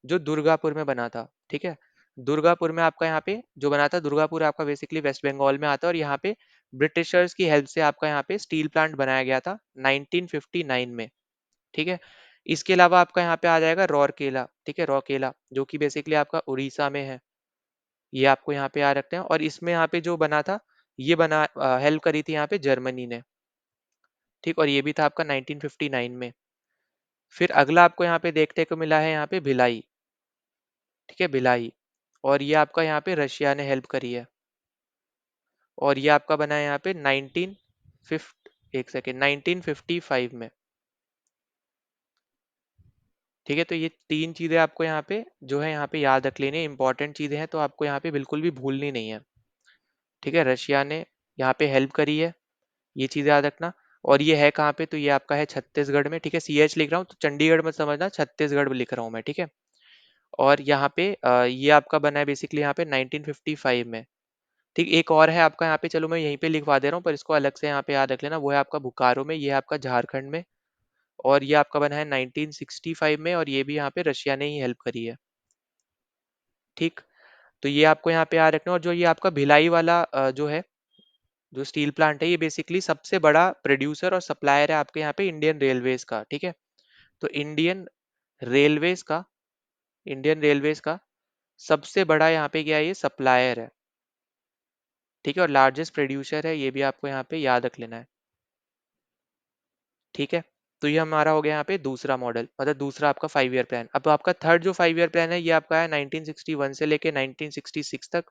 जो दुर्गापुर में बना था। ठीक है, दुर्गापुर में आपका यहाँ पे जो बना था, दुर्गापुर आपका बेसिकली वेस्ट बंगाल में आता है और यहाँ पे ब्रिटिशर्स की हेल्प से आपका यहाँ पे स्टील प्लांट बनाया गया था 1959 में। ठीक है, इसके अलावा आपका यहाँ पे आ जाएगा रौरकेला। ठीक है, रौरकेला जो कि बेसिकली आपका उड़ीसा में है, ये आपको यहाँ पे याद रखते हैं। और इसमें यहाँ पे जो बना था, ये बना हेल्प करी थी यहाँ पे जर्मनी ने। ठीक, और ये भी था आपका 1959 में। फिर अगला आपको यहाँ पे देखने को मिला है यहाँ पे भिलाई। ठीक है, भिलाई, और ये आपका यहाँ पे रशिया ने हेल्प करी है। और ये आपका बना है यहाँ पे 1955 में। ठीक है, तो ये तीन चीजें आपको यहाँ पे जो है यहाँ पे याद रख लेनी है, इंपॉर्टेंट चीजें हैं, तो आपको यहाँ पे बिल्कुल भी भूलनी नहीं है। ठीक है, रशिया ने यहाँ पे हेल्प करी है, ये चीज याद रखना। और ये है कहाँ पे? तो ये आपका है छत्तीसगढ़ में। ठीक है, CH लिख रहा हूँ तो चंडीगढ़ मत समझना, छत्तीसगढ़ लिख रहा हूँ मैं। ठीक है, और यहाँ पे ये आपका बना है बेसिकली यहाँ पे 1955 में। ठीक, एक और है आपका यहाँ पे, चलो मैं यहीं पे लिखवा दे रहा हूँ, पर इसको अलग से यहाँ पे याद रख लेना। वो है आपका बोकारो में, ये है आपका झारखंड में। और ये आपका बना है 1965 में, और ये भी यहाँ पे रशिया ने ही हेल्प करी है। ठीक, तो ये आपको यहाँ पे याद रखना। और जो ये आपका भिलाई वाला जो है, जो स्टील प्लांट है, ये बेसिकली सबसे बड़ा प्रोड्यूसर और सप्लायर है आपके यहाँ पे इंडियन रेलवेज का। ठीक है, तो रेलवेज का इंडियन रेलवेज का सबसे बड़ा यहाँ पे क्या है, ये सप्लायर है। ठीक है, और लार्जेस्ट प्रोड्यूसर है, ये भी आपको यहाँ पे याद रख लेना है। ठीक है, तो ये हमारा हो गया यहाँ पे दूसरा मॉडल, मतलब दूसरा आपका 5 ईयर प्लान। अब आपका थर्ड जो 5 ईयर प्लान है, ये आपका है 1961 से लेके 1966 तक।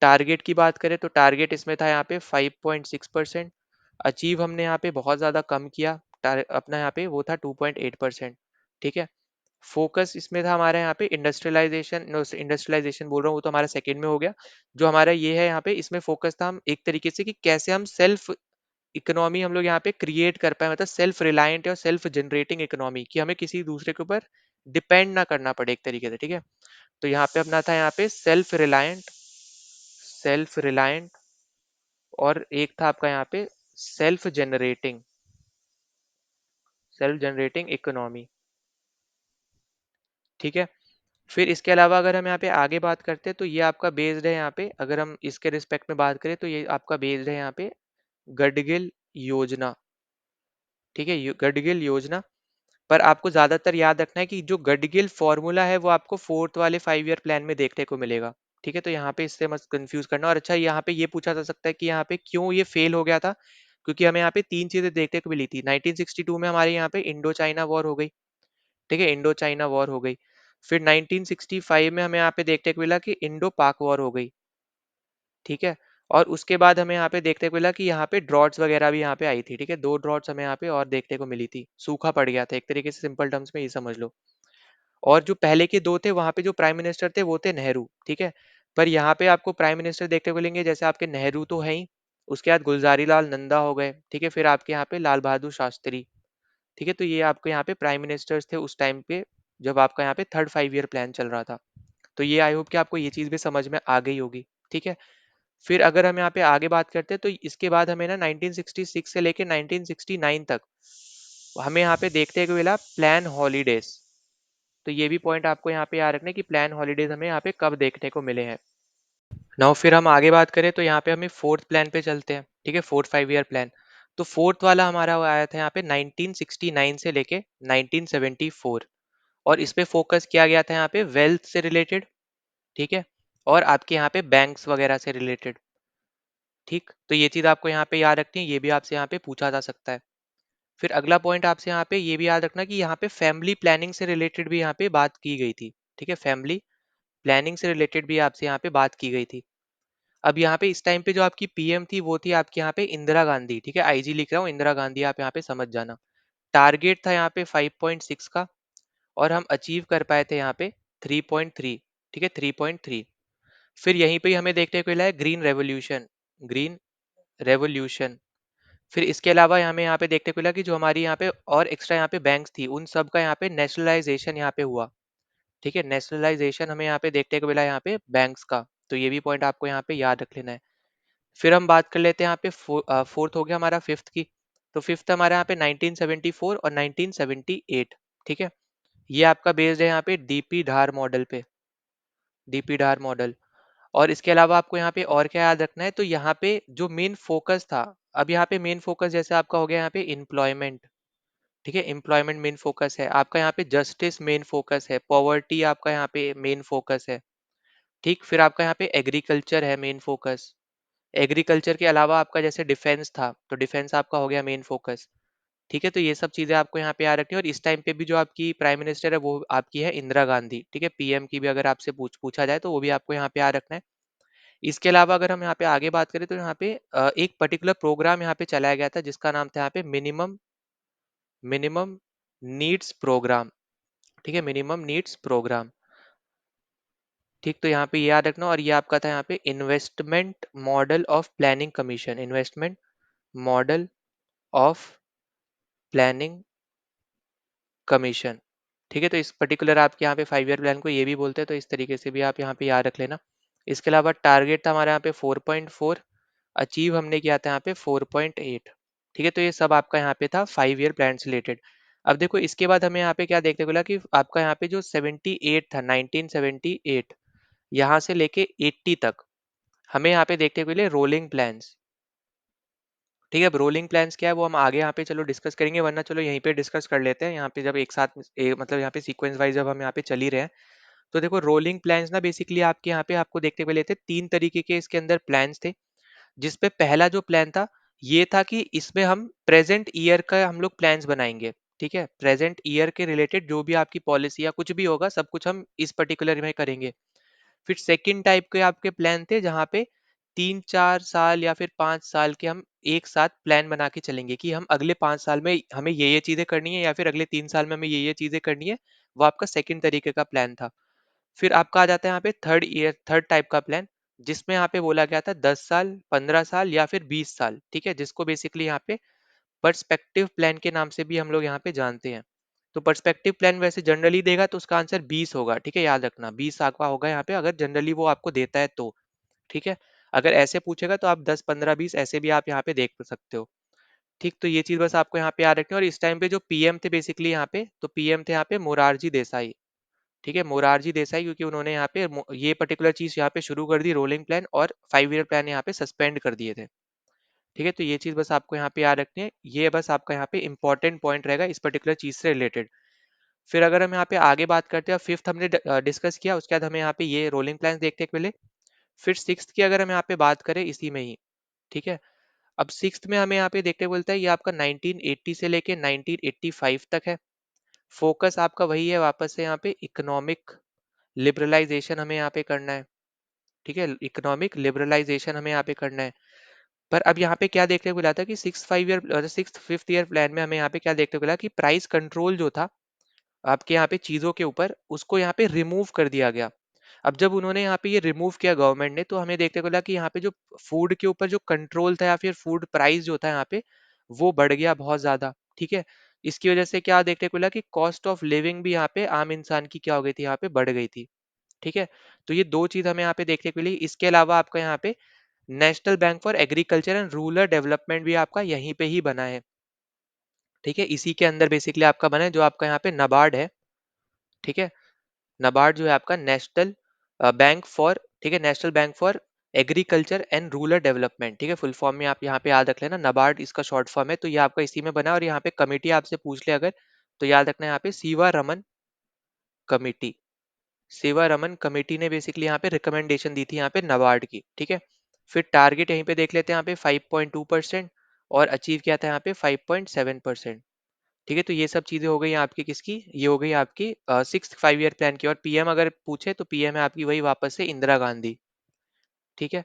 टारगेट की बात करें तो टारगेट इसमें था यहाँ पे 5.6%। अचीव हमने यहाँ पे बहुत ज़्यादा कम किया, अपना यहाँ पे वो था 2.8%। ठीक है, फोकस इसमें था हमारा यहाँ पे इंडस्ट्रियलाइजेशन, इंडस्ट्रियलाइजेशन बोल रहा हूँ, वो तो हमारा सेकंड में हो गया। जो हमारा ये है यहाँ पे, इसमें फोकस था हम एक तरीके से कि कैसे हम सेल्फ इकोनॉमी हम लोग यहाँ पे क्रिएट कर पाए, मतलब सेल्फ रिलायंट और सेल्फ जनरेटिंग इकोनॉमी, कि हमें किसी दूसरे के ऊपर डिपेंड ना करना पड़े एक तरीके से। ठीक है, तो यहाँ पे अपना था यहाँ पे सेल्फ रिलायंट, और एक था आपका यहाँ पे self generating self generating economy. ठीक है, फिर इसके अलावा अगर हम यहाँ पे आगे बात करते हैं, तो ये आपका बेस्ड है यहाँ पे, अगर हम इसके रिस्पेक्ट में बात करें तो ये आपका बेस्ड है यहाँ पे गडगिल योजना। ठीक है, गडगिल योजना। पर आपको ज्यादातर याद रखना है कि जो गडगिल फॉर्मूला है वो आपको फोर्थ वाले 5 ईयर प्लान में देखने को मिलेगा। ठीक है, तो यहाँ पे इससे मत कंफ्यूज करना। और अच्छा, यहाँ पे ये पूछा जा सकता है कि यहाँ पे क्यों ये फेल हो गया था, क्योंकि हमें यहाँ पे तीन चीजें देखने को मिली थी। 1962 में हमारे यहाँ पे इंडो चाइना वॉर हो गई। ठीक है, इंडो चाइना वॉर हो गई। फिर 1965 में हमें यहाँ पे देखने को मिला कि इंडो पाक वॉर हो गई। ठीक है, और उसके बाद हमें यहाँ पे देखने को मिला कि यहाँ पे ड्रॉट्स वगैरह भी यहाँ पे आई थी। ठीक है, दो ड्रॉट्स हमें यहाँ पे और देखने को मिली थी, सूखा पड़ गया था एक तरीके से, सिंपल टर्म्स में ये समझ लो। और जो पहले के दो थे, वहां पे जो प्राइम मिनिस्टर थे वो थे नेहरू। ठीक है, पर यहाँ पे आपको प्राइम मिनिस्टर देखने को मिलेंगे, जैसे आपके नेहरू तो है ही, उसके बाद गुलजारी लाल नंदा हो गए। ठीक है, फिर आपके यहाँ पे लाल बहादुर शास्त्री। ठीक है, तो ये आपके यहाँ पे प्राइम मिनिस्टर्स थे उस टाइम पे, जब आपका यहाँ पे थर्ड 5 ईयर प्लान चल रहा था। तो ये आई होप कि आपको ये चीज भी समझ में आ गई होगी। ठीक है, फिर अगर हम यहाँ पे आगे बात करते हैं, तो इसके बाद हमें ना 1966 से लेके 1969 तक हमें यहाँ पे देखते हुए मिला प्लान हॉलीडेज। तो ये भी पॉइंट आपको यहाँ पे याद रखना है कि प्लान हॉलीडेज हमें यहाँ पे कब देखने को मिले हैं। नाउ फिर हम आगे बात करें तो यहाँ पे हमें फोर्थ प्लान पे चलते हैं। ठीक है, फोर्थ 5 ईयर प्लान। तो फोर्थ वाला हमारा वो आया था यहाँ पे 1969 से लेके 1974, और इस पे फोकस किया गया था यहाँ पे वेल्थ से रिलेटेड। ठीक है, और आपके यहाँ पे बैंक्स वगैरह से रिलेटेड। ठीक, तो ये चीज आपको यहाँ पे याद रखनी है, ये भी आपसे यहाँ पे पूछा जा सकता है। फिर अगला पॉइंट आपसे यहाँ पे ये भी याद रखना कि यहाँ पे फैमिली प्लानिंग से रिलेटेड भी यहाँ पे बात की गई थी। ठीक है, फैमिली प्लानिंग से रिलेटेड भी आपसे यहाँ पे बात की गई थी। अब यहाँ पे इस टाइम पे जो आपकी पीएम थी वो थी आपकी यहाँ पे इंदिरा गांधी। ठीक है, आईजी लिख रहा हूँ, इंदिरा गांधी आप यहाँ पे समझ जाना। टारगेट था यहाँ पे 5.6 का, और हम अचीव कर पाए थे यहाँ पे 3.3। ठीक है, 3.3। फिर यहीं पे ही हमें देखने को मिला है ग्रीन रेवोल्यूशन। ग्रीन रेवोल्यूशन फिर इसके अलावा हमें यहाँ पे देखने को मिला कि जो हमारी यहाँ पे और एक्स्ट्रा यहाँ पे बैंक्स थी, उन सब का यहाँ पे नेशनलाइजेशन यहाँ पे हुआ। ठीक है, नेशनलाइजेशन हमें यहाँ पे देखने को मिला यहाँ पे बैंक्स का। तो ये भी पॉइंट आपको यहाँ पे याद रख लेना है। फिर हम बात कर लेते हैं यहाँ पे फोर्थ हो गया हमारा फिफ्थ की। तो फिफ्थ हमारा यहाँ पे 1974 और 1978। ठीक है, ये आपका बेस्ड है यहाँ पे डीपी ढार मॉडल पे, डीपी ढार मॉडल। और इसके अलावा आपको यहाँ पे और क्या याद रखना है, तो यहाँ पे जो मेन फोकस था, अब यहाँ पे मेन फोकस जैसे आपका हो गया यहाँ पे एम्प्लॉयमेंट। ठीक है, एम्प्लॉयमेंट मेन फोकस है आपका, यहाँ पे जस्टिस मेन फोकस है, पॉवर्टी आपका यहाँ पे मेन फोकस है। ठीक, फिर आपका यहाँ पे एग्रीकल्चर है मेन फोकस। एग्रीकल्चर के अलावा आपका जैसे डिफेंस था, तो डिफेंस आपका हो गया मेन फोकस। ठीक है, तो ये सब चीजें आपको यहाँ पे याद रखनी है। और इस टाइम पे भी जो आपकी प्राइम मिनिस्टर है वो आपकी है इंदिरा गांधी। ठीक है, पीएम की भी अगर आपसे पूछा जाए तो वो भी आपको यहाँ पे याद रखना है। इसके अलावा अगर हम यहाँ पे आगे बात करें तो यहाँ पे एक पर्टिकुलर प्रोग्राम यहाँ पे चलाया गया था जिसका नाम था यहाँ पे मिनिमम मिनिमम नीड्स प्रोग्राम। ठीक है, मिनिमम नीड्स प्रोग्राम। ठीक, तो यहाँ पे ये याद रखना। और ये आपका था यहाँ पे investment model of planning commission, investment model of planning commission. ठीक है, तो इस पर्टिकुलर आपके यहाँ पे 5 ईयर प्लान को ये भी बोलते हैं, तो इस तरीके से भी आप यहाँ पे याद रख लेना। इसके अलावा टारगेट था हमारे यहाँ पे 4.4, अचीव हमने किया था यहाँ पे 4.8। ठीक है, तो ये सब आपका यहाँ पे था 5 ईयर प्लान से रिलेटेड। अब देखो इसके बाद हमें यहाँ पे क्या देखने को मिला कि आपका यहाँ पे जो 78 था, 1978, यहाँ से लेके 80 तक हमें यहाँ पे देखने को मिले रोलिंग प्लान्स। ठीक है, अब रोलिंग प्लान्स क्या है वो हम आगे यहाँ पे चलो डिस्कस करेंगे, वरना चलो यहीं पे डिस्कस कर लेते हैं यहाँ पे, जब एक साथ मतलब यहाँ पे सीक्वेंस वाइज जब हम यहाँ पे चल ही रहे हैं। तो देखो रोलिंग प्लान्स ना बेसिकली आपके यहाँ पे आपको देखने को मिले थे, 3 तरीके के इसके अंदर प्लान्स थे। जिसपे पहला जो प्लान था ये था कि इसमें हम प्रेजेंट ईयर का हम लोग प्लान्स बनाएंगे। ठीक है, प्रेजेंट ईयर के रिलेटेड जो भी आपकी पॉलिसी या कुछ भी होगा सब कुछ हम इस पर्टिकुलर में करेंगे। फिर सेकंड टाइप के आपके प्लान थे जहाँ पे 3-4 साल या फिर 5 साल के हम एक साथ प्लान बना के चलेंगे कि हम अगले 5 साल में हमें ये चीजें करनी है या फिर अगले 3 साल में हमें ये चीजें करनी है। वो आपका सेकंड तरीके का प्लान था। फिर आपका आ जाता है यहाँ पे थर्ड टाइप का प्लान, जिसमें यहाँ पे बोला गया था 10 साल, 15 साल या फिर 20 साल। ठीक है, जिसको बेसिकली यहाँ पे पर्सपेक्टिव प्लान के नाम से भी हम लोग यहाँ पे जानते हैं। तो पर्सपेक्टिव प्लान वैसे जनरली देगा तो उसका आंसर 20 होगा। ठीक है, याद रखना 20 आपका होगा यहाँ पे, अगर जनरली वो आपको देता है तो। ठीक है, अगर ऐसे पूछेगा तो आप 10, 15, 20 ऐसे भी आप यहाँ पे देख सकते हो। ठीक, तो ये चीज बस आपको यहाँ पे याद रखनी है। और इस टाइम पे जो पीएम थे बेसिकली यहाँ पे, तो पीएम थे यहाँ पे मोरारजी देसाई। ठीक है, मोरारजी देसाई, क्योंकि उन्होंने यहाँ पे ये पर्टिकुलर चीज यहाँ पे शुरू कर दी रोलिंग प्लान, और 5 ईयर प्लान यहाँ पे सस्पेंड कर दिए थे। ठीक है, तो ये चीज बस आपको यहाँ पे याद रखनी है, ये बस आपका यहाँ पे इंपॉर्टेंट पॉइंट रहेगा इस पर्टिकुलर चीज से रिलेटेड। फिर अगर हम यहाँ पे आगे बात करते हैं, फिफ्थ हमने डिस्कस किया, उसके बाद हमें यहाँ पे ये रोलिंग प्लान देखने को मिले। फिर सिक्स्थ की अगर हम यहाँ पे बात करें इसी में ही। ठीक है, अब सिक्स्थ में हमें यहाँ पे देखने को मिलता है ये आपका 1980 से लेके 1985 तक है। फोकस आपका वही है, वापस से यहाँ पे इकोनॉमिक लिबरलाइजेशन हमें यहाँ पे करना है। ठीक है, इकोनॉमिक लिबरलाइजेशन हमें यहाँ पे करना है। पर अब यहाँ पे क्या देखने को मिला था कि सिक्स फिफ्थ ईयर प्लान में हमें यहाँ पे क्या देखने को मिला कि प्राइस कंट्रोल जो था आपके यहाँ पे चीजों के ऊपर, उसको यहाँ पे रिमूव कर दिया गया। अब जब उन्होंने यहाँ पे ये रिमूव किया गवर्नमेंट ने, तो हमें देखने को मिला कि यहाँ पे जो फूड के ऊपर जो कंट्रोल था या फिर फूड प्राइस जो था यहाँ पे, वो बढ़ गया बहुत ज्यादा। ठीक है, इसकी वजह से क्या देखने को मिला कि कॉस्ट ऑफ लिविंग भी यहाँ पे आम इंसान की क्या हो गई थी, यहाँ पे बढ़ गई थी। ठीक है, तो ये दो चीज हमें यहाँ पे देखने को मिली। इसके अलावा आपका यहाँ पे national bank for agriculture and rural development भी आपका यहीं पे ही बना है। ठीक है, इसी के अंदर बेसिकली आपका बना है, जो आपका यहाँ पे नबार्ड है। ठीक है, नबार्ड जो है आपका नेशनल बैंक फॉर, ठीक है, national bank for agriculture and rural development. ठीक है, फुल फॉर्म में आप यहाँ पे याद रख लेना, नबार्ड इसका शॉर्ट फॉर्म है। तो ये आपका इसी में बना है। और यहाँ पे कमेटी आपसे पूछ ले अगर, तो याद रखना है यहाँ पे सीवा रमन कमेटी। सेवा रमन कमेटी ने बेसिकली यहाँ पे रिकमेंडेशन दी थी यहाँ पे नबार्ड की। ठीक है, फिर टारगेट यहीं पे देख लेते हैं यहाँ पे 5.2%, और अचीव किया था यहाँ पे 5.7%। ठीक है, तो ये सब चीजें हो गई आपकी किसकी, ये हो गई आपकी सिक्स 5 ईयर प्लान की। और पीएम अगर पूछे तो पीएम है आपकी वही वापस से इंदिरा गांधी। ठीक है,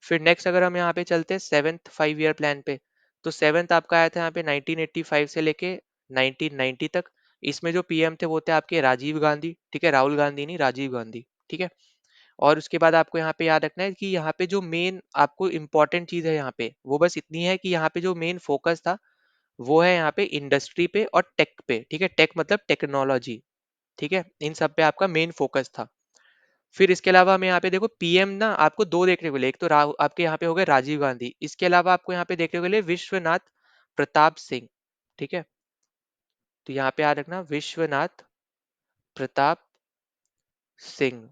फिर नेक्स्ट अगर हम यहाँ पे चलते हैं सेवेंथ 5 ईयर प्लान पे, तो सेवेंथ आपका आया था यहाँ पे 1985 से लेके 1990 तक। इसमें जो पीएम थे वो थे आपके राजीव गांधी। ठीक है, राहुल गांधी नहीं, राजीव गांधी। ठीक है, और उसके बाद आपको यहाँ पे याद रखना है कि यहाँ पे जो मेन आपको इम्पोर्टेंट चीज़ है यहाँ पे, वो बस इतनी है कि यहाँ पे जो मेन फोकस था, वो है यहाँ पे इंडस्ट्री पे और टेक पे, ठीक है? टेक मतलब टेक्नोलॉजी, ठीक है? इन सब पे आपका मेन फोकस था। फिर इसके अलावा हमें यहाँ पे देखो पीएम ना आपको 2 देखने को मिले, एक तो आपके यहाँ पे हो गए राजीव गांधी, इसके अलावा आपको यहाँ पे देखने को मिले विश्वनाथ प्रताप सिंह, ठीक है? तो यहाँ पे याद रखना विश्वनाथ प्रताप सिंह,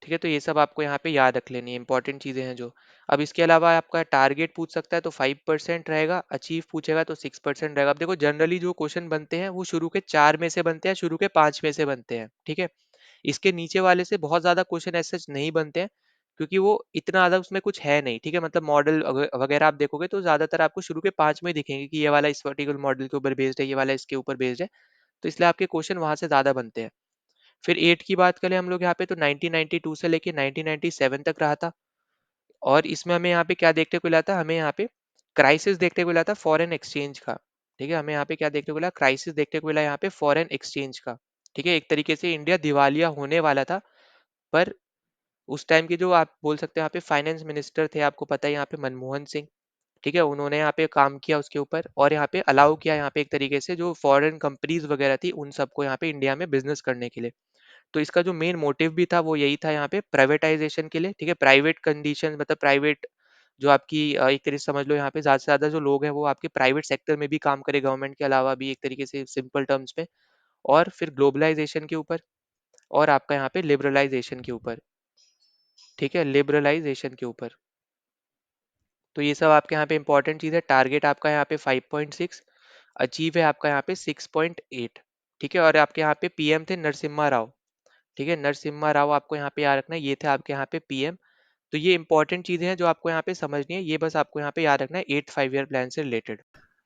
ठीक है? तो ये सब आपको यहाँ पे याद रख लेनी है, इंपॉर्टेंट चीजें हैं जो। अब इसके अलावा आपका टारगेट पूछ सकता है तो 5% रहेगा, अचीव पूछेगा तो 6% रहेगा। अब देखो जनरली जो क्वेश्चन बनते हैं वो शुरू के 4 में से बनते हैं, शुरू के 5 में से बनते हैं, ठीक है? इसके नीचे वाले से बहुत ज्यादा क्वेश्चन ऐसे नहीं बनते हैं, क्योंकि वो इतना ज्यादा उसमें कुछ है नहीं, ठीक है? मतलब मॉडल वगैरह आप देखोगे तो ज्यादातर आपको शुरू के 5 में ही दिखेंगे कि ये वाला इस पर्टिकुलर मॉडल के ऊपर बेस्ड है, ये वाला इसके ऊपर बेस्ड है, तो इसलिए आपके क्वेश्चन वहां से ज्यादा बनते हैं। फिर 8 की बात करें हम लोग यहाँ पे, तो 1992 से लेके 1997 तक रहा था। और इसमें हमें यहाँ पे क्या देखने को मिला था, हमें यहाँ पे क्राइसिस देखने को मिला था फॉरेन एक्सचेंज का, ठीक है? हमें यहाँ पे क्या देखने को मिला, क्राइसिस देखने को मिला यहाँ पे फॉरेन एक्सचेंज का, ठीक है? एक तरीके से इंडिया दिवालिया होने वाला था, पर उस टाइम के जो आप बोल सकते हैं यहाँ पे फाइनेंस मिनिस्टर थे, आपको पता है यहाँ पे मनमोहन सिंह, ठीक है? उन्होंने यहाँ पे काम किया उसके ऊपर, और यहाँ पे अलाउ किया यहाँ पे एक तरीके से जो फॉरेन कंपनीज वगैरह थी उन सबको यहाँ पे इंडिया में बिजनेस करने के लिए। तो इसका जो मेन मोटिव भी था वो यही था यहाँ पे प्राइवेटाइजेशन के लिए, ठीक है? प्राइवेट कंडीशन मतलब प्राइवेट जो आपकी एक तरीके से समझ लो यहाँ पे ज्यादा से ज्यादा जो लोग हैं वो आपके प्राइवेट सेक्टर में भी काम करे, गवर्नमेंट के अलावा भी, एक तरीके से सिंपल टर्म्स में। और फिर ग्लोबलाइजेशन के ऊपर, और आपका यहाँ पे लिबरलाइजेशन के ऊपर, ठीक है? लिबरलाइजेशन के ऊपर। तो ये सब आपके यहाँ पे इंपॉर्टेंट चीज़ है। टारगेट आपका यहाँ पे 5.6, अचीव है आपका यहाँ पे 6.8, ठीक है? और आपके यहाँ पे पीएम थे नरसिम्हा राव, ठीक है? नरसिम्हा राव आपको यहाँ पे याद रखना है, ये थे आपके यहाँ पे पीएम। तो ये इंपॉर्टेंट चीजें हैं जो आपको यहाँ पे समझनी है, ये बस आपको यहाँ पे याद रखना है 8 5 ईयर प्लान से रिलेटेड।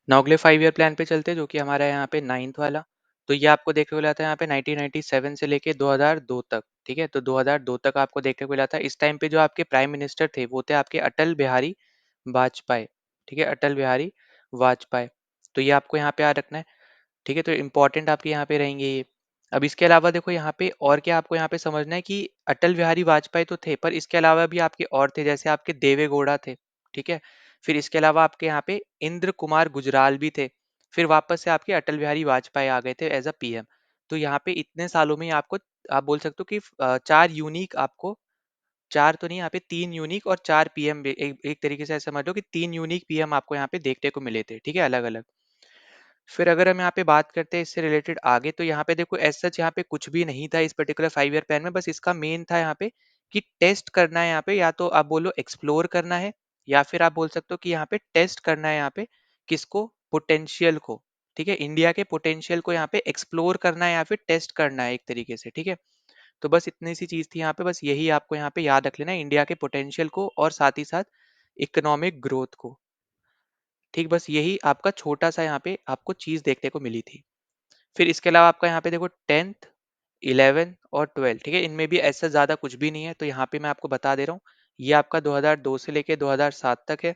नाउ अगले 5 ईयर प्लान पे चलते हैं, जो कि हमारा है यहाँ पे 9th वाला। तो ये आपको देखने को मिला था यहाँ पे 1997 से लेके 2002 तक, ठीक है? तो 2002 तक आपको देखने को मिला था। इस टाइम पे जो आपके प्राइम मिनिस्टर थे वो थे आपके अटल बिहारी वाजपेयी, ठीक है? अटल बिहारी वाजपेयी। तो ये आपको यहाँ पे याद रखना है, ठीक है? तो इम्पोर्टेंट आपके यहाँ पे रहेंगे ये। अब इसके अलावा देखो यहाँ पे और क्या आपको यहाँ पे समझना है कि अटल बिहारी वाजपेयी तो थे, पर इसके अलावा भी आपके और थे, जैसे आपके देवे गौड़ा थे, ठीक है? फिर इसके अलावा आपके यहाँ पे इंद्र कुमार गुजराल भी थे। फिर वापस से आपके अटल बिहारी वाजपेयी आ गए थे एज अ पीएम। तो यहाँ पे इतने सालों में ही आपको, आप बोल सकते हो कि चार यूनिक आपको, चार तो नहीं, यहाँ पे 3 यूनिक और 4 पीएम, एक तरीके से ऐसे समझ लो कि 3 यूनिक पीएम आपको यहाँ पे देखने को मिले थे, ठीक है? अलग अलग। फिर अगर हम यहाँ पे बात करते हैं इससे रिलेटेड आगे, तो यहाँ पे देखो एज सच यहाँ पे कुछ भी नहीं था इस पर्टिकुलर 5 ईयर प्लान में, बस इसका मेन था यहाँ पे कि टेस्ट करना है यहाँ पे, या तो आप बोलो एक्सप्लोर करना है, या फिर आप बोल सकते हो कि यहाँ पे टेस्ट करना है यहाँ पे किसको, पोटेंशियल को, ठीक है? इंडिया के पोटेंशियल को यहाँ पे एक्सप्लोर करना है या फिर टेस्ट करना है एक तरीके से, ठीक है? तो बस इतनी सी चीज थी यहाँ पे, बस यही आपको यहाँ पे याद रख लेना है, इंडिया के पोटेंशियल को और साथ ही साथ इकोनॉमिक ग्रोथ को, ठीक? बस यही आपका छोटा सा यहाँ पे आपको चीज देखने को मिली थी। फिर इसके अलावा आपका यहाँ पे देखो 10th 11 और 12, ठीक है? इनमें भी ऐसा ज़्यादा कुछ भी नहीं है, तो यहाँ पे मैं आपको बता दे रहा हूँ। ये आपका 2002 से लेके 2007 तक है,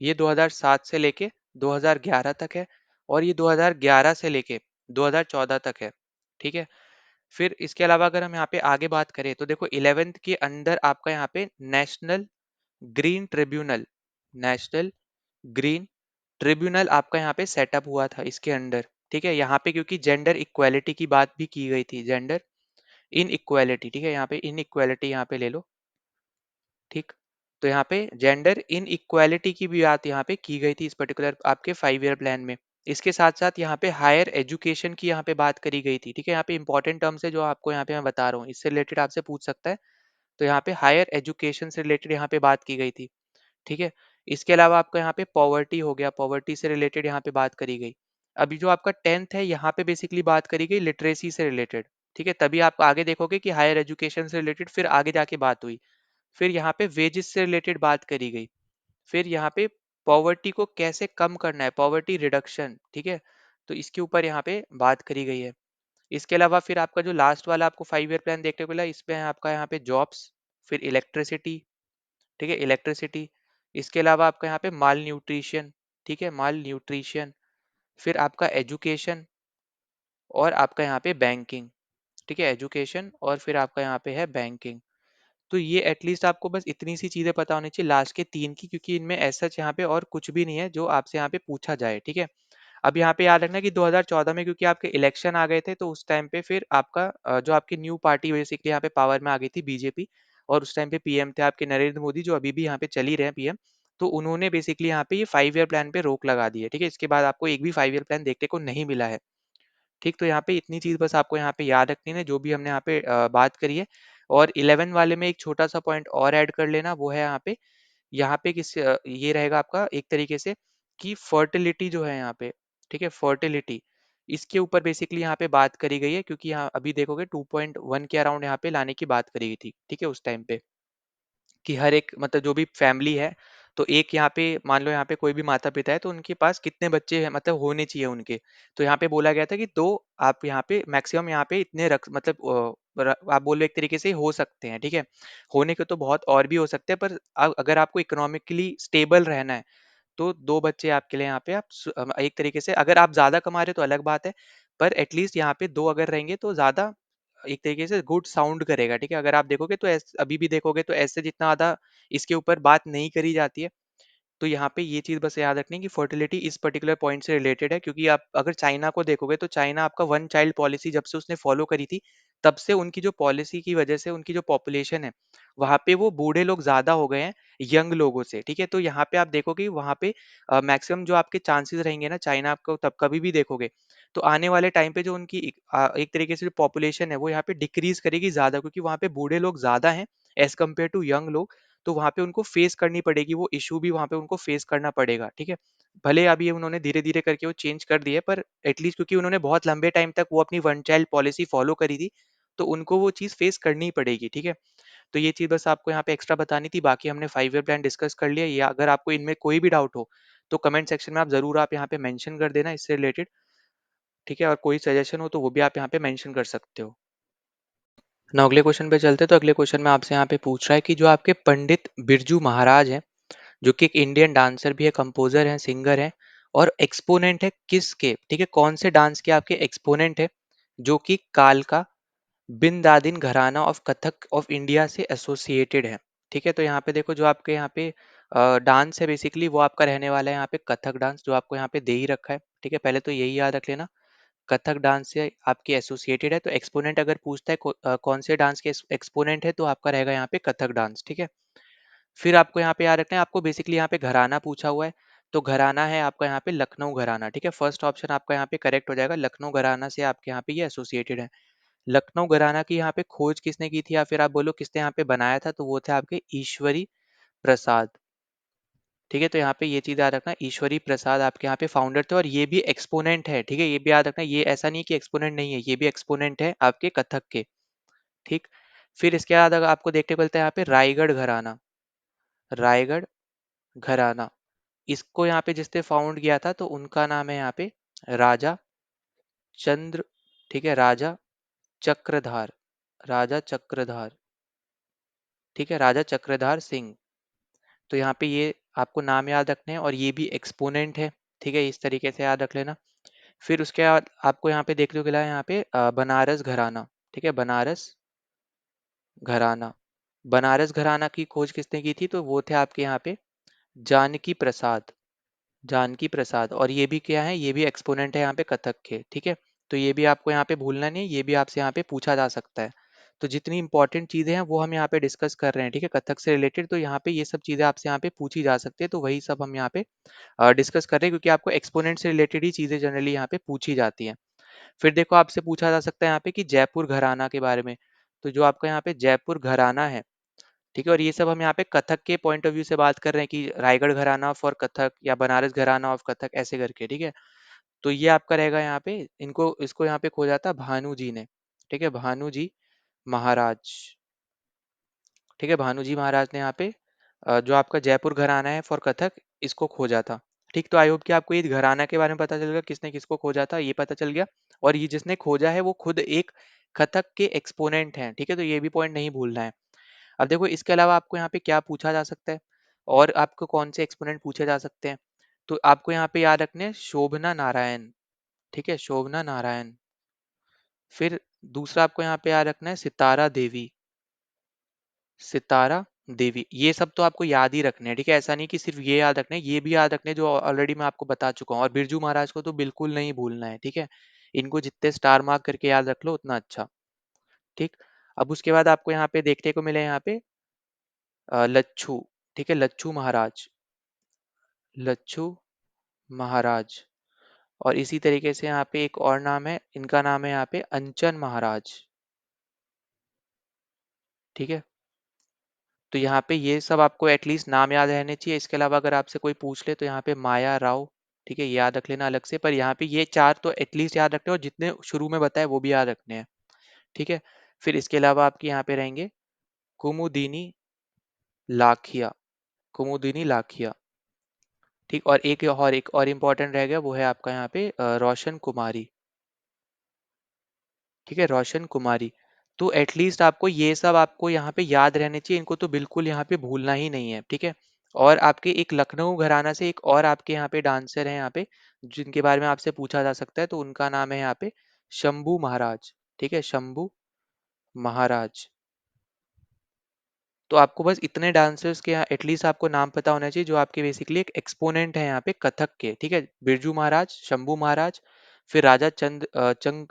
ये 2007 से लेके 2011 तक है, और ये 2011 से लेके 2014 तक है, ठीक है? फिर इसके अलावा अगर हम यहाँ पे आगे बात करें तो देखो 11th के अंदर आपका यहाँ पे national green tribunal, national green tribunal आपका यहाँ पे सेटअप हुआ था इसके अंडर, ठीक है? यहाँ पे क्योंकि जेंडर इक्वालिटी की बात भी की गई थी, जेंडर इन इक्वालिटी, ठीक है? यहाँ पे इन इक्वालिटी यहाँ पे ले लो, ठीक? तो यहाँ पे जेंडर इन इक्वालिटी की भी बात यहाँ पे की गई थी इस पर्टिकुलर आपके 5 ईयर प्लान में। इसके साथ साथ यहाँ पे हायर एजुकेशन की यहाँ पे बात करी गई थी, ठीक है? यहाँ पे इंपॉर्टेंट टर्म्स है जो आपको यहाँ पे मैं बता रहा हूँ, इससे रिलेटेड आपसे पूछ सकता है। तो यहाँ पे हायर एजुकेशन से रिलेटेड यहाँ पे बात की गई थी, ठीक है? इसके अलावा आपका यहाँ पे पॉवर्टी हो गया, पॉवर्टी से रिलेटेड यहाँ पे बात करी गई। अभी जो आपका 10th है यहाँ पे बेसिकली बात करी गई लिटरेसी से रिलेटेड, ठीक है? तभी आप आगे देखोगे कि हायर एजुकेशन से रिलेटेड फिर आगे जाके बात हुई। फिर यहाँ पे वेजेस से रिलेटेड बात करी गई। फिर यहाँ पे पॉवर्टी को कैसे कम करना है, पॉवर्टी रिडक्शन, ठीक है? तो इसके ऊपर यहाँ पे बात करी गई है। इसके अलावा फिर आपका जो लास्ट वाला आपको 5 ईयर प्लान देखने को मिला, इसमें है आपका यहाँ पे जॉब्स, फिर इलेक्ट्रिसिटी, ठीक है? इलेक्ट्रिसिटी। इसके अलावा आपका यहाँ पे माल न्यूट्रिशन, ठीक है? माल न्यूट्रिशन। फिर आपका एजुकेशन, और आपका यहाँ पे बैंकिंग, ठीक है, एजुकेशन, और फिर आपका यहाँ पे है बैंकिंग। तो ये एटलीस्ट आपको बस इतनी सी चीजें पता होनी चाहिए लास्ट के 3 की, क्योंकि इनमें ऐसा यहाँ पे और कुछ भी नहीं है जो आपसे यहाँ पे पूछा जाए, ठीक है। अब यहाँ पे याद रखना कि 2014 में क्योंकि आपके इलेक्शन आ गए थे, तो उस टाइम पे फिर आपका जो आपकी न्यू पार्टी बेसिकली यहाँ पे पावर में आ गई थी, बीजेपी, और उस टाइम पे पीएम थे आपके नरेंद्र मोदी, जो अभी भी यहाँ पे चल ही रहे हैं पीएम। तो उन्होंने बेसिकली यहाँ पे ये 5 ईयर प्लान पे रोक लगा दी है, ठीक है। इसके बाद आपको एक भी 5 ईयर प्लान देखने को नहीं मिला है, ठीक। तो यहाँ पे इतनी चीज बस आपको यहाँ पे याद रखनी है जो भी हमने यहाँ पे बात करी है। और 11 वाले में एक छोटा सा पॉइंट और ऐड कर लेना, वो है यहाँ पे ये रहेगा आपका एक तरीके से कि फर्टिलिटी जो है यहाँ पे, ठीक है, फर्टिलिटी, इसके ऊपर बेसिकली यहाँ पे बात करी गई है, क्योंकि यहाँ अभी देखोगे 2.1 के अराउंड यहाँ पे लाने की बात करी गई थी, ठीक है, उस टाइम पे, कि हर एक मतलब जो भी फैमिली है, तो एक यहाँ पे मान लो यहाँ पे कोई भी माता पिता है, तो उनके पास कितने बच्चे हैं मतलब होने चाहिए उनके। तो यहाँ पे बोला गया था कि दो, आप यहाँ पे मैक्सिमम यहाँ पे इतने रख मतलब आप बोलो एक तरीके से हो सकते हैं, ठीक है। होने के तो बहुत और भी हो सकते हैं, पर अगर आपको इकोनॉमिकली स्टेबल रहना है, तो 2 बच्चे आपके लिए यहाँ पे एक तरीके से, अगर आप ज़्यादा कमा रहे हो तो अलग बात है, पर एटलीस्ट यहाँ पे 2 अगर रहेंगे तो ज़्यादा एक तरीके से गुड साउंड करेगा, ठीक है। अगर आप देखोगे तो अभी भी देखोगे तो ऐसे जितना ज़्यादा इसके ऊपर बात नहीं करी जाती है। तो यहाँ पे ये चीज़ बस याद रखनी है कि फर्टिलिटी इस पर्टिकुलर पॉइंट से रिलेटेड है, क्योंकि आप अगर चाइना को देखोगे तो चाइना आपका वन चाइल्ड पॉलिसी जब से उसने फॉलो करी थी, तब से उनकी जो पॉलिसी की वजह से उनकी जो पॉपुलेशन है, वहाँ पे वो बूढ़े लोग ज़्यादा हो गए हैं यंग लोगों से, ठीक है। तो यहाँ पे आप देखोगे वहाँ पे मैक्सिमम जो आपके चांसेस रहेंगे ना, चाइना आपको तब कभी भी देखोगे, तो आने वाले टाइम पे जो उनकी एक तरीके से जो पॉपुलेशन है वो यहाँ पे डिक्रीज करेगी ज़्यादा, क्योंकि वहाँ पे बूढ़े लोग ज़्यादा हैं एज कम्पेयर टू यंग लोग। तो वहाँ पे उनको फेस करनी पड़ेगी, वो इश्यू भी वहाँ पे उनको फेस करना पड़ेगा, ठीक है। भले अभी उन्होंने धीरे-धीरे करके वो चेंज कर दी है, पर एटलीस्ट क्योंकि उन्होंने बहुत लंबे टाइम तक वो अपनी वन चाइल्ड पॉलिसी फॉलो करी थी, तो उनको वो चीज़ फेस करनी ही पड़ेगी, ठीक है। तो ये चीज़ बस आपको यहाँ पे एक्स्ट्रा बतानी थी। बाकी हमने 5 ईयर प्लान डिस्कस कर लिया, या अगर आपको इनमें कोई भी डाउट हो, तो कमेंट सेक्शन में आप ज़रूर आप यहाँ पे मेंशन कर देना इससे रिलेटेड, ठीक है। और कोई सजेशन हो तो वो भी आप यहाँ पे मेंशन कर सकते हो। ना अगले क्वेश्चन पे चलते हैं। तो अगले क्वेश्चन में आपसे यहाँ पे पूछ रहा है कि जो आपके पंडित बिरजू महाराज हैं, जो कि एक इंडियन डांसर भी है, कंपोजर हैं, सिंगर हैं, और एक्सपोनेंट है किसके, ठीक है, कौन से डांस के आपके एक्सपोनेंट है, जो कि कालका बिन-दादिन घराना ऑफ कथक ऑफ इंडिया से एसोसिएटेड है, ठीक है। तो यहाँ पे देखो जो आपके यहाँ पे डांस है बेसिकली वो आपका रहने वाला है यहाँ पे कथक डांस, जो आपको यहाँ पे दे ही रखा है, ठीक है। पहले तो यही याद रख लेना, कथक डांस से आपकी एसोसिएटेड है। तो एक्सपोनेंट अगर पूछता है कौन से डांस के एक्सपोनेंट है, तो आपका रहेगा यहाँ पे कथक डांस, ठीक है। फिर आपको यहाँ पे याद रखना है, आपको बेसिकली यहाँ पे घराना पूछा हुआ है, तो घराना है आपका यहाँ पे लखनऊ घराना, ठीक है। फर्स्ट ऑप्शन आपका यहाँ पे करेक्ट हो जाएगा, लखनऊ घराना से आपके यहाँ पे ये एसोसिएटेड है। लखनऊ घराना की यहाँ पे खोज किसने की थी, या फिर आप बोलो किसने यहाँ पे बनाया था, तो वो थे आपके ईश्वरी प्रसाद, ठीक है। तो यहाँ पे ये चीज याद रखना, ईश्वरी प्रसाद आपके यहाँ पे फाउंडर थे, और ये भी एक्सपोनेंट है, ठीक है। ये भी याद रखना, ये ऐसा नहीं कि एक्सपोनेंट नहीं है, ये भी एक्सपोनेंट है आपके कथक के, ठीक। फिर इसके बाद अगर आपको देखने को मिलता है यहाँ पे रायगढ़ घराना, रायगढ़ घराना, इसको यहाँ पे जिसने फाउंड किया था, तो उनका नाम है यहाँ पे राजा चंद्र, ठीक है, राजा चक्रधार, राजा चक्रधार, ठीक है, राजा चक्रधार सिंह। तो यहाँ पे ये आपको नाम याद रखने हैं, और ये भी एक्सपोनेंट है, ठीक है, इस तरीके से याद रख लेना। फिर उसके बाद आपको यहाँ पे देखने को मिला है यहाँ पे बनारस घराना, ठीक है, बनारस घराना, बनारस घराना की खोज किसने की थी, तो वो थे आपके यहाँ पे जानकी प्रसाद, जानकी प्रसाद। और ये भी क्या है, ये भी एक्सपोनेंट है यहाँ पे कथक के, ठीक है। तो ये भी आपको यहाँ पे भूलना नहीं, ये भी आपसे यहाँ पे पूछा जा सकता है। तो जितनी इंपॉर्टेंट चीजें हैं वो हम यहाँ पे डिस्कस कर रहे हैं, ठीक है, कथक से रिलेटेड। तो यहाँ पे ये सब चीजें आपसे यहाँ पे पूछी जा सकती है, तो वही सब हम यहाँ पे डिस्कस कर रहे हैं, क्योंकि आपको एक्सपोनेंट से रिलेटेड ही चीजें जनरली यहाँ पे पूछी जाती हैं। फिर देखो आपसे पूछा जा सकता है यहाँ पे कि जयपुर घराना के बारे में। तो जो आपका यहाँ पे जयपुर घराना है, ठीक है, और ये सब हम यहाँ पे कथक के पॉइंट ऑफ व्यू से बात कर रहे हैं कि रायगढ़ घराना फॉर कथक या बनारस घराना ऑफ कथक ऐसे करके, ठीक है। तो ये आपका रहेगा यहाँ पे, इनको इसको यहाँ पे खोजा था भानु जी ने, ठीक है, भानु जी महाराज, ठीक है, भानु जी महाराज ने यहाँ पे जो आपका जयपुर घराना है फॉर कथक, इसको खोजा था, ठीक। तो आई होप कि आपको ये घराना के बारे में पता चल गया, किसने किसको खोजा था ये पता चल गया, और ये जिसने खोजा है वो खुद एक कथक के एक्सपोनेंट हैं, ठीक है। तो ये भी पॉइंट नहीं भूलना है। अब देखो इसके अलावा आपको यहाँ पे क्या पूछा जा सकता है, और आपको कौन से एक्सपोनेंट पूछे जा सकते हैं, तो आपको यहाँ पे याद रखने हैं शोभना नारायण, ठीक है, शोभना नारायण। फिर दूसरा आपको यहाँ पे याद रखना है सितारा देवी, सितारा देवी। ये सब तो आपको याद ही रखने हैं, ठीक है? ऐसा नहीं कि सिर्फ ये याद रखने हैं, ये भी याद रखने हैं जो ऑलरेडी मैं आपको बता चुका हूँ। और बिरजू महाराज को तो बिल्कुल नहीं भूलना है, ठीक है? इनको जितने स्टार मार्क करके याद रख लो उतना अच्छा, ठीक। अब उसके बाद आपको यहाँ पे देखने को मिले यहाँ पे लच्छू, ठीक है? लच्छू महाराज, लच्छू महाराज। और इसी तरीके से यहाँ पे एक और नाम है, इनका नाम है यहाँ पे अंचन महाराज, ठीक है? तो यहाँ पे ये सब आपको एटलीस्ट नाम याद रहने चाहिए। इसके अलावा अगर आपसे कोई पूछ ले तो यहाँ पे माया राव, ठीक है, ये याद रख लेना अलग से। पर यहाँ पे ये चार तो एटलीस्ट याद रखने, और जितने शुरू में बताए वो भी याद रखने हैं, ठीक है? फिर इसके अलावा आपके यहाँ पे रहेंगे कुमुदिनी लाखिया, कुमुदिनी लाखिया, ठीक। और एक और इम्पोर्टेंट रह गया, वो है आपका यहाँ पे रोशन कुमारी, ठीक है? रोशन कुमारी। तो एटलीस्ट आपको ये सब आपको यहाँ पे याद रहने चाहिए, इनको तो बिल्कुल यहाँ पे भूलना ही नहीं है, ठीक है? और आपके एक लखनऊ घराना से एक और आपके यहाँ पे डांसर हैं यहाँ पे, जिनके बारे में आपसे पूछा जा सकता है, तो उनका नाम है यहाँ पे शंभू महाराज, ठीक है? शंभू महाराज। तो आपको बस इतने डांसर्स के यहाँ एटलीस्ट आपको नाम पता होना चाहिए, जो आपके बेसिकली एक एक्सपोनेंट है यहाँ पे कथक के, ठीक है? बिरजू महाराज, शंभू महाराज, फिर राजा चंग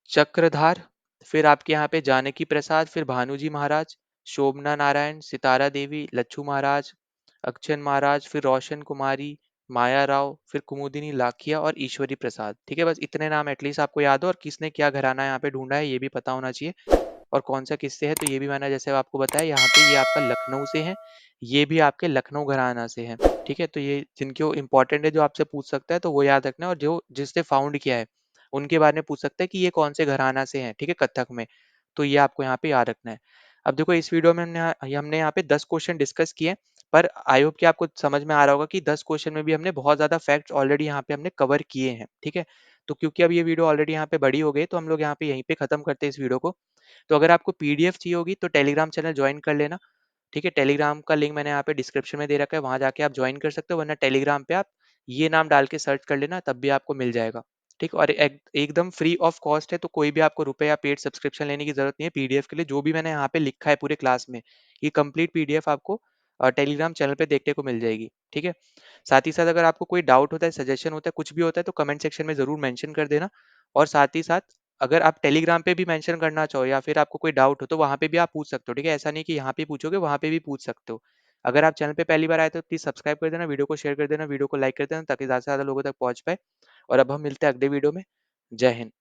चक्रधार, फिर आपके यहाँ पे जानकी प्रसाद, फिर भानुजी महाराज, शोभना नारायण, सितारा देवी, लच्छू महाराज, अक्षन महाराज, फिर रोशन कुमारी, माया राव, फिर कुमुदिनी लाखिया और ईश्वरी प्रसाद, ठीक है? बस इतने नाम एटलीस्ट आपको याद हो, और किसने क्या घराना यहाँ पे ढूंढा है ये भी पता होना चाहिए, और कौन सा किससे है, तो ये भी मैंने जैसे आपको बताया, यहाँ पे ये आपका लखनऊ से है, ये भी आपके लखनऊ घराना से है, ठीक है? तो ये जिनके इंपॉर्टेंट है, जो आपसे पूछ सकता है तो वो याद रखना है, और जो जिसने फाउंड किया है उनके बारे में पूछ सकता है कि ये कौन से घराना से हैं, ठीक है, कथक में। तो ये आपको यहाँ पे याद रखना है। अब देखो इस वीडियो में हमने यहाँ पे 10 क्वेश्चन डिस्कस किए, पर आई होप कि आपको समझ में आ रहा होगा कि 10 क्वेश्चन में भी हमने बहुत ज़्यादा फैक्ट्स ऑलरेडी यहाँ पे हमने कवर किए हैं, ठीक है? तो क्योंकि अब ये वीडियो ऑलरेडी यहाँ पे बड़ी हो गई, तो हम लोग यहाँ पे यहीं पे खत्म करते हैं इस वीडियो को। तो अगर आपको पीडीएफ चाहिए होगी तो टेलीग्राम चैनल ज्वाइन कर लेना, ठीक है? टेलीग्राम का लिंक मैंने यहाँ पे डिस्क्रिप्शन में दे रखा है, वहाँ जाके आप ज्वाइन कर सकते हो, वरना टेलीग्राम पे आप ये नाम डाल के सर्च कर लेना, तब भी आपको मिल जाएगा, ठीक। और एकदम फ्री ऑफ कॉस्ट है, तो कोई भी आपको रुपए या पेड सब्सक्रिप्शन लेने की जरूरत नहीं है पीडीएफ के लिए। जो भी मैंने यहाँ पे लिखा है पूरे क्लास में, ये कंप्लीट पीडीएफ आपको टेलीग्राम चैनल पे देखने को मिल जाएगी, ठीक है? साथ ही साथ अगर आपको कोई डाउट होता है, सजेशन होता है, कुछ भी होता है, तो कमेंट सेक्शन में जरूर मेंशन कर देना। और साथ ही साथ अगर आप टेलीग्राम पे भी मेंशन करना चाहो, या फिर आपको कोई डाउट हो, तो वहाँ पे भी आप पूछ सकते हो, ठीक है? ऐसा नहीं कि यहाँ पे पूछोगे, वहाँ पे भी पूछ सकते हो। अगर आप चैनल पे पहली बार आए तो प्लीज सब्सक्राइब कर देना, वीडियो को शेयर कर देना, वीडियो को लाइक कर देना, ताकि ज़्यादा से ज़्यादा लोगों तक पहुँच पाए। और अब हम मिलते हैं अगले वीडियो में। जय हिंद।